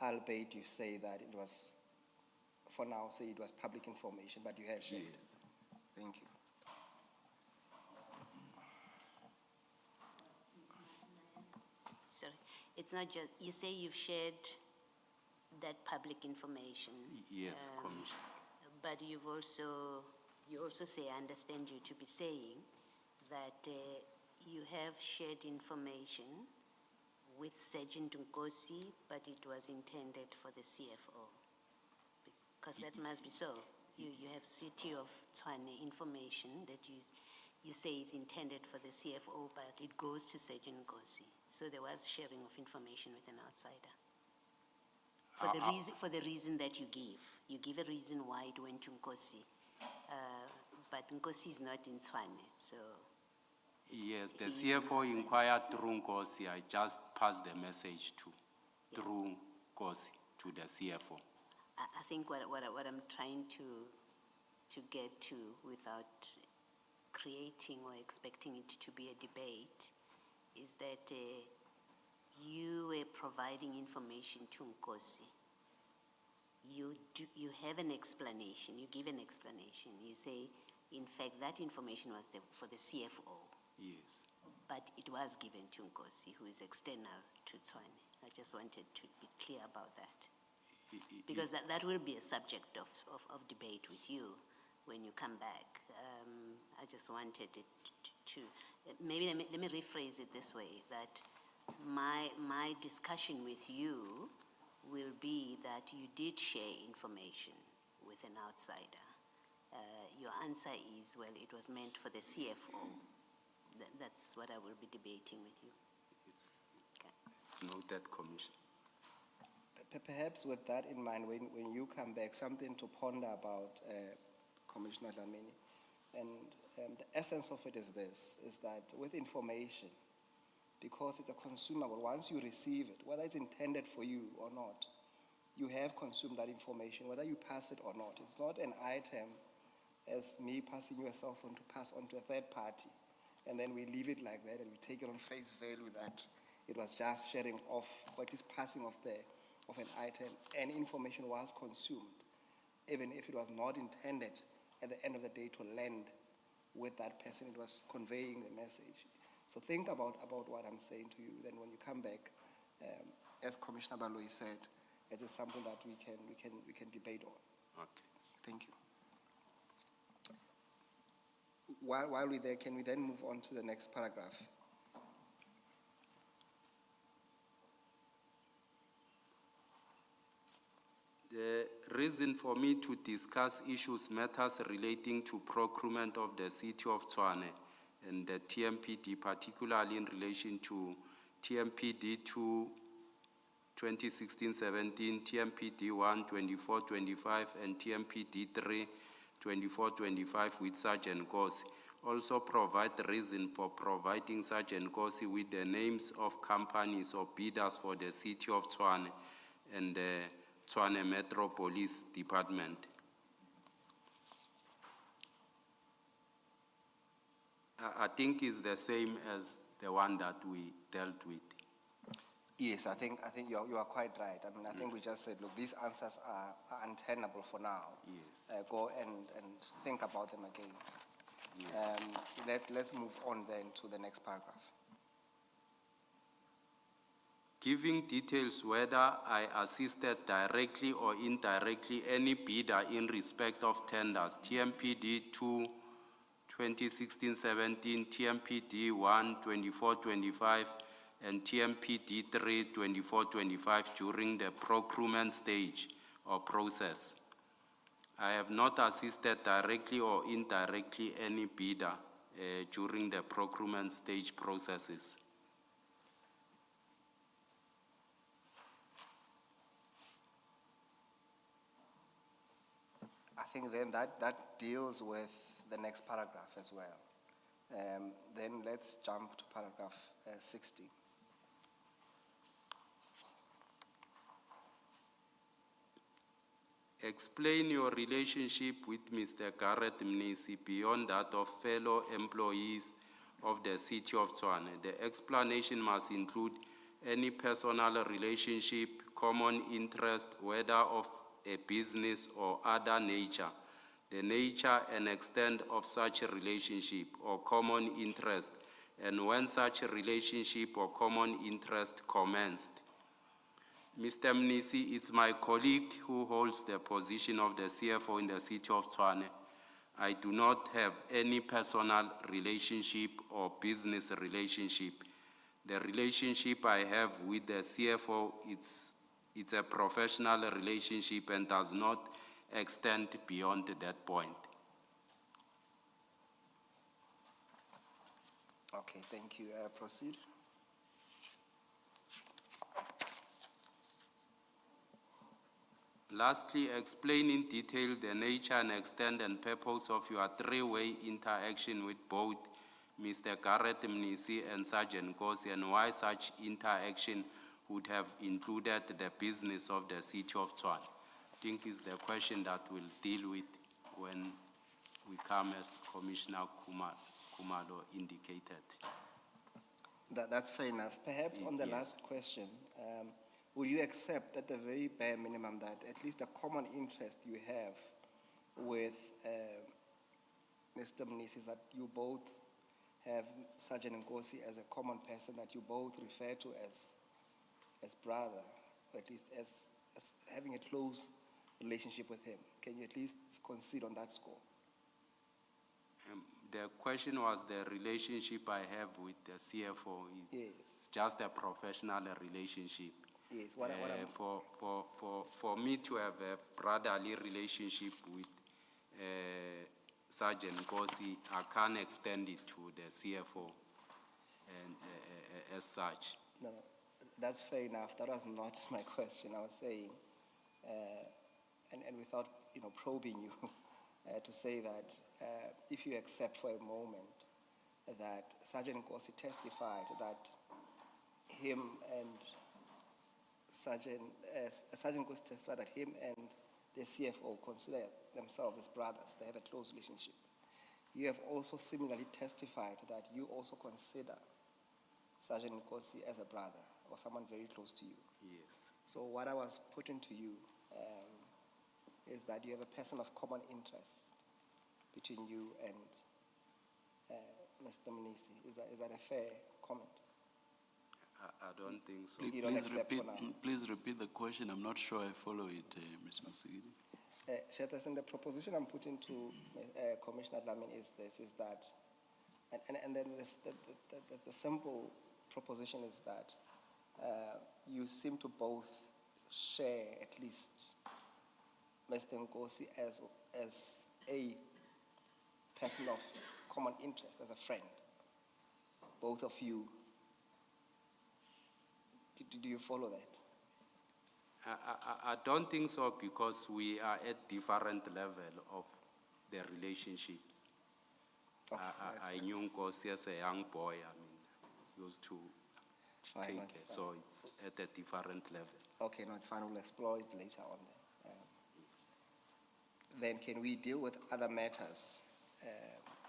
albeit you say that it was, for now, say it was public information, but you have shared. Yes. Thank you. Sorry, it's not just, you say you've shared that public information. Yes, Commissioner. But you also say, I understand you to be saying that you have shared information with Sergeant Nkosi, but it was intended for the CFO. Because that must be so. You have City of Tshwane information that you say is intended for the CFO, but it goes to Sergeant Nkosi. So there was sharing of information with an outsider. For the reason that you give. You give a reason why it went to Nkosi. But Nkosi is not in Tshwane, so... Yes, the CFO inquired through Nkosi. I just passed the message through Nkosi to the CFO. I think what I'm trying to get to without creating or expecting it to be a debate is that you were providing information to Nkosi. You have an explanation, you give an explanation. You say, in fact, that information was for the CFO. Yes. But it was given to Nkosi, who is external to Tshwane. I just wanted to be clear about that. Because that will be a subject of debate with you when you come back. I just wanted it to maybe let me rephrase it this way, that my discussion with you will be that you did share information with an outsider. Your answer is, well, it was meant for the CFO. That's what I will be debating with you. It's noted, Commissioner. Perhaps with that in mind, when you come back, something to ponder about, Commissioner Dlamini. And the essence of it is this, is that with information, because it's a consumable, once you receive it, whether it's intended for you or not, you have consumed that information, whether you pass it or not. It's not an item as me passing you a cell phone to pass on to a third party, and then we leave it like that and we take it on face value that It was just sharing of, or at least passing of an item, and information was consumed, even if it was not intended at the end of the day to land with that person. It was conveying the message. So think about what I'm saying to you. Then when you come back, as Commissioner Baloyi said, it is something that we can debate on. Okay. Thank you. While we're there, can we then move on to the next paragraph? The reason for me to discuss matters relating to procurement of the City of Tshwane and the TMPD, particularly in relation to TMPD 2 2016-17, TMPD 1 24-25, and TMPD 3 24-25 with Sergeant Nkosi. Also provide the reason for providing Sergeant Nkosi with the names of companies or bidders for the City of Tshwane and the Tshwane Metro Police Department. I think it's the same as the one that we dealt with. Yes, I think you are quite right. I mean, I think we just said, look, these answers are untenable for now. Yes. Go and think about them again. Yes. Let's move on then to the next paragraph. Giving details whether I assisted directly or indirectly any bidder in respect of tenders, TMPD 2 2016-17, TMPD 1 24-25, and TMPD 3 24-25 during the procurement stage or process. I have not assisted directly or indirectly any bidder during the procurement stage processes. I think then that deals with the next paragraph as well. Then let's jump to paragraph 60. Explain your relationship with Mr. Garrett Mnisi beyond that of fellow employees of the City of Tshwane. The explanation must include any personal relationship, common interest, whether of a business or other nature, the nature and extent of such a relationship or common interest, and when such a relationship or common interest commenced. Mr. Mnisi is my colleague who holds the position of the CFO in the City of Tshwane. I do not have any personal relationship or business relationship. The relationship I have with the CFO, it's a professional relationship and does not extend beyond that point. Okay, thank you. Proceed. Lastly, explain in detail the nature and extent and purpose of your three-way interaction with both Mr. Garrett Mnisi and Sergeant Nkosi, and why such interaction would have included the business of the City of Tshwane. I think is the question that we'll deal with when we come, as Commissioner Kumalo indicated. That's fair enough. Perhaps on the last question, will you accept at the very bare minimum that at least a common interest you have with Mr. Mnisi is that you both have Sergeant Nkosi as a common person that you both refer to as brother, or at least as having a close relationship with him? Can you at least concede on that score? The question was the relationship I have with the CFO. It's just a professional relationship. Yes. For me to have a brotherly relationship with Sergeant Nkosi, I can't extend it to the CFO and as such. No, that's fair enough. That was not my question. I was saying, and without probing you, to say that if you accept for a moment that Sergeant Nkosi testified that him and Sergeant Nkosi testified that him and the CFO consider themselves as brothers, they have a close relationship. You have also similarly testified that you also consider Sergeant Nkosi as a brother or someone very close to you. Yes. So what I was putting to you is that you have a person of common interest between you and Mr. Mnisi. Is that a fair comment? I don't think so. You don't accept for now. Please repeat the question. I'm not sure I follow it, Ms. Musigidi. Chairperson, the proposition I'm putting to Commissioner Dlamini is this, is that, and then the simple proposition is that you seem to both share at least Mr. Nkosi as a person of common interest, as a friend. Both of you. Do you follow that? I don't think so, because we are at different level of the relationships. Okay, I knew Nkosi as a young boy. I mean, he used to take that's it, fine. so it's at a different level. Okay, no, it's fine. We'll explore it later on. Then can we deal with other matters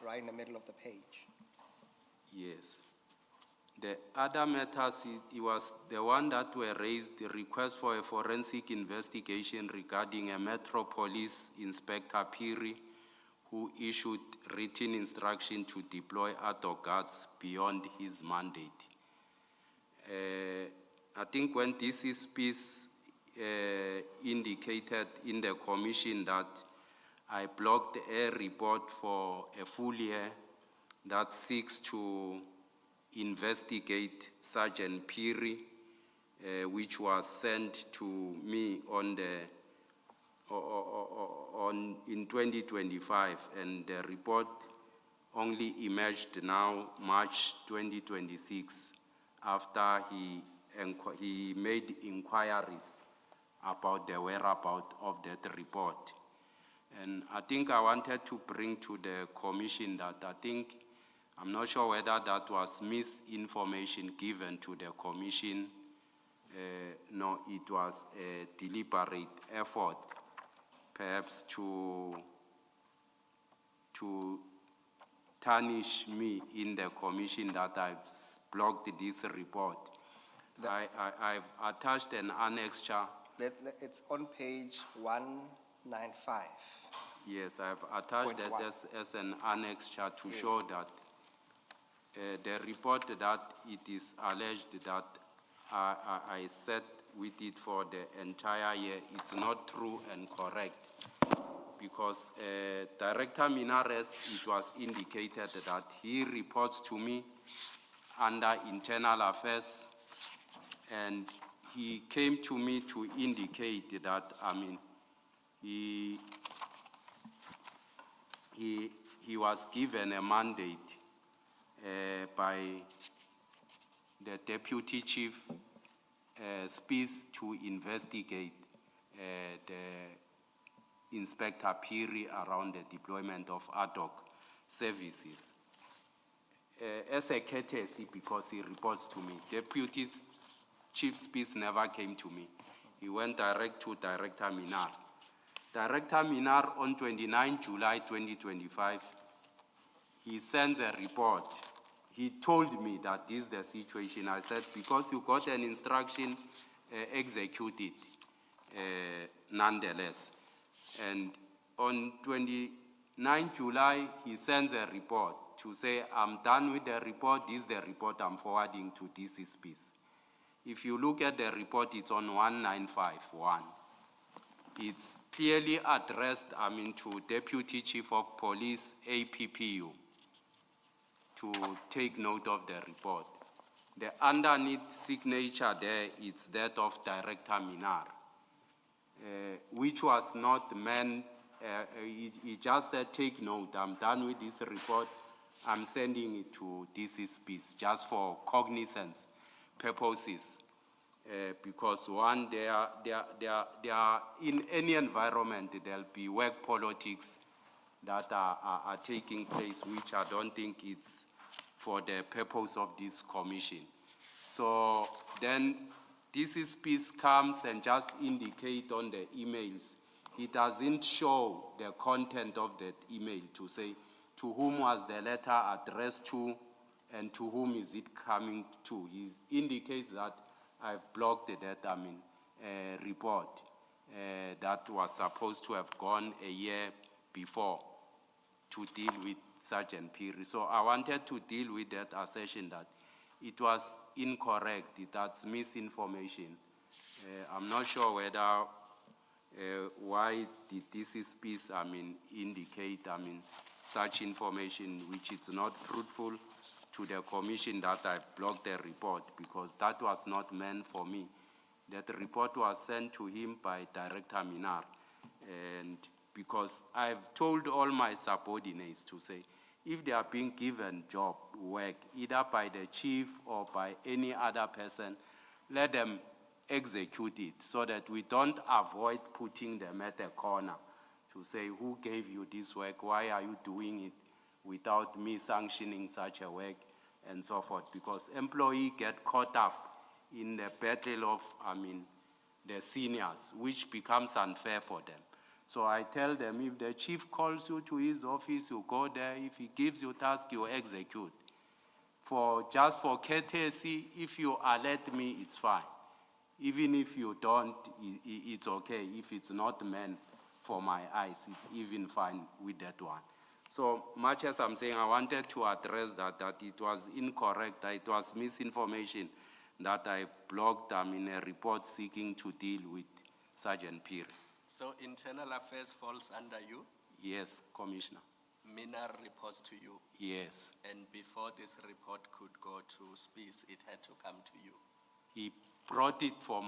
right in the middle of the page? Yes. The other matters, it was the one that were raised, the request for a forensic investigation regarding a Metro Police Inspector Piri, who issued written instruction to deploy ATO guards beyond his mandate. I think when this is piece indicated in the commission that I blocked a report for a full year that seeks to investigate Sergeant Piri, which was sent to me in 2025, and the report only emerged now March 2026 after he made inquiries about the whereabouts of that report. And I think I wanted to bring to the commission that I'm not sure whether that was misinformation given to the commission. No, it was a deliberate effort, perhaps to tarnish me in the commission that I've blocked this report. I've attached an annexure. It's on page 195. Yes, I've attached that as an annexure to show that the report that it is alleged that I set with it for the entire year, it's not true and correct, because Director Minares, it was indicated that he reports to me under Internal Affairs, and he came to me to indicate that, he was given a mandate by the Deputy Chief Spies to investigate the Inspector Piri around the deployment of ad hoc services. As a courtesy, because he reports to me, Deputy Chief Spies never came to me. He went direct to Director Minar. Director Minar, on 29 July 2025, he sends a report. He told me that this is the situation. I said, because you got an instruction, execute it nonetheless. And on 29 July, he sends a report to say, I'm done with the report. This is the report I'm forwarding to DCSPs. If you look at the report, it's on 1951. It's clearly addressed, to Deputy Chief of Police, APPU, to take note of the report. The underneath signature there is that of Director Minar, which was not meant, he just said, take note, I'm done with this report, I'm sending it to DCSPs just for cognizance purposes. Because one, there are in any environment, there'll be work politics that are taking place, which I don't think it's for the purpose of this commission. So then DCSPs comes and just indicate on the emails. It doesn't show the content of that email to say to whom was the letter addressed to, and to whom is it coming to. He indicates that I've blocked that report that was supposed to have gone a year before to deal with Sergeant Piri. So I wanted to deal with that assertion that it was incorrect, that's misinformation. I'm not sure whether why did this piece, indicate, such information which is not truthful to the commission that I blocked the report, because that was not meant for me. That report was sent to him by Director Minar, and because I've told all my subordinates to say, if they are being given job work, either by the chief or by any other person, let them execute it so that we don't avoid putting them at a corner to say, who gave you this work? Why are you doing it without me sanctioning such a work, and so forth? Because employees get caught up in the battle of, the seniors, which becomes unfair for them. So I tell them, if the chief calls you to his office, you go there. If he gives you task, you execute. Just for courtesy, if you alert me, it's fine. Even if you don't, it's okay. If it's not meant for my eyes, it's even fine with that one. So much as I'm saying, I wanted to address that it was incorrect, that it was misinformation, that I blocked in a report seeking to deal with Sergeant Piri. So internal affairs falls under you? Yes, Commissioner. Minar reports to you? Yes. And before this report could go to SPIS, it had to come to you? He brought it for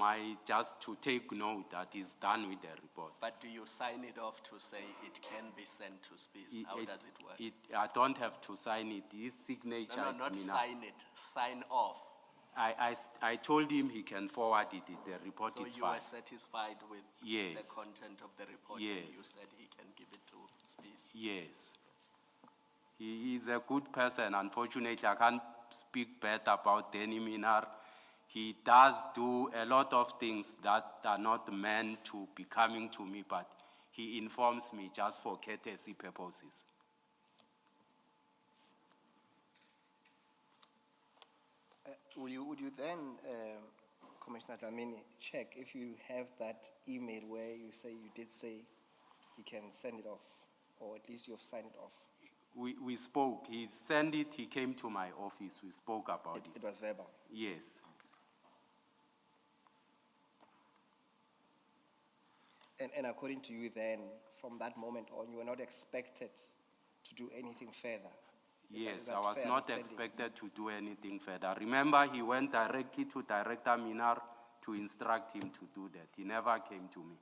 just to take note that he's done with the report. But do you sign it off to say it can be sent to SPIS? How does it work? I don't have to sign it. His signature. No, not sign it. Sign off. I told him he can forward it. The report is fine. So you were satisfied with the content of the report? Yes. And you said he can give it to SPIS? Yes. He is a good person. Unfortunately, I can't speak bad about Danny Minar. He does do a lot of things that are not meant to be coming to me, but he informs me just for courtesy purposes. Would you then, Commissioner Dlamini, check if you have that email where you say you did say he can send it off, or at least you have signed it off? We spoke. He sent it. He came to my office. We spoke about it. It was verbal? Yes. And according to you then, from that moment on, you were not expected to do anything further? Yes, I was not expected to do anything further. Remember, he went directly to Director Minar to instruct him to do that. He never came to me.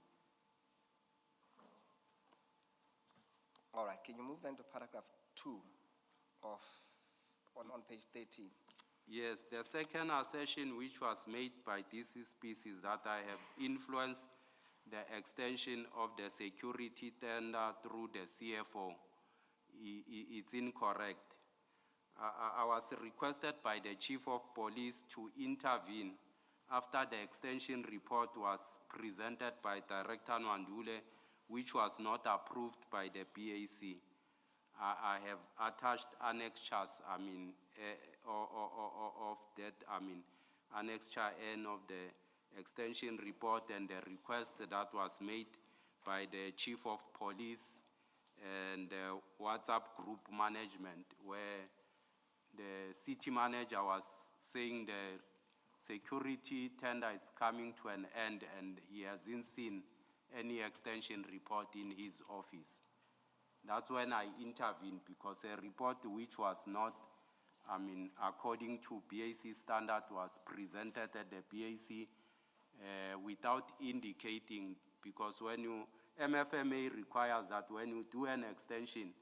All right, can you move then to paragraph 2 on page 13? Yes, the second assertion which was made by this piece is that I have influenced the extension of the security tender through the CFO. It's incorrect. I was requested by the Chief of Police to intervene after the extension report was presented by Director Nwandule, which was not approved by the BAC. I have attached annexures, of that, annexure N of the extension report and the request that was made by the Chief of Police and the WhatsApp group management, where the city manager was saying the security tender is coming to an end and he hasn't seen any extension report in his office. That's when I intervened, because a report which was not, according to BAC standard was presented at the BAC without indicating, because MFMA requires that when you do an extension,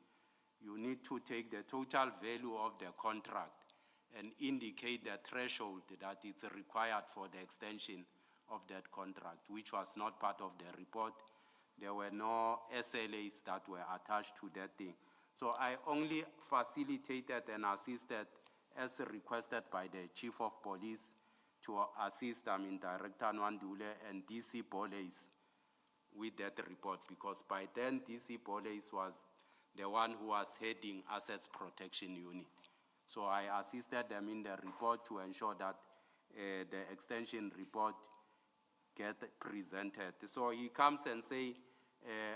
you need to take the total value of the contract and indicate the threshold that is required for the extension of that contract, which was not part of the report. There were no SLAs that were attached to that thing. So I only facilitated and assisted as requested by the Chief of Police to assist Director Nwandule and DC Boleys with that report, because by then DC Boleys was the one who was heading Assets Protection Unit. So I assisted them in the report to ensure that the extension report get presented. So he comes and say,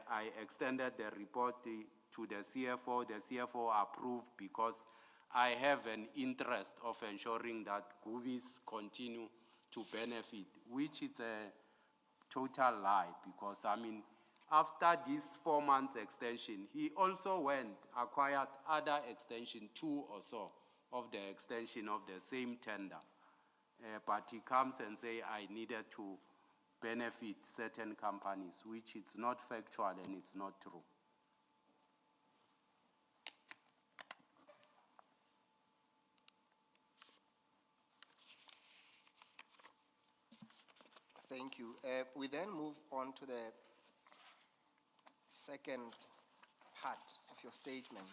I extended the report to the CFO. The CFO approved because I have an interest of ensuring that Guvis continue to benefit, which is a total lie, because I mean, after this 4 months extension, he also went, acquired other extension, 2 or so, of the extension of the same tender. But he comes and say, I needed to benefit certain companies, which is not factual and it's not true. Thank you. We then move on to the second part of your statement.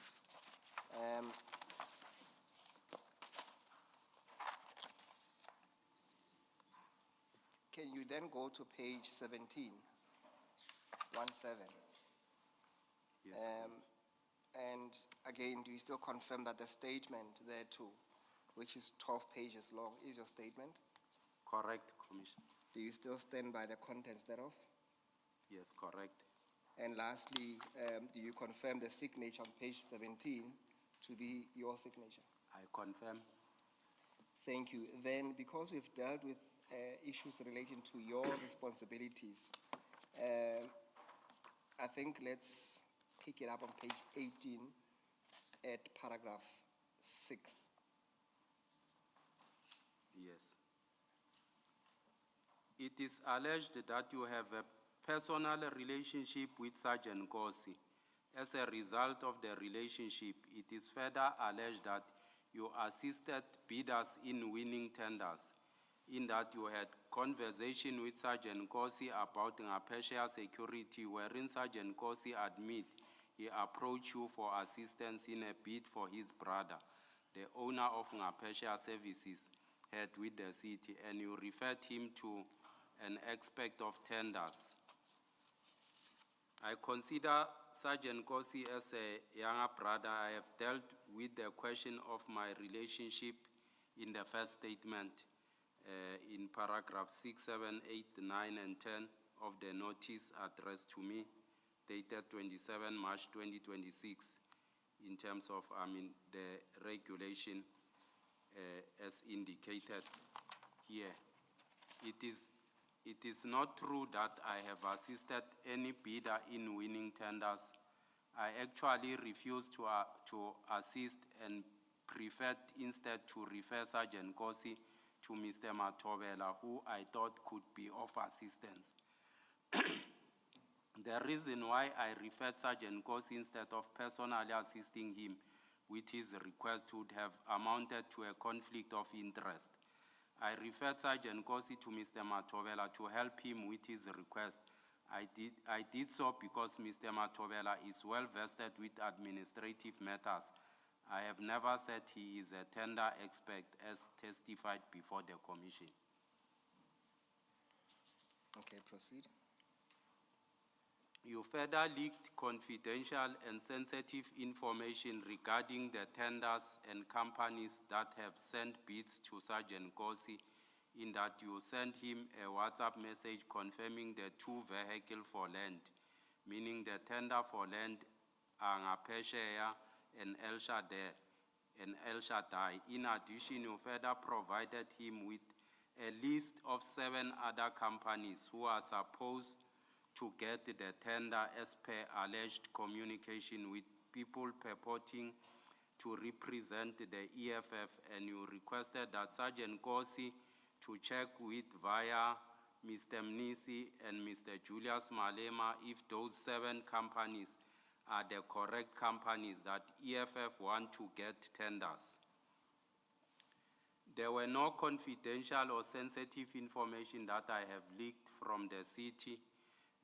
Can you then go to page 17, 17? Yes. And again, do you still confirm that the statement there too, which is 12 pages long, is your statement? Correct, Commissioner. Do you still stand by the contents thereof? Yes, correct. And lastly, do you confirm the signature on page 17 to be your signature? I confirm. Thank you. Then, because we've dealt with issues relating to your responsibilities, I think let's pick it up on page 18 at paragraph 6. Yes. It is alleged that you have a personal relationship with Sergeant Nkosi. As a result of the relationship, it is further alleged that you assisted bidders in winning tenders, in that you had conversation with Sergeant Nkosi about Ngapesheya security, wherein Sergeant Nkosi admit he approached you for assistance in a bid for his brother, the owner of Ngapesheya services, had with the city, and you referred him to an expert of tenders. I consider Sergeant Nkosi as a younger brother. I have dealt with the question of my relationship in the first statement in paragraph 6, 7, 8, 9, and 10 of the notice addressed to me, dated 27 March 2026, in terms of, the regulation as indicated here. It is not true that I have assisted any bidder in winning tenders. I actually refused to assist and preferred instead to refer Sergeant Nkosi to Mr. Matobela, who I thought could be of assistance. The reason why I referred Sergeant Nkosi instead of personally assisting him with his request would have amounted to a conflict of interest. I referred Sergeant Nkosi to Mr. Matobela to help him with his request. I did so because Mr. Matobela is well vested with administrative matters. I have never said he is a tender expert as testified before the Commission. Okay, proceed. You further leaked confidential and sensitive information regarding the tenders and companies that have sent bids to Sergeant Nkosi, in that you sent him a WhatsApp message confirming the 2 vehicles for land, meaning the tender for land are Ngapesheya and El Shaddai. In addition, you further provided him with a list of 7 other companies who are supposed to get the tender as per alleged communication with people purporting to represent the EFF, and you requested that Sergeant Nkosi to check with via Mr. Mnisi and Mr. Julius Malema if those 7 companies are the correct companies that EFF want to get tenders. There were no confidential or sensitive information that I have leaked from the city.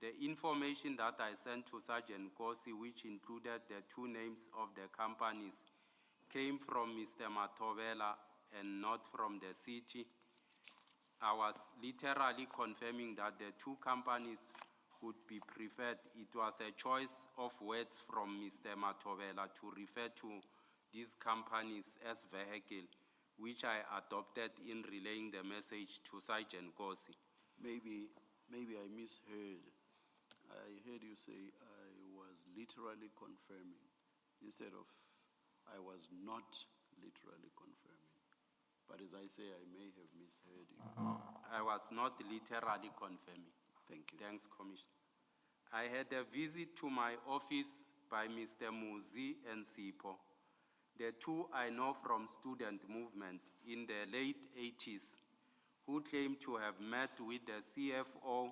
The information that I sent to Sergeant Nkosi, which included the 2 names of the companies, came from Mr. Matobela and not from the city. I was literally confirming that the 2 companies would be preferred. It was a choice of words from Mr. Matobela to refer to these companies as vehicle, which I adopted in relaying the message to Sergeant Kosi. Maybe I misheard. I heard you say I was literally confirming instead of I was not literally confirming. But as I say, I may have misheard you. I was not literally confirming. Thank you. Thanks, Commissioner. I had a visit to my office by Mr. Muzi and Sipo. The two I know from student movement in the late 80s, who claimed to have met with the CFO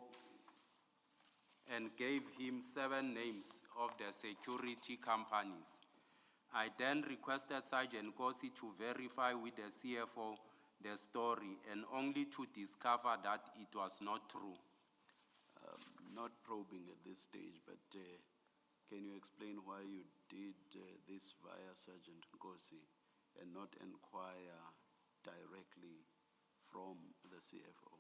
and gave him 7 names of the security companies. I then requested Sergeant Kosi to verify with the CFO the story, and only to discover that it was not true. Not probing at this stage, but can you explain why you did this via Sergeant Kosi and not inquire directly from the CFO?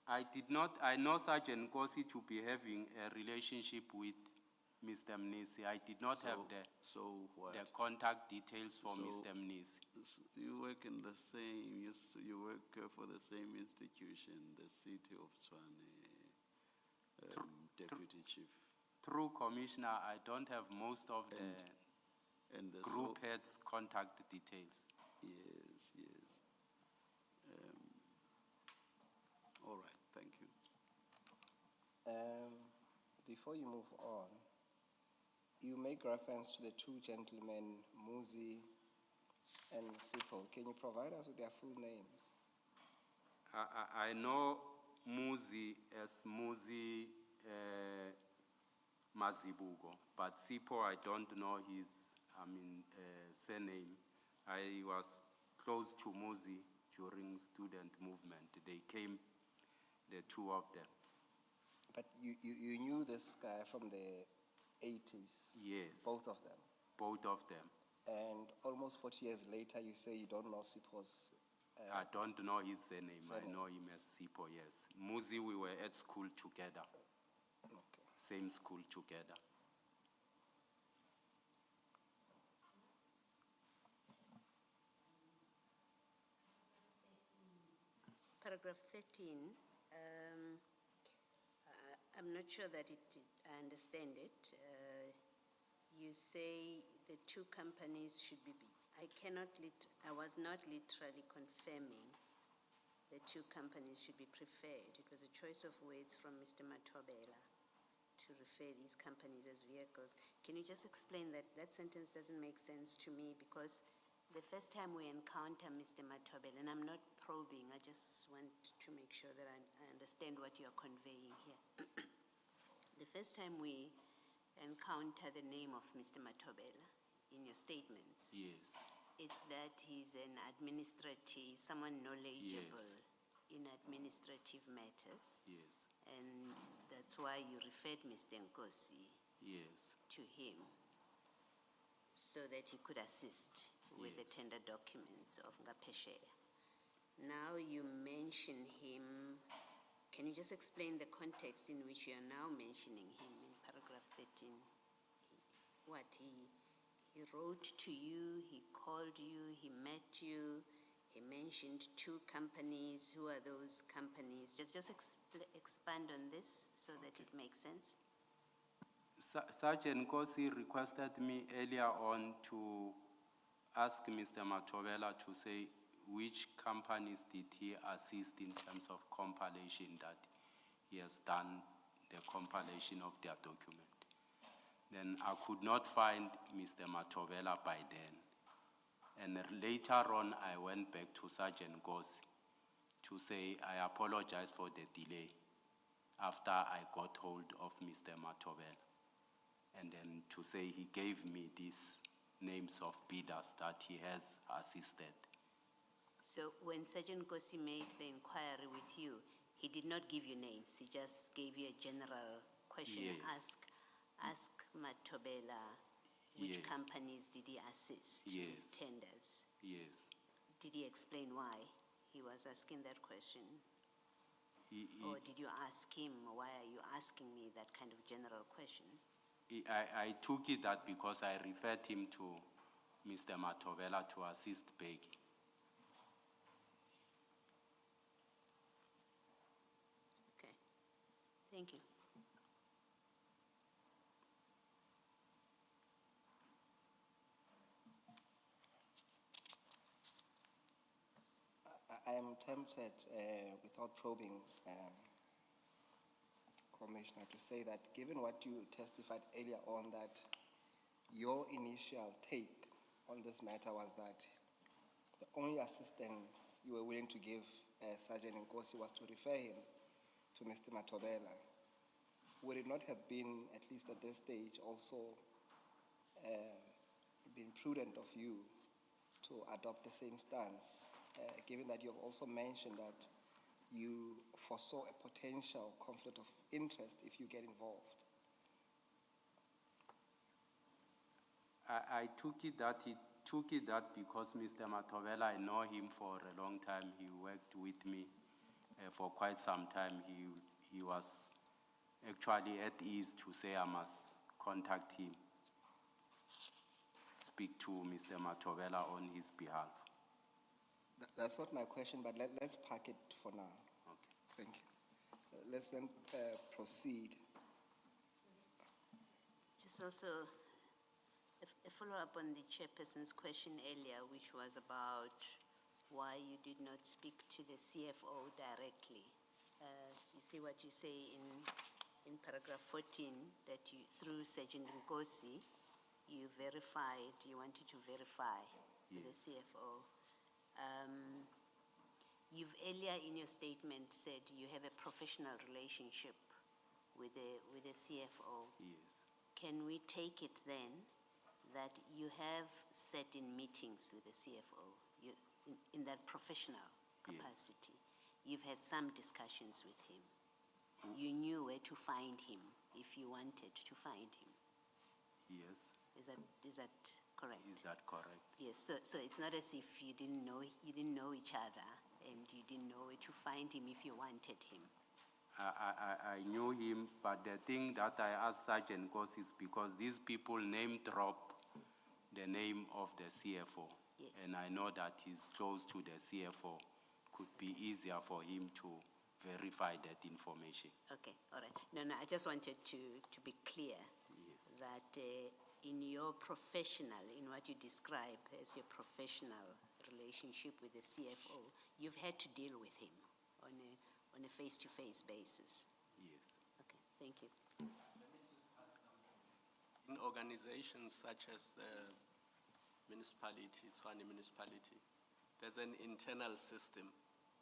I did not. I know Sergeant Kosi to be having a relationship with Mr. Mnisi. I did not have the contact details for Mr. Mnisi. You work in the same, you work for the same institution, the City of Tshwane, Deputy Chief. Through Commissioner, I don't have most of the group heads' contact details. Yes. All right, thank you. Before you move on, you make reference to the 2 gentlemen, Muzi and Sipo. Can you provide us with their full names? I know Muzi as Muzi Mazibugo, but Sipo, I don't know his surname. I was close to Muzi during student movement. They came, the 2 of them. But you knew this guy from the 80s? Yes. Both of them? Both of them. And almost 40 years later, you say you don't know Sipo's... I don't know his surname. I know him as Sipo, yes. Muzi, we were at school together. Okay. Same school together. Paragraph 13, I'm not sure that I understand it. You say the 2 companies should be, I was not literally confirming the 2 companies should be preferred. It was a choice of words from Mr. Matobela to refer these companies as vehicles. Can you just explain that? That sentence doesn't make sense to me, because the first time we encounter Mr. Matobela, and I'm not probing, I just want to make sure that I understand what you're conveying here. The first time we encounter the name of Mr. Matobela in your statements, yes, it's that he's an administrative, someone knowledgeable in administrative matters. Yes. And that's why you referred Mr. Nkosi to him, so that he could assist with the tender documents of Ngapesheya. Now you mention him. Can you just explain the context in which you are now mentioning him in paragraph 13? What, he wrote to you, he called you, he met you, he mentioned 2 companies. Who are those companies? Just expand on this so that it makes sense. Sergeant Kosi requested me earlier on to ask Mr. Matobela to say which companies did he assist in terms of compilation, that he has done the compilation of their document. Then I could not find Mr. Matobela by then. And later on, I went back to Sergeant Kosi to say I apologize for the delay after I got hold of Mr. Matobela. And then to say he gave me these names of bidders that he has assisted. So when Sergeant Kosi made the inquiry with you, he did not give you names, he just gave you a general question. Yes. Ask Matobela which companies did he assist with tenders? Yes. Did he explain why he was asking that question? Or did you ask him, why are you asking me that kind of general question? I took it that because I referred him to Mr. Matovela to assist Peggy. Okay, thank you. I am tempted, without probing, Commissioner, to say that given what you testified earlier on, that your initial take on this matter was that the only assistance you were willing to give Sergeant Nkosi was to refer him to Mr. Matovela. Would it not have been, at least at this stage, also been prudent of you to adopt the same stance, given that you have also mentioned that you foresaw a potential conflict of interest if you get involved? I took it that because Mr. Matovela, I know him for a long time. He worked with me for quite some time. He was actually at ease to say I must contact him, speak to Mr. Matovela on his behalf. That's not my question, but let's park it for now. Okay. Thank you. Let's then proceed. Just also a follow-up on the chairperson's question earlier, which was about why you did not speak to the CFO directly. You see what you say in paragraph 14, that you, through Sergeant Nkosi, you wanted to verify with the CFO. You've earlier in your statement said you have a professional relationship with the CFO. Yes. Can we take it then that you have sat in meetings with the CFO in that professional capacity? Yes. You've had some discussions with him. You knew where to find him if you wanted to find him. Yes. Is that correct? Is that correct? Yes. So it's not as if you didn't know each other and you didn't know where to find him if you wanted him. I knew him, but the thing that I asked Sergeant Nkosi is because these people name drop the name of the CFO. Yes. And I know that he's close to the CFO. Could be easier for him to verify that information. Okay, all right. No, I just wanted to be clear that in your professional, in what you describe as your professional relationship with the CFO, you've had to deal with him on a face-to-face basis. Yes. Okay, thank you. In organizations such as the municipality, Tshwane municipality, there's an internal system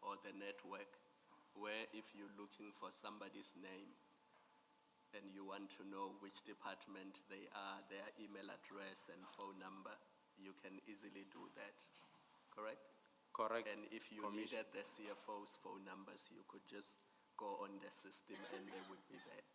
or the network where if you're looking for somebody's name and you want to know which department they are, their email address and phone number, you can easily do that, correct? Correct. And if you needed the CFO's phone numbers, you could just go on the system and they would be there.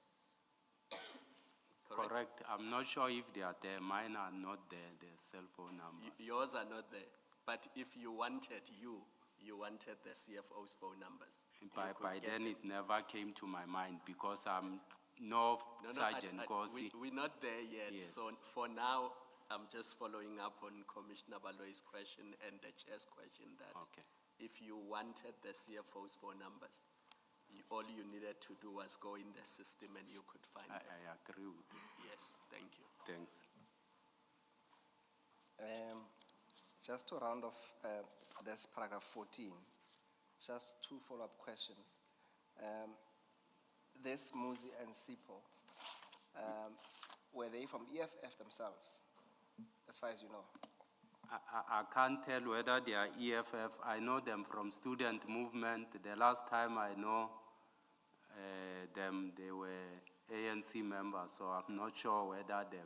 Correct. I'm not sure if they are there. Mine are not there, the cell phone numbers. Yours are not there. But if you wanted the CFO's phone numbers. By then it never came to my mind because I'm Sergeant Nkosi. We're not there yet. Yes. So for now, I'm just following up on Commissioner Baloy's question and the chair's question that if you wanted the CFO's phone numbers, all you needed to do was go in the system and you could find them. I agree with you. Yes, thank you. Thanks. Just to round off this paragraph 14, just two follow-up questions. This Muzi and Sipo, were they from EFF themselves, as far as you know? I can't tell whether they are EFF. I know them from student movement. The last time I know them, they were ANC members, so I'm not sure whether they've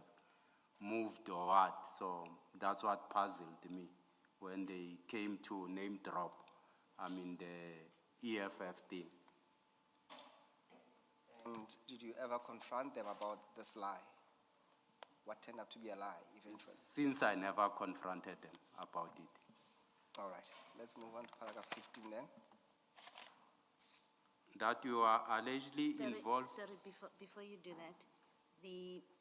moved or what. So that's what puzzled me when they came to name drop, the EFF thing. And did you ever confront them about this lie? What turned out to be a lie eventually? Since I never confronted them about it. All right, let's move on to paragraph 15 then. That you are allegedly involved. Sorry, before you do that,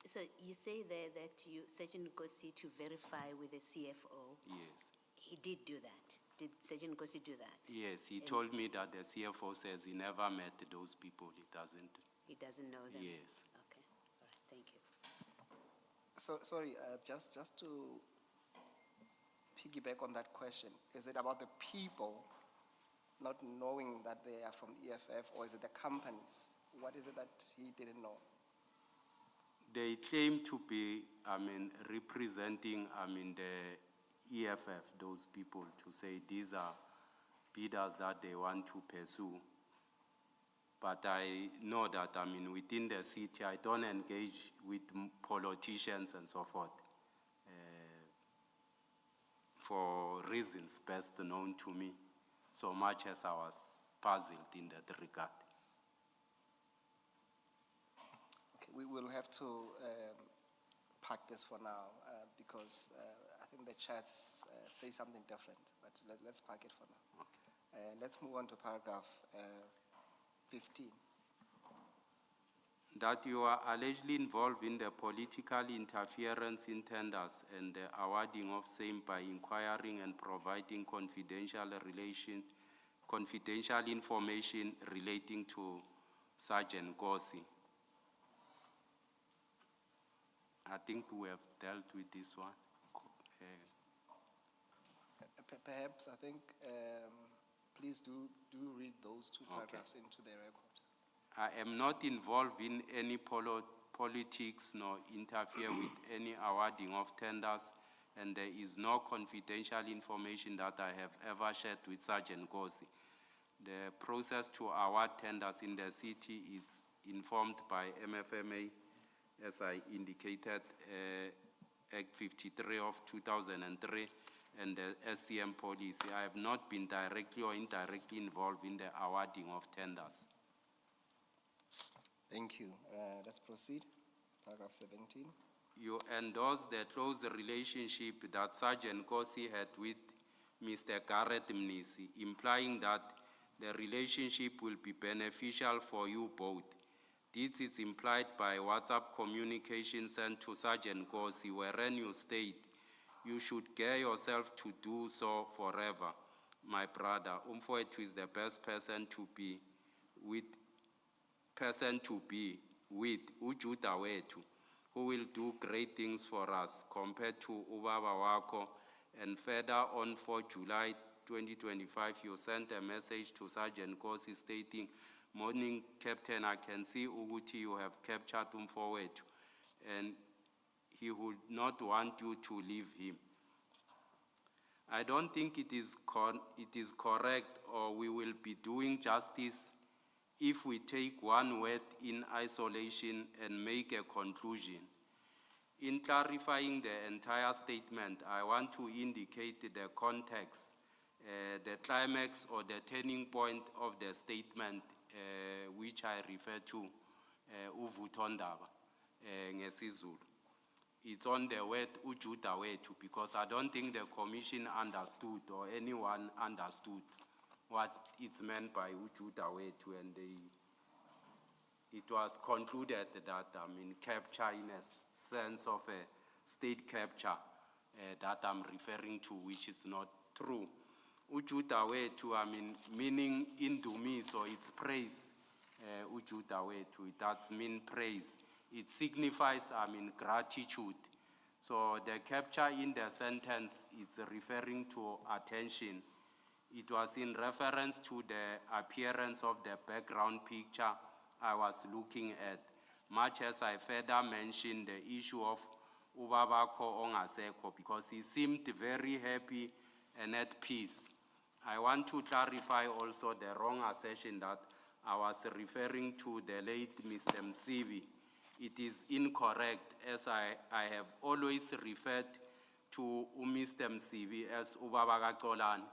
So you say there that Sergeant Nkosi to verify with the CFO. Yes. He did do that. Did Sergeant Nkosi do that? Yes, he told me that the CFO says he never met those people. He doesn't know them? Yes. Okay, all right, thank you. So, sorry, just to piggyback on that question, is it about the people not knowing that they are from EFF, or is it the companies? What is it that he didn't know? They claim to be, representing, the EFF, those people, to say these are bidders that they want to pursue. But I know that, within the city, I don't engage with politicians and so forth, for reasons best known to me, so much as I was puzzled in that regard. Okay, we will have to park this for now because I think the chats say something different, but let's park it for now. Okay. Let's move on to paragraph 15. That you are allegedly involved in the political interference in tenders and the awarding of same by inquiring and providing confidential information relating to Sergeant Nkosi. I think we have dealt with this one. Perhaps, I think, please do read those two paragraphs into the record. I am not involved in any politics nor interfere with any awarding of tenders, and there is no confidential information that I have ever shared with Sergeant Nkosi. The process to award tenders in the city is informed by MFMA, as I indicated, Act 53 of 2003, and the SCM policy. I have not been directly or indirectly involved in the awarding of tenders. Thank you. Let's proceed. Paragraph 17. You endorse the close relationship that Sergeant Nkosi had with Mr. Garrett Mnisi, implying that the relationship will be beneficial for you both. This is implied by WhatsApp communication sent to Sergeant Nkosi, wherein you state, "You should gear yourself to do so forever. My brother, Umfowethu is the best person to be with, Ujuda wethu, who will do great things for us compared to Ubaba wako." And further on, for July 2025, you sent a message to Sergeant Nkosi stating, "Morning, Captain, I can see Uguti, you have captured Umfowethu, and he would not want you to leave him." I don't think it is correct, or we will be doing justice if we take one word in isolation and make a conclusion. In clarifying the entire statement, I want to indicate the context, the climax or the turning point of the statement, which I refer to, Uvutondaba, ngesizulu. It's on the word Ujuda wethu, because I don't think the commission understood or anyone understood what it's meant by Ujuda wethu, and it was concluded that, capture in a sense of a state capture that I'm referring to, which is not true. Ujuda wethu, meaning indumi, so it's praise. Ujuda wethu, it does mean praise. It signifies, gratitude. So the capture in the sentence is referring to attention. It was in reference to the appearance of the background picture I was looking at, much as I further mentioned the issue of Ubabako Ongaseko, because he seemed very happy and at peace. I want to clarify also the wrong assertion that I was referring to the late Mr. Msibi. It is incorrect, as I have always referred to Mr. Msibi as Ubaba Kolani.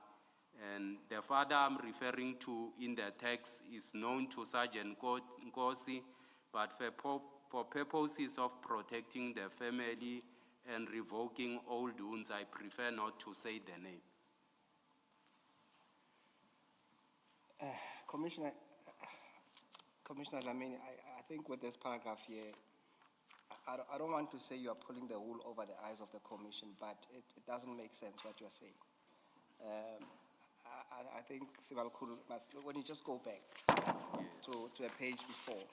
And the father I'm referring to in the text is known to Sergeant Nkosi, but for purposes of protecting the family and revoking old wounds, I prefer not to say the name. Commissioner Dlamini, I think with this paragraph here, I don't want to say you are pulling the wool over the eyes of the commission, but it doesn't make sense what you are saying. I think Sival Kulu must, when you just go back to a page before,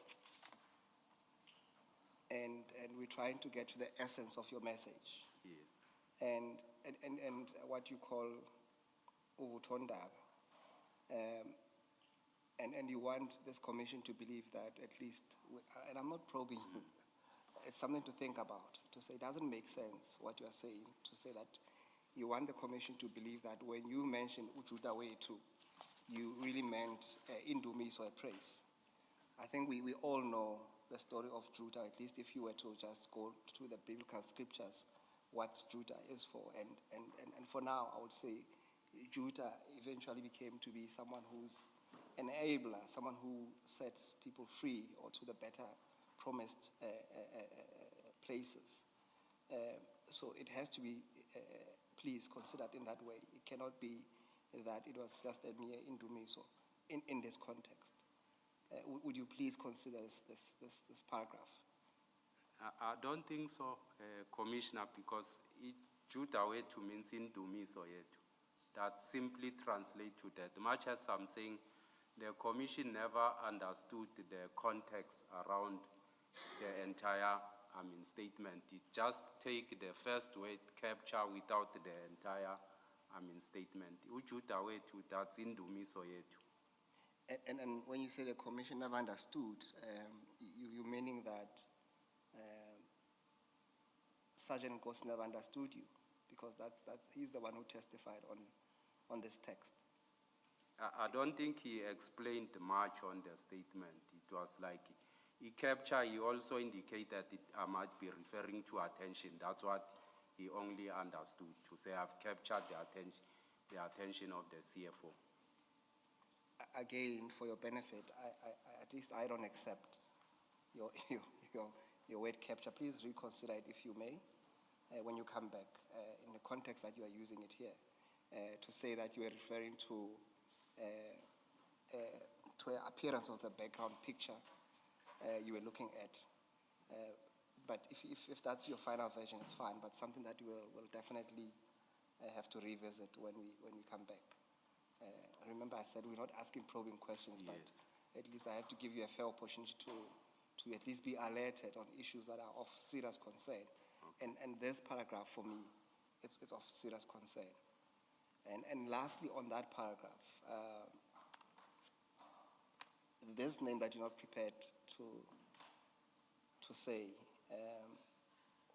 and we're trying to get to the essence of your message. Yes. And what you call Uvutondaba. And you want this commission to believe that at least, and I'm not probing you, it's something to think about, to say it doesn't make sense what you are saying, to say that you want the commission to believe that when you mentioned Ujuda Wetu, you really meant Indumis or a praise. I think we all know the story of Judah, at least if you were to just go to the biblical scriptures, what Judah is for. And for now, I would say Judah eventually became to be someone who's an enabler, someone who sets people free or to the better promised places. So it has to be, please, considered in that way. It cannot be that it was just a mere indumiso in this context. Would you please consider this paragraph? I don't think so, Commissioner, because Judah Wetu means indumiso yetu. That simply translates to that. Much as I'm saying, the commission never understood the context around the entire statement. It just take the first word, capture, without the entire statement. Ujuda wetu, that's indumiso yetu. And when you say the commission never understood, you meaning that Sergeant Goss never understood you, because he's the one who testified on this text. I don't think he explained much on the statement. It was like he captured, he also indicated that I might be referring to attention. That's what he only understood, to say I've captured the attention of the CFO. Again, for your benefit, I at least I don't accept your word capture. Please reconsider it if you may, when you come back, in the context that you are using it here, to say that you are referring to an appearance of the background picture you were looking at. But if that's your final version, it's fine, but something that we'll definitely have to revisit when we come back. Remember I said we're not asking probing questions, yes, but at least I have to give you a fair opportunity to at least be alerted on issues that are of serious concern. Okay. And this paragraph for me, it's of serious concern. And lastly, on that paragraph, this name that you're not prepared to say,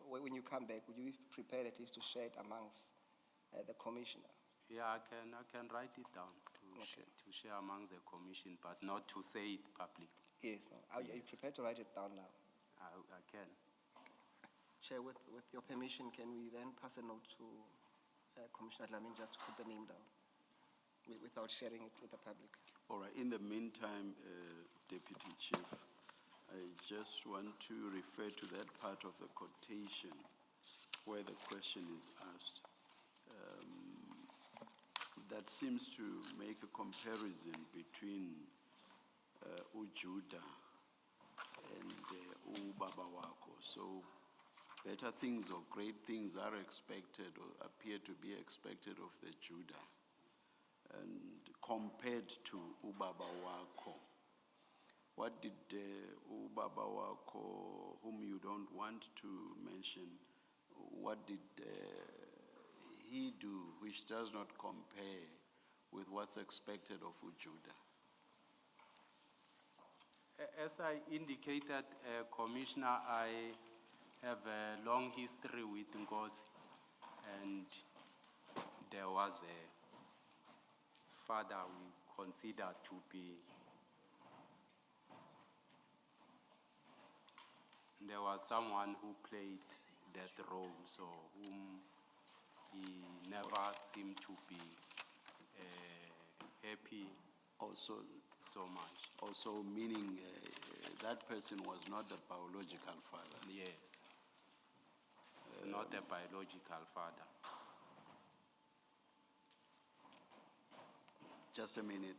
when you come back, would you be prepared at least to share it amongst the commissioner? Yeah, I can write it down to share amongst the commission, but not to say it publicly. Yes, no. Are you prepared to write it down now? I can. Okay. Chair, with your permission, can we then pass a note to Commissioner Dlamini just to put the name down without sharing it with the public? All right. In the meantime, Deputy Chief, I just want to refer to that part of the quotation where the question is asked. That seems to make a comparison between Ujuda and Ubaba Wako. So better things or great things are expected or appear to be expected of the Judah, and compared to Ubaba Wako. What did Ubaba Wako, whom you don't want to mention, what did he do which does not compare with what's expected of Ujuda? As I indicated, Commissioner, I have a long history with Ngozi, and there was a father we considered to be, there was someone who played that role, so whom he never seemed to be happy also so much. Also meaning that person was not the biological father. Yes. It's not a biological father. Just a minute.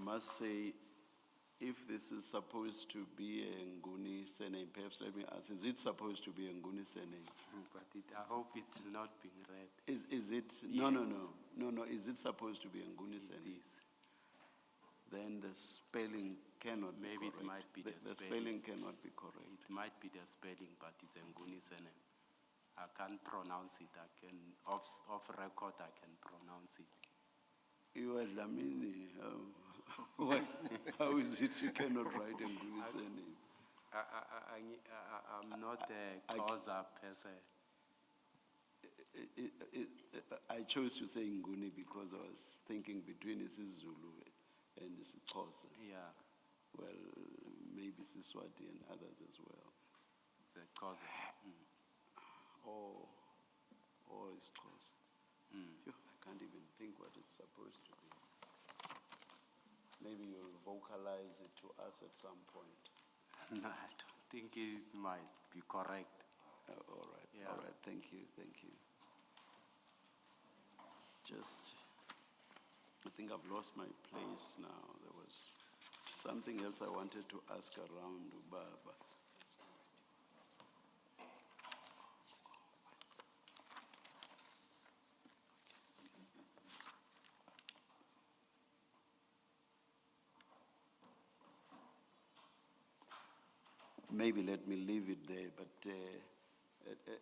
must say, if this is supposed to be a Nguni surname, perhaps let me ask, is it supposed to be a Nguni surname? But I hope it is not being read. Is it? No, no, no. No, no. Is it supposed to be a Nguni surname? Is. Then the spelling cannot Maybe be correct. it might be The spelling cannot be correct. It might be the spelling, but it's a Nguni surname. I can't pronounce it. I can, off record, I can pronounce it. You as Lamini, how is it you cannot write a Nguni surname? I'm not a Xhosa per se. I chose to say Nguni because I was thinking between isiZulu and isiXhosa. Yeah. Well, maybe Siswati and others as well. The Xhosa. Or isiXhosa. I can't even think what it's supposed to be. Maybe you'll vocalize it to us at some point. No, I don't think it might be correct. All right, Yeah. all right, thank you. Just, I think I've lost my place now. There was something else I wanted to ask around Ubaba. Maybe let me leave it there, but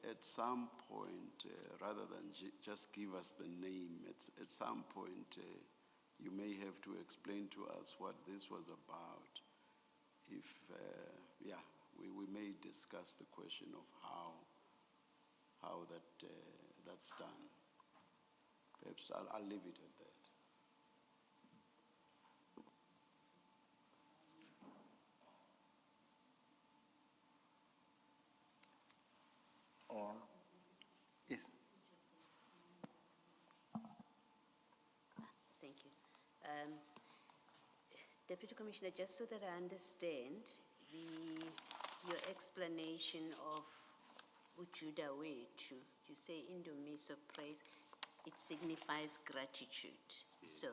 at some point, rather than just give us the name, at some point you may have to explain to us what this was about. If, we may discuss the question of how that's done. Perhaps I'll leave it at that. Yes. Thank you. Deputy Commissioner, just so that I understand, your explanation of Ujuda Wetu, you say Indumiso praise, it signifies gratitude. Yes. So,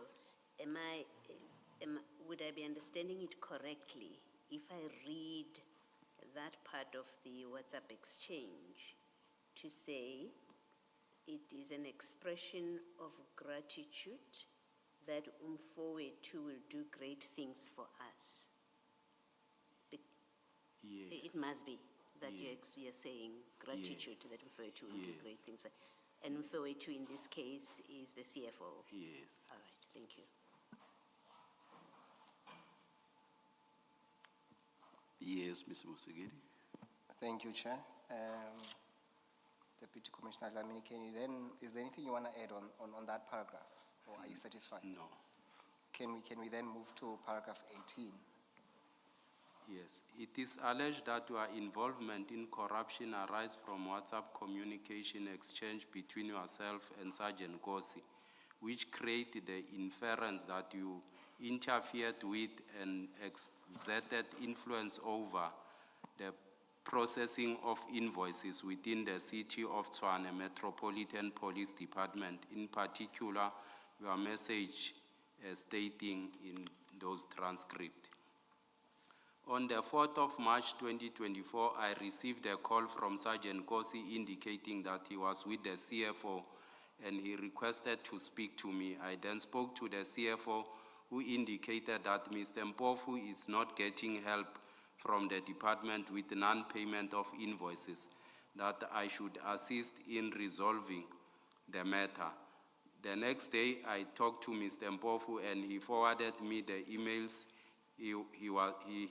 would I be understanding it correctly if I read that part of the WhatsApp exchange to say it is an expression of gratitude that Umfowetu will do great things for us? Yes. It must be that Yes. you're saying gratitude Yes. that Umfowetu will do Yes. great things for us. And Umfowetu in this case is the CFO. Yes. All right, thank you. Yes, Mr. Musigiri. Thank you, Chair. Deputy Commissioner Lamini, is there anything you want to add on that paragraph, or are you satisfied? No. Can we then move to paragraph 18? Yes, it is alleged that your involvement in corruption arises from WhatsApp communication exchange between yourself and Sergeant Kosi, which created the inference that you interfered with and exerted influence over the processing of invoices within the City of Tshwane Metropolitan Police Department, in particular, your message stating in those transcripts. On the 4th of March 2024, I received a call from Sergeant Kosi indicating that he was with the CFO and he requested to speak to me. I then spoke to the CFO, who indicated that Mr. Mpofu is not getting help from the department with non-payment of invoices, that I should assist in resolving the matter. The next day, I talked to Mr. Mpofu and he forwarded me the emails he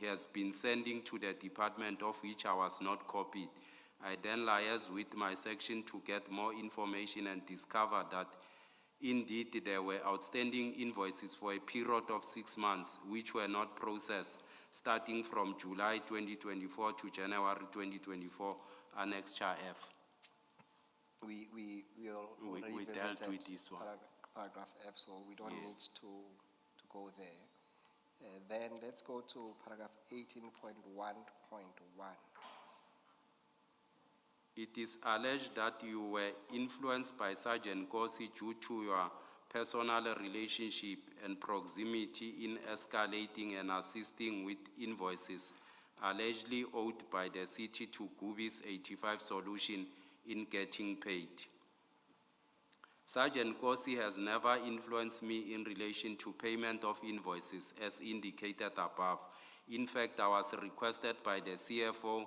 has been sending to the department, of which I was not copied. I then liaised with my section to get more information and discovered that indeed there were outstanding invoices for a period of 6 months which were not processed, starting from July 2024 to January 2024, Annex Char F. We dealt with this one. Paragraph F, so we don't Yes. need to go there. Then let's go to paragraph 18.1.1. It is alleged that you were influenced by Sergeant Kosi due to your personal relationship and proximity in escalating and assisting with invoices allegedly owed by the city to Gubi's 85 Solution in getting paid. Sergeant Kosi has never influenced me in relation to payment of invoices as indicated above. In fact, I was requested by the CFO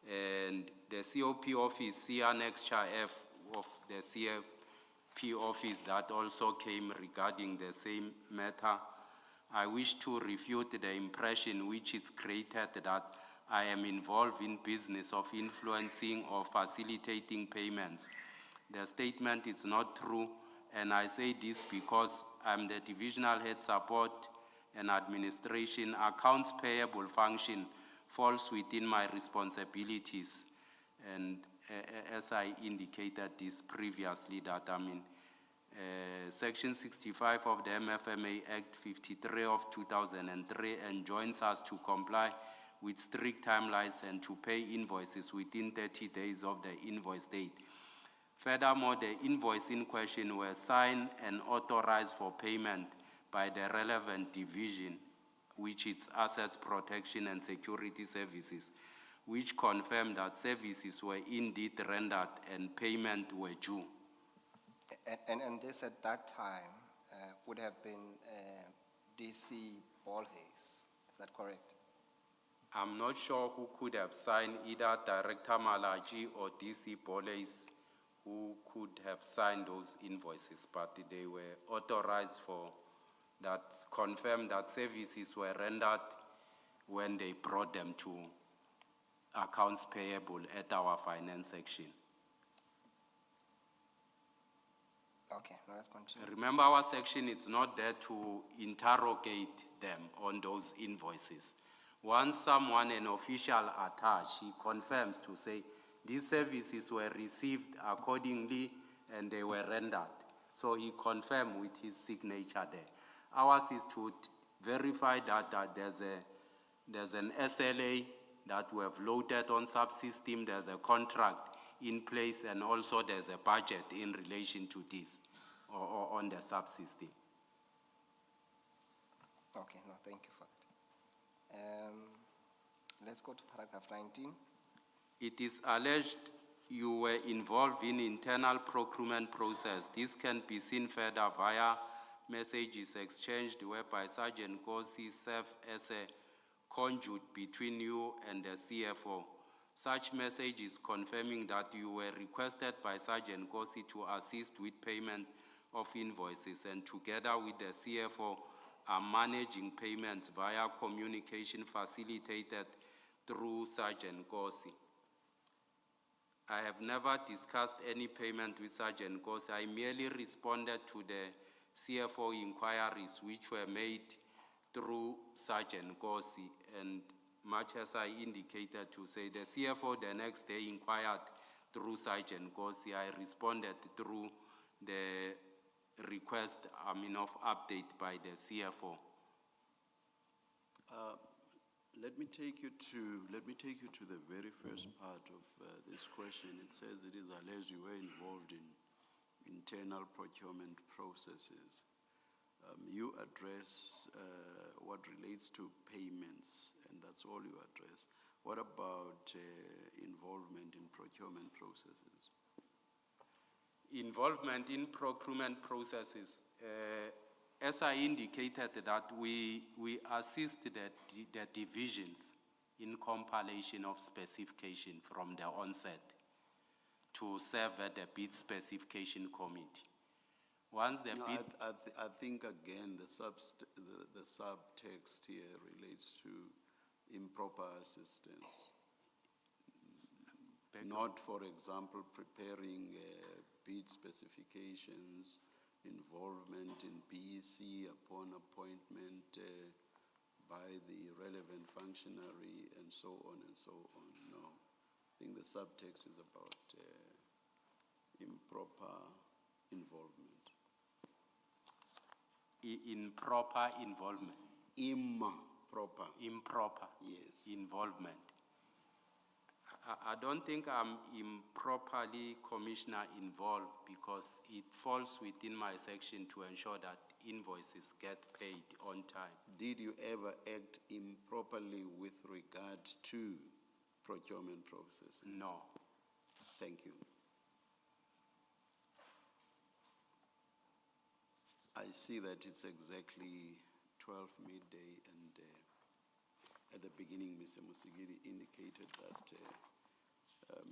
and the COP office, Annexure F of the CFP office that also came regarding the same matter. I wish to refute the impression which is created that I am involved in business of influencing or facilitating payments. The statement is not true, and I say this because I'm the divisional head support and administration. Accounts payable function falls within my responsibilities, and as I indicated this previously, that Section 65 of the MFMA Act 53 of 2003 enjoins us to comply with strict timelines and to pay invoices within 30 days of the invoice date. Furthermore, the invoice in question were signed and authorized for payment by the relevant division, which is Assets Protection and Security Services, which confirmed that services were indeed rendered and payment were due. And this at that time would have been DC Bolhays, is that correct? I'm not sure who could have signed, either Director Malachi or DC Bolhays, who could have signed those invoices, but they were authorized for that, confirmed that services were rendered when they brought them to accounts payable at our finance section. Okay, now let's continue. Remember, our section is not there to interrogate them on those invoices. Once someone, an official attached, he confirms to say these services were received accordingly and they were rendered. So he confirmed with his signature there. Ours is to verify that there's an SLA that we have loaded on subsystem, there's a contract in place, and also there's a budget in relation to this or on the subsystem. Okay, no, thank you for that. Let's go to paragraph 19. It is alleged you were involved in internal procurement process. This can be seen further via messages exchanged whereby Sergeant Kosi served as a conduit between you and the CFO. Such messages confirming that you were requested by Sergeant Kosi to assist with payment of invoices, and together with the CFO are managing payments via communication facilitated through Sergeant Kosi. I have never discussed any payment with Sergeant Kosi. I merely responded to the CFO inquiries which were made through Sergeant Kosi, and much as I indicated to say, the CFO the next day inquired through Sergeant Kosi. I responded through the request of update by the CFO. Let me take you to the very first part of this question. It says it is alleged you were involved in internal procurement processes. You address what relates to payments, and that's all you address. What about involvement in procurement processes? Involvement in procurement processes, as I indicated, that we assist the divisions in compilation of specification from the onset to serve at the bid specification committee. Once the bid... I think again the subtext here relates to improper assistance. Not, for example, preparing bid specifications, involvement in BEC upon appointment by the relevant functionary, and so on and so on. No, I think the subtext is about improper involvement. Improper involvement. Improper. Improper. Yes. Involvement. I don't think I'm improperly, Commissioner, involved because it falls within my section to ensure that invoices get paid on time. Did you ever act improperly with regard to procurement processes? No. Thank you. I see that it's exactly 12 midday, and at the beginning, Mr. Musigiri indicated that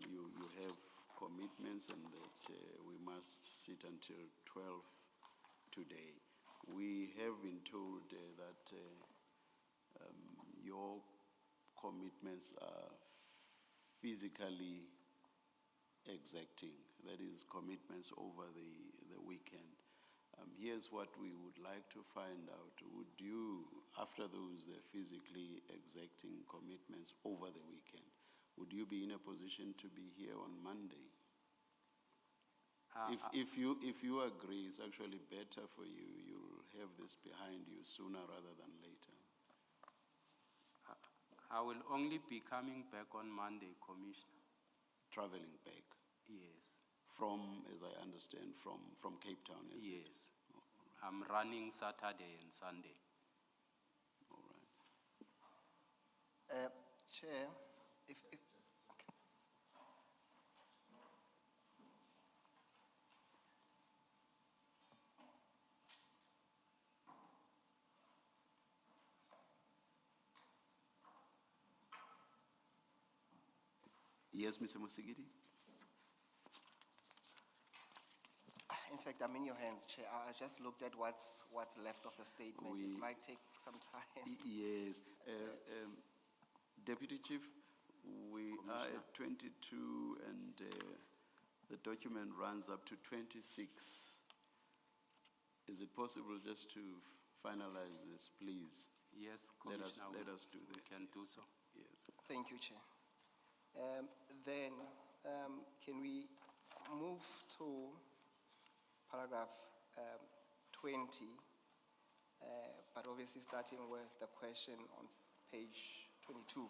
you have commitments and that we must sit until 12 today. We have been told that your commitments are physically exacting, that is, commitments over the weekend. Here's what we would like to find out. Would you, after those physically exacting commitments over the weekend, would you be in a position to be here on Monday? If you agree, it's actually better for you. You'll have this behind you sooner rather than later. I will only be coming back on Monday, Commissioner. Traveling back? Yes. From, as I understand, from Cape Town, is yes. it? I'm running Saturday and Sunday. All right. Chair, if okay. Yes, Mr. Musigiri? In fact, I'm in your hands, Chair. I just looked at what's left of the statement. It might take some time. Yes. Deputy Chief, we are at 22 and the document runs up to 26. Is it possible just to finalize this, please? Yes, Commissioner. Let us do that. We can do so. Yes. Thank you, Chair. Then, can we move to paragraph 20, but obviously starting with the question on page 22.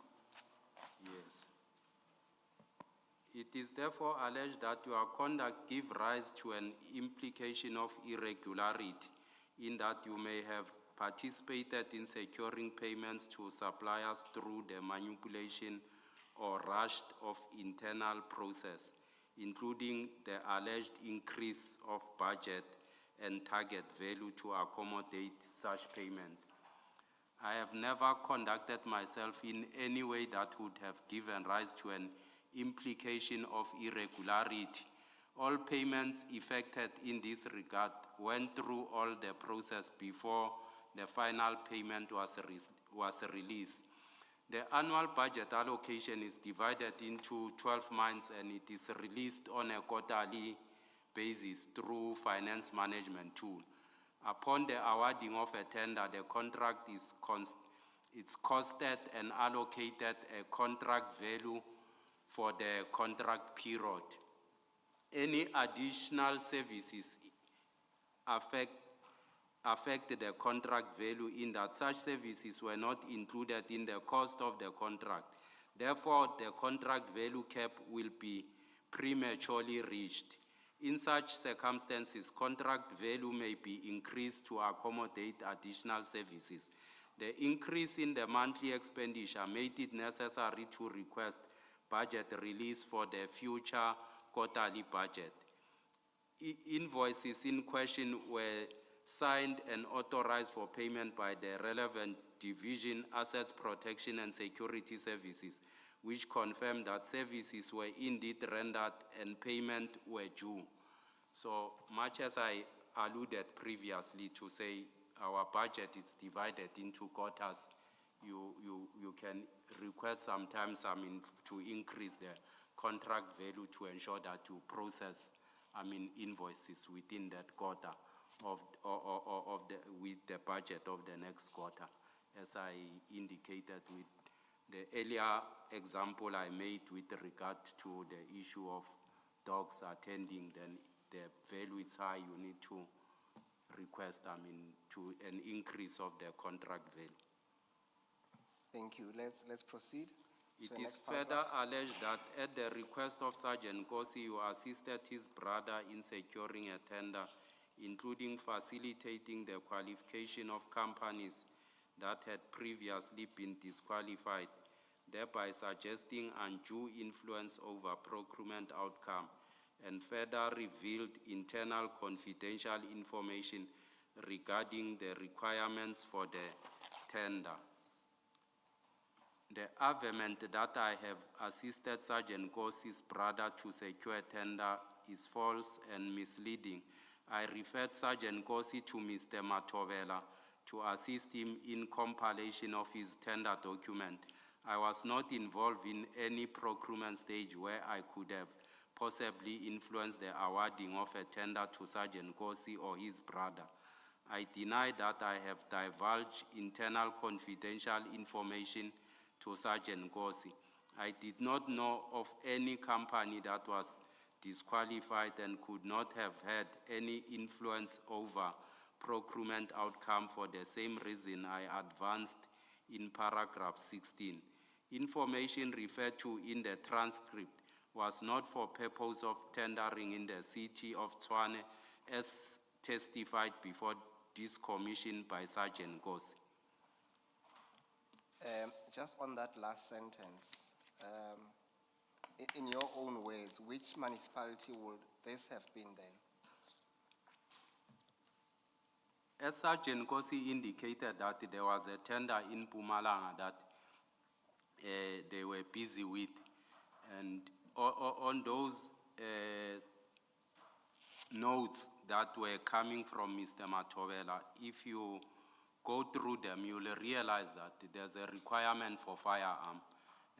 Yes. It is therefore alleged that your conduct give rise to an implication of irregularity in that you may have participated in securing payments to suppliers through the manipulation or rushed of internal process, including the alleged increase of budget and target value to accommodate such payment. I have never conducted myself in any way that would have given rise to an implication of irregularity. All payments effected in this regard went through all the process before the final payment was released. The annual budget allocation is divided into 12 months and it is released on a quarterly basis through finance management tool. Upon the awarding of a tender, the contract is costed and allocated a contract value for the contract period. Any additional services affect the contract value in that such services were not included in the cost of the contract. Therefore, the contract value cap will be prematurely reached. In such circumstances, contract value may be increased to accommodate additional services. The increase in the monthly expenditure made it necessary to request budget release for the future quarterly budget. Invoices in question were signed and authorized for payment by the relevant division, Assets Protection and Security Services, which confirmed that services were indeed rendered and payment were due. So much as I alluded previously to say our budget is divided into quarters, you can request sometimes, to increase the contract value to ensure that you process, invoices within that quarter with the budget of the next quarter. As I indicated with the earlier example I made with regard to the issue of dogs attending, then the value is high, you need to request, to an increase of the contract value. Thank you. Let's proceed. It the is next further paragraph. alleged that at the request of Sergeant Kosi, you assisted his brother in securing a tender, including facilitating the qualification of companies that had previously been disqualified, thereby suggesting undue influence over procurement outcome, and further revealed internal confidential information regarding the requirements for the tender. The argument that I have assisted Sergeant Kosi's brother to secure tender is false and misleading. I referred Sergeant Kosi to Mr. Matovela to assist him in compilation of his tender document. I was not involved in any procurement stage where I could have possibly influenced the awarding of a tender to Sergeant Kosi or his brother. I deny that I have divulged internal confidential information to Sergeant Kosi. I did not know of any company that was disqualified and could not have had any influence over procurement outcome for the same reason I advanced in paragraph 16. Information referred to in the transcript was not for purpose of tendering in the city of Tshwane as testified before this commission by Sergeant Kosi. Just on that last sentence, in your own words, which municipality would this have been then? As Sergeant Kosi indicated that there was a tender in Mpumalanga that they were busy with, and on those notes that were coming from Mr. Matovela, if you go through them, you will realize that there's a requirement for firearm,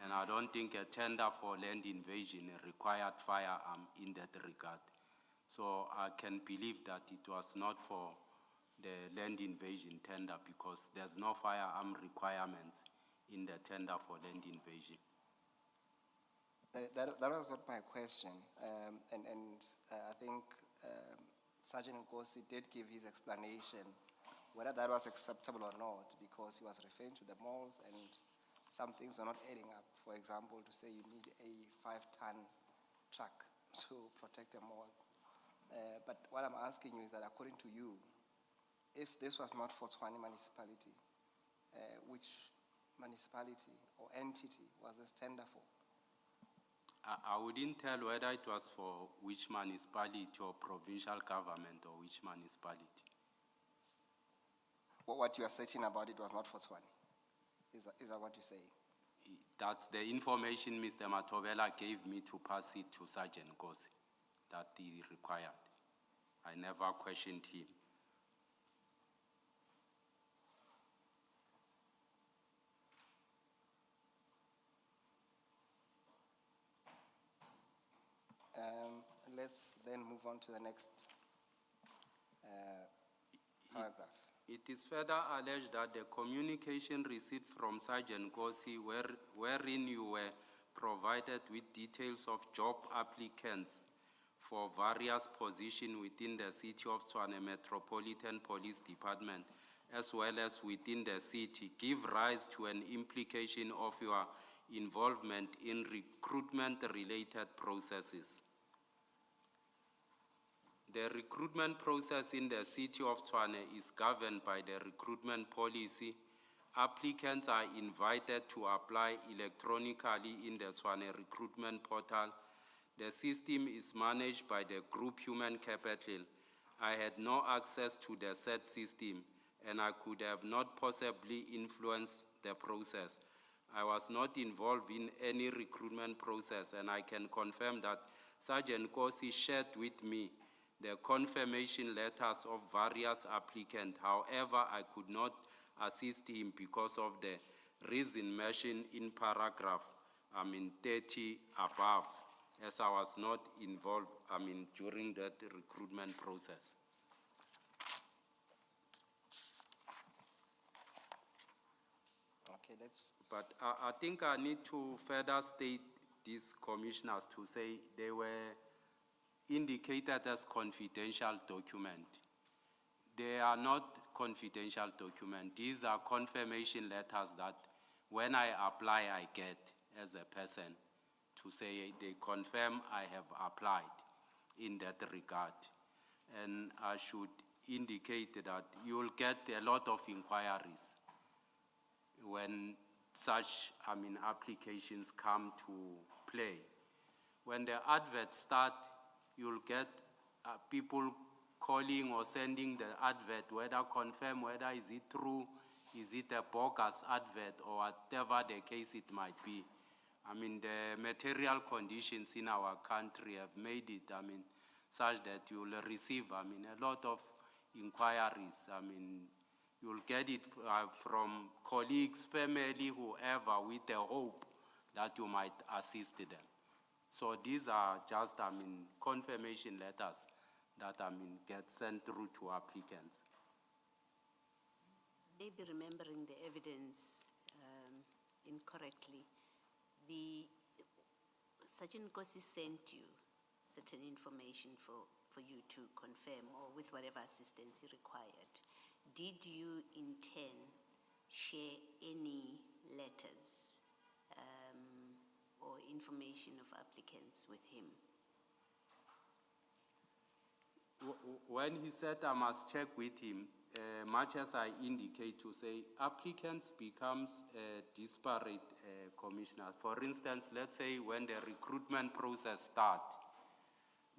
and I don't think a tender for land invasion required firearm in that regard. So I can believe that it was not for the land invasion tender because there's no firearm requirements in the tender for land invasion. That was not my question, I think Sergeant Nkosi did give his explanation whether that was acceptable or not, because he was referring to the malls and some things were not adding up. For example, to say you need a 5-ton truck to protect a mall. But what I'm asking you is that according to you, if this was not for Tshwane municipality, which municipality or entity was this tender for? I wouldn't tell whether it was for which municipality or provincial government or which municipality. What you are saying about it was not for Tshwane? Is that what you say? That's the information Mr. Matovela gave me to pass it to Sergeant Kosi that he required. I never questioned him. Let's then move on to the next paragraph. It is further alleged that the communication received from Sergeant Kosi, wherein you were provided with details of job applicants for various positions within the City of Tshwane Metropolitan Police Department, as well as within the city, give rise to an implication of your involvement in recruitment-related processes. The recruitment process in the City of Tshwane is governed by the recruitment policy. Applicants are invited to apply electronically in the Tshwane recruitment portal. The system is managed by the Group Human Capital. I had no access to the said system, and I could have not possibly influenced the process. I was not involved in any recruitment process, and I can confirm that Sergeant Kosi shared with me the confirmation letters of various applicants. However, I could not assist him because of the reason mentioned in paragraph 30 above, as I was not involved during that recruitment process. Okay, But I think I need to further state these commissioners to say they were indicated as confidential document. They are not confidential document. These are confirmation letters that when I apply, I get. as a person to say they confirm I have applied in that regard. And I should indicate that you'll get a lot of inquiries when such, applications come to play. When the adverts start, you'll get people calling or sending the advert, whether confirm, whether is it true, is it a bogus advert, or whatever the case it might be. The material conditions in our country have made it, such that you'll receive, a lot of inquiries. You'll get it from colleagues, family, whoever, with the hope that you might assist them. So these are just, confirmation letters that, get sent through to applicants. Maybe remembering the evidence incorrectly. The Sergeant Kosi sent you certain information for you to confirm, or with whatever assistance he required. Did you in turn share any letters or information of applicants with him? When he said I must check with him, much as I indicate to say, applicants becomes a disparate commissioner. For instance, let's say when the recruitment process starts,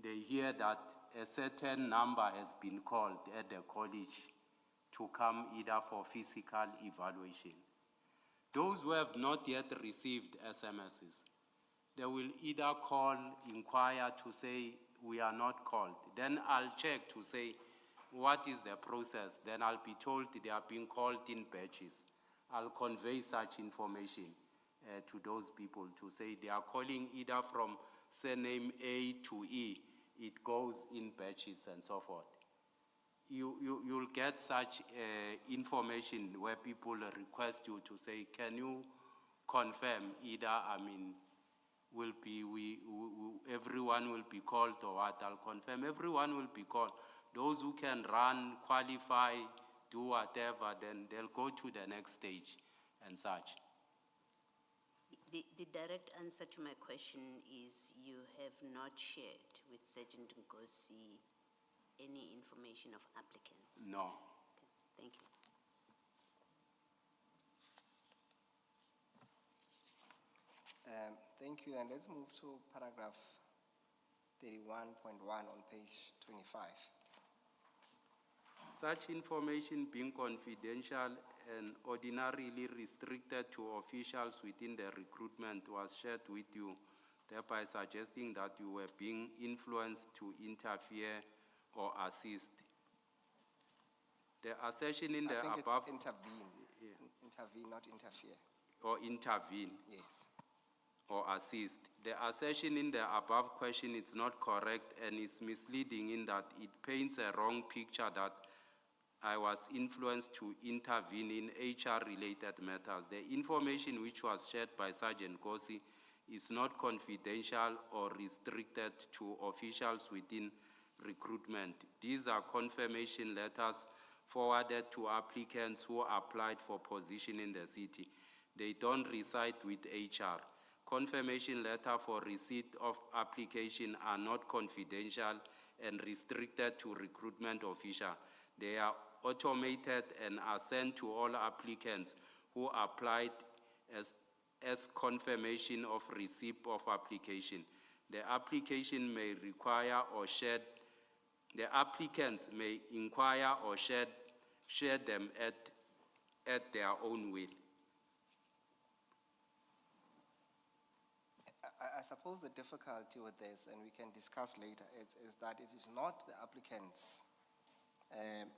they hear that a certain number has been called at the college to come either for physical evaluation. Those who have not yet received SMSs, they will either call, inquire to say, we are not called. Then I'll check to say, what is the process? Then I'll be told they are being called in batches. I'll convey such information to those people to say they are calling either from surname A to E. It goes in batches and so forth. You'll get such information where people request you to say, can you confirm either, will be, everyone will be called or what? I'll confirm everyone will be called. Those who can run, qualify, do whatever, then they'll go to the next stage and such. The direct answer to my question is you have not shared with Sergeant Nkosi any information of applicants? No. Okay, thank you. Thank you, and let's move to paragraph 31.1 on page 25. Such information being confidential and ordinarily restricted to officials within the recruitment was shared with you, thereby suggesting that you were being influenced to interfere or assist. The assertion in the above... It's intervene. Yeah. Intervene, not interfere. Or intervene. Yes. Or assist. The assertion in the above question is not correct and is misleading in that it paints a wrong picture that I was influenced to intervene in HR-related matters. The information which was shared by Sergeant Kosi is not confidential or restricted to officials within recruitment. These are confirmation letters forwarded to applicants who applied for position in the city. They don't reside with HR. Confirmation letter for receipt of application are not confidential and restricted to recruitment official. They are automated and are sent to all applicants who applied as confirmation of receipt of application. The application may require or share, the applicants may inquire or share them at their own will. I suppose the difficulty with this, and we can discuss later, is that it is not the applicants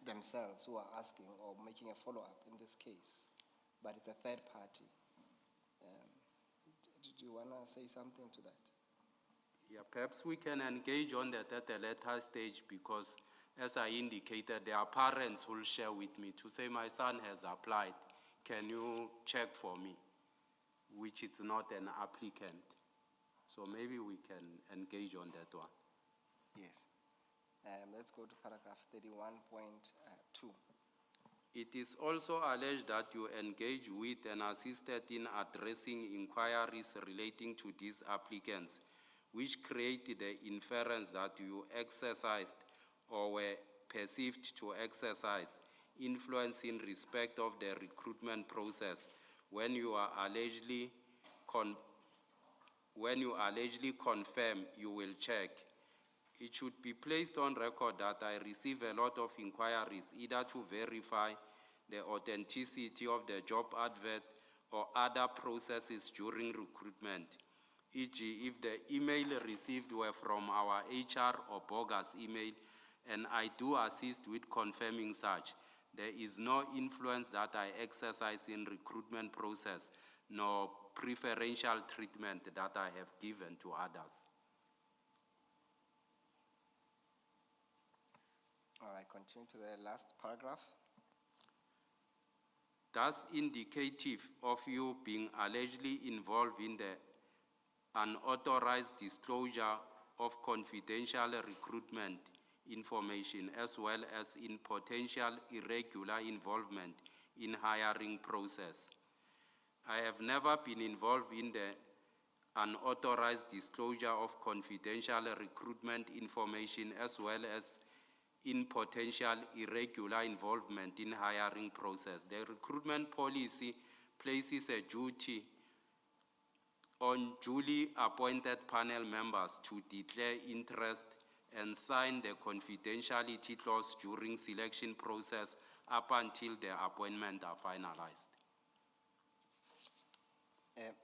themselves who are asking or making a follow-up in this case, but it's a third party. Do you want to say something to that? Yeah, perhaps we can engage on that at a later stage because, as I indicated, there are parents who will share with me to say, my son has applied, can you check for me? Which is not an applicant. So maybe we can engage on that one. Yes. Let's go to paragraph 31.2. It is also alleged that you engaged with and assisted in addressing inquiries relating to these applicants, which created the inference that you exercised or were perceived to exercise influence in respect of the recruitment process when you allegedly confirm you will check. It should be placed on record that I receive a lot of inquiries either to verify the authenticity of the job advert or other processes during recruitment. E.g., if the email received were from our HR or bogus email, and I do assist with confirming such, there is no influence that I exercise in recruitment process, nor preferential treatment that I have given to others. All right, continue to the last paragraph. Thus indicative of you being allegedly involved in the unauthorized disclosure of confidential recruitment information, as well as in potential irregular involvement in hiring process. I have never been involved in the unauthorized disclosure of confidential recruitment information, as well as in potential irregular involvement in hiring process. The recruitment policy places a duty on duly appointed panel members to declare interest and sign the confidentiality clause during selection process up until the appointment are finalized.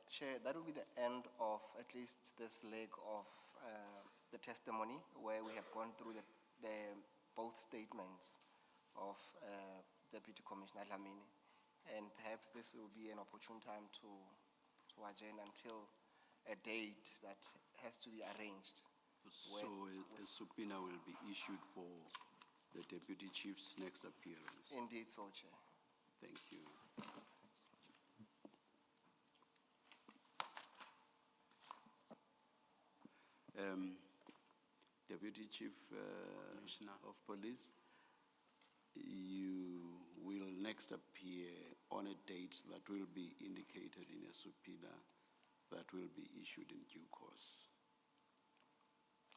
Chair, that will be the end of at least this leg of the testimony, where we have gone through the both statements of Deputy Commissioner Dlamini, and perhaps this will be an opportune time to adjourn until a date that has to be arranged. So a subpoena will be issued for the Deputy Chief's next appearance. Indeed so, Chair. Thank you. Deputy Chief Commissioner of Police, you will next appear on a date that will be indicated in a subpoena that will be issued in due course.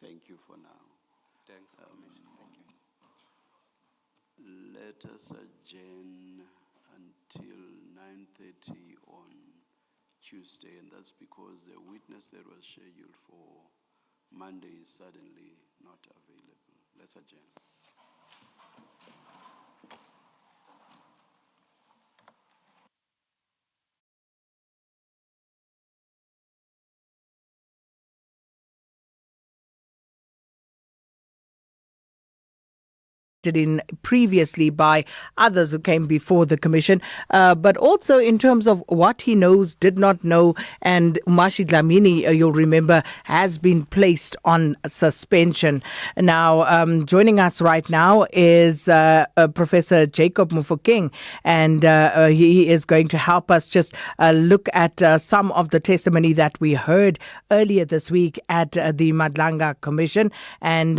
Thank you for now. Thanks, Commissioner. Thank you. Let us adjourn until 9:30 on Tuesday, and that's because the witness that was scheduled for Monday is suddenly not available. Let's adjourn. in previously by others who came before the commission, but also in terms of what he knows, did not know, and Umashi Dlamini, you'll remember, has been placed on suspension. Now, joining us right now is Professor Jacob Mufokeng, and he is going to help us just look at some of the testimony that we heard earlier this week at the Madlanga Commission, and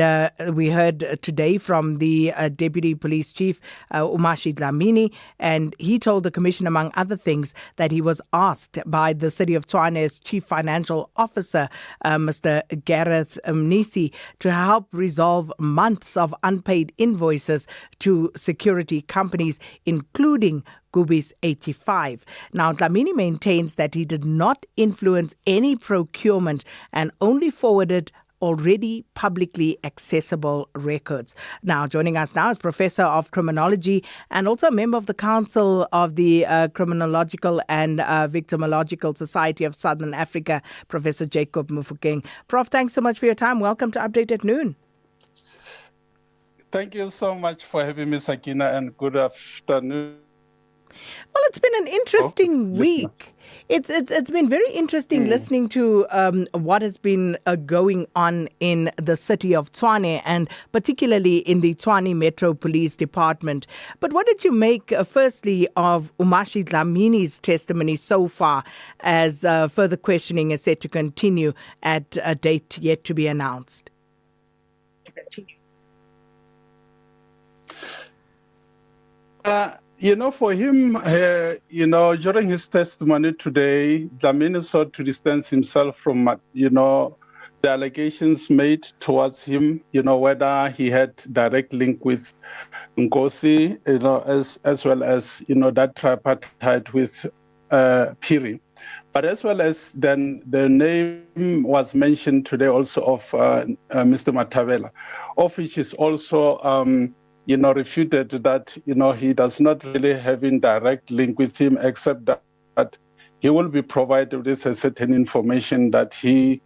we heard today from the Deputy Police Chief Umashi Dlamini, and he told the Commission, among other things, that he was asked by the City of Tshwane's Chief Financial Officer, Mr. Gareth Mnisi, to help resolve months of unpaid invoices to security companies, including Gubis 85. Now, Dlamini maintains that he did not influence any procurement and only forwarded already publicly accessible records. Now, joining us now is Professor of Criminology and also a member of the Council of the Criminological and Victimological Society of Southern Africa, Professor Jacob Mufokeng. Prof, thanks so much for your time. Welcome to Update at Noon. Thank you so much for having me, Sakina, and good afternoon. Well, it's been an interesting week. It's been very interesting listening to what has been going on in the city of Tshwane, and particularly in the Tshwane Metro Police Department. But what did you make, firstly, of Umashi Dlamini's testimony so far, as further questioning is set to continue at a date yet to be announced? For him, during his testimony today, Dlamini sought to distance himself from, the allegations made towards him, whether he had direct link with Nkosi, as well as, that tripartite with Piri. But as well as then the name was mentioned today also of Mr. Matavela, of which is also, refuted that, he does not really have in direct link with him, except that he will be provided with a certain information that he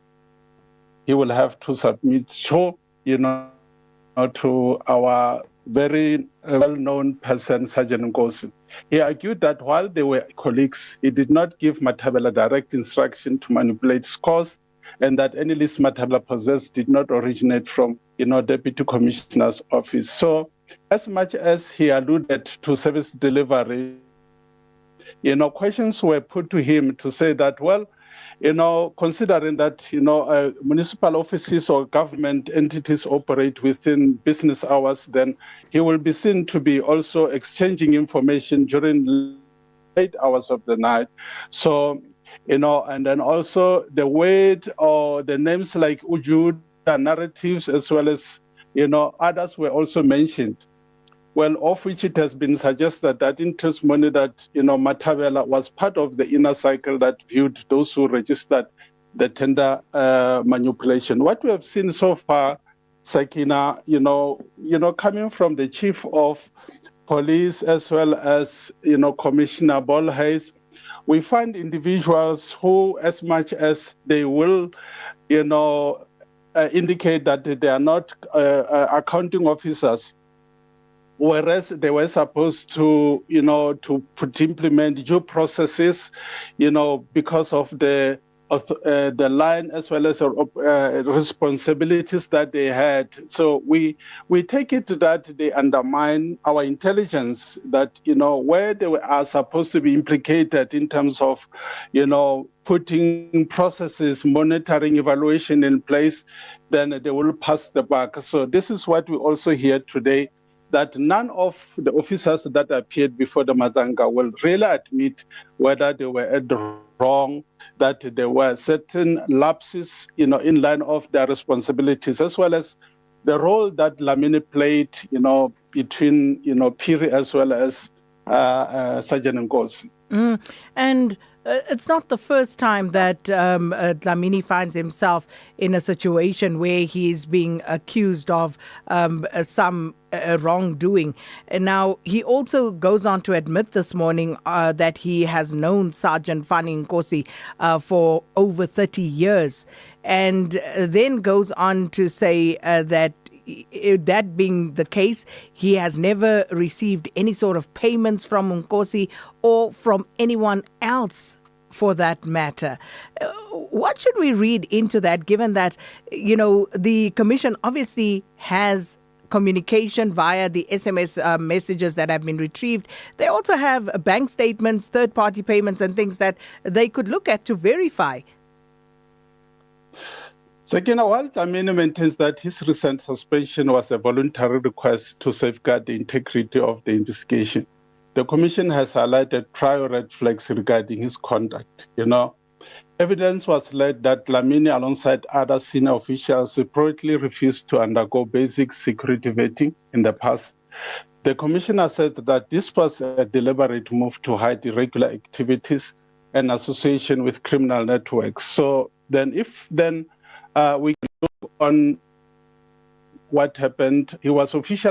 will have to submit to, to our very well-known person, Sergeant Nkosi. He argued that while they were colleagues, he did not give Matavela direct instruction to manipulate scores, and that any list Matavela possessed did not originate from, Deputy Commissioner's office. So, as much as he alluded to service delivery, questions were put to him to say that, well, considering that, municipal offices or government entities operate within business hours, then he will be seen to be also exchanging information during late hours of the night. So, and then also the weight or the names like Ujud, narratives, as well as, others were also mentioned. Well, of which it has been suggested that in testimony that, Matavela was part of the inner cycle that viewed those who registered the tender manipulation. What we have seen so far, Sakina, coming from the chief of police as well as, Commissioner Bolhais, we find individuals who, as much as they will, indicate that they are not accounting officers, whereas they were supposed to, to implement due processes, because of the line as well as responsibilities that they had. So we take it that they undermine our intelligence, that, where they are supposed to be implicated in terms of, putting processes, monitoring, evaluation in place, then they will pass the buck. So this is what we also hear today, that none of the officers that appeared before the Madlanga will really admit whether they were at the wrong, that there were certain lapses, in line of their responsibilities, as well as the role that Dlamini played, between, Piri as well as Sergeant Nkosi. And it's not the first time that Dlamini finds himself in a situation where he's being accused of some wrongdoing. And now, he also goes on to admit this morning that he has known Sergeant Fani Nkosi for over 30 years, and then goes on to say that that being the case, he has never received any sort of payments from Nkosi or from anyone else for that matter. What should we read into that, given that, the commission obviously has communication via the SMS messages that have been retrieved? They also have bank statements, third-party payments and things that they could look at to verify. Sakina, while Dlamini maintains that his recent suspension was a voluntary request to safeguard the integrity of the investigation, the Commission has highlighted prior red flags regarding his conduct. Evidence was led that Dlamini, alongside other senior officials, reportedly refused to undergo basic security vetting in the past. The Commissioner said that this was a deliberate move to hide irregular activities and association with criminal networks. So then, we look on what happened, he was officially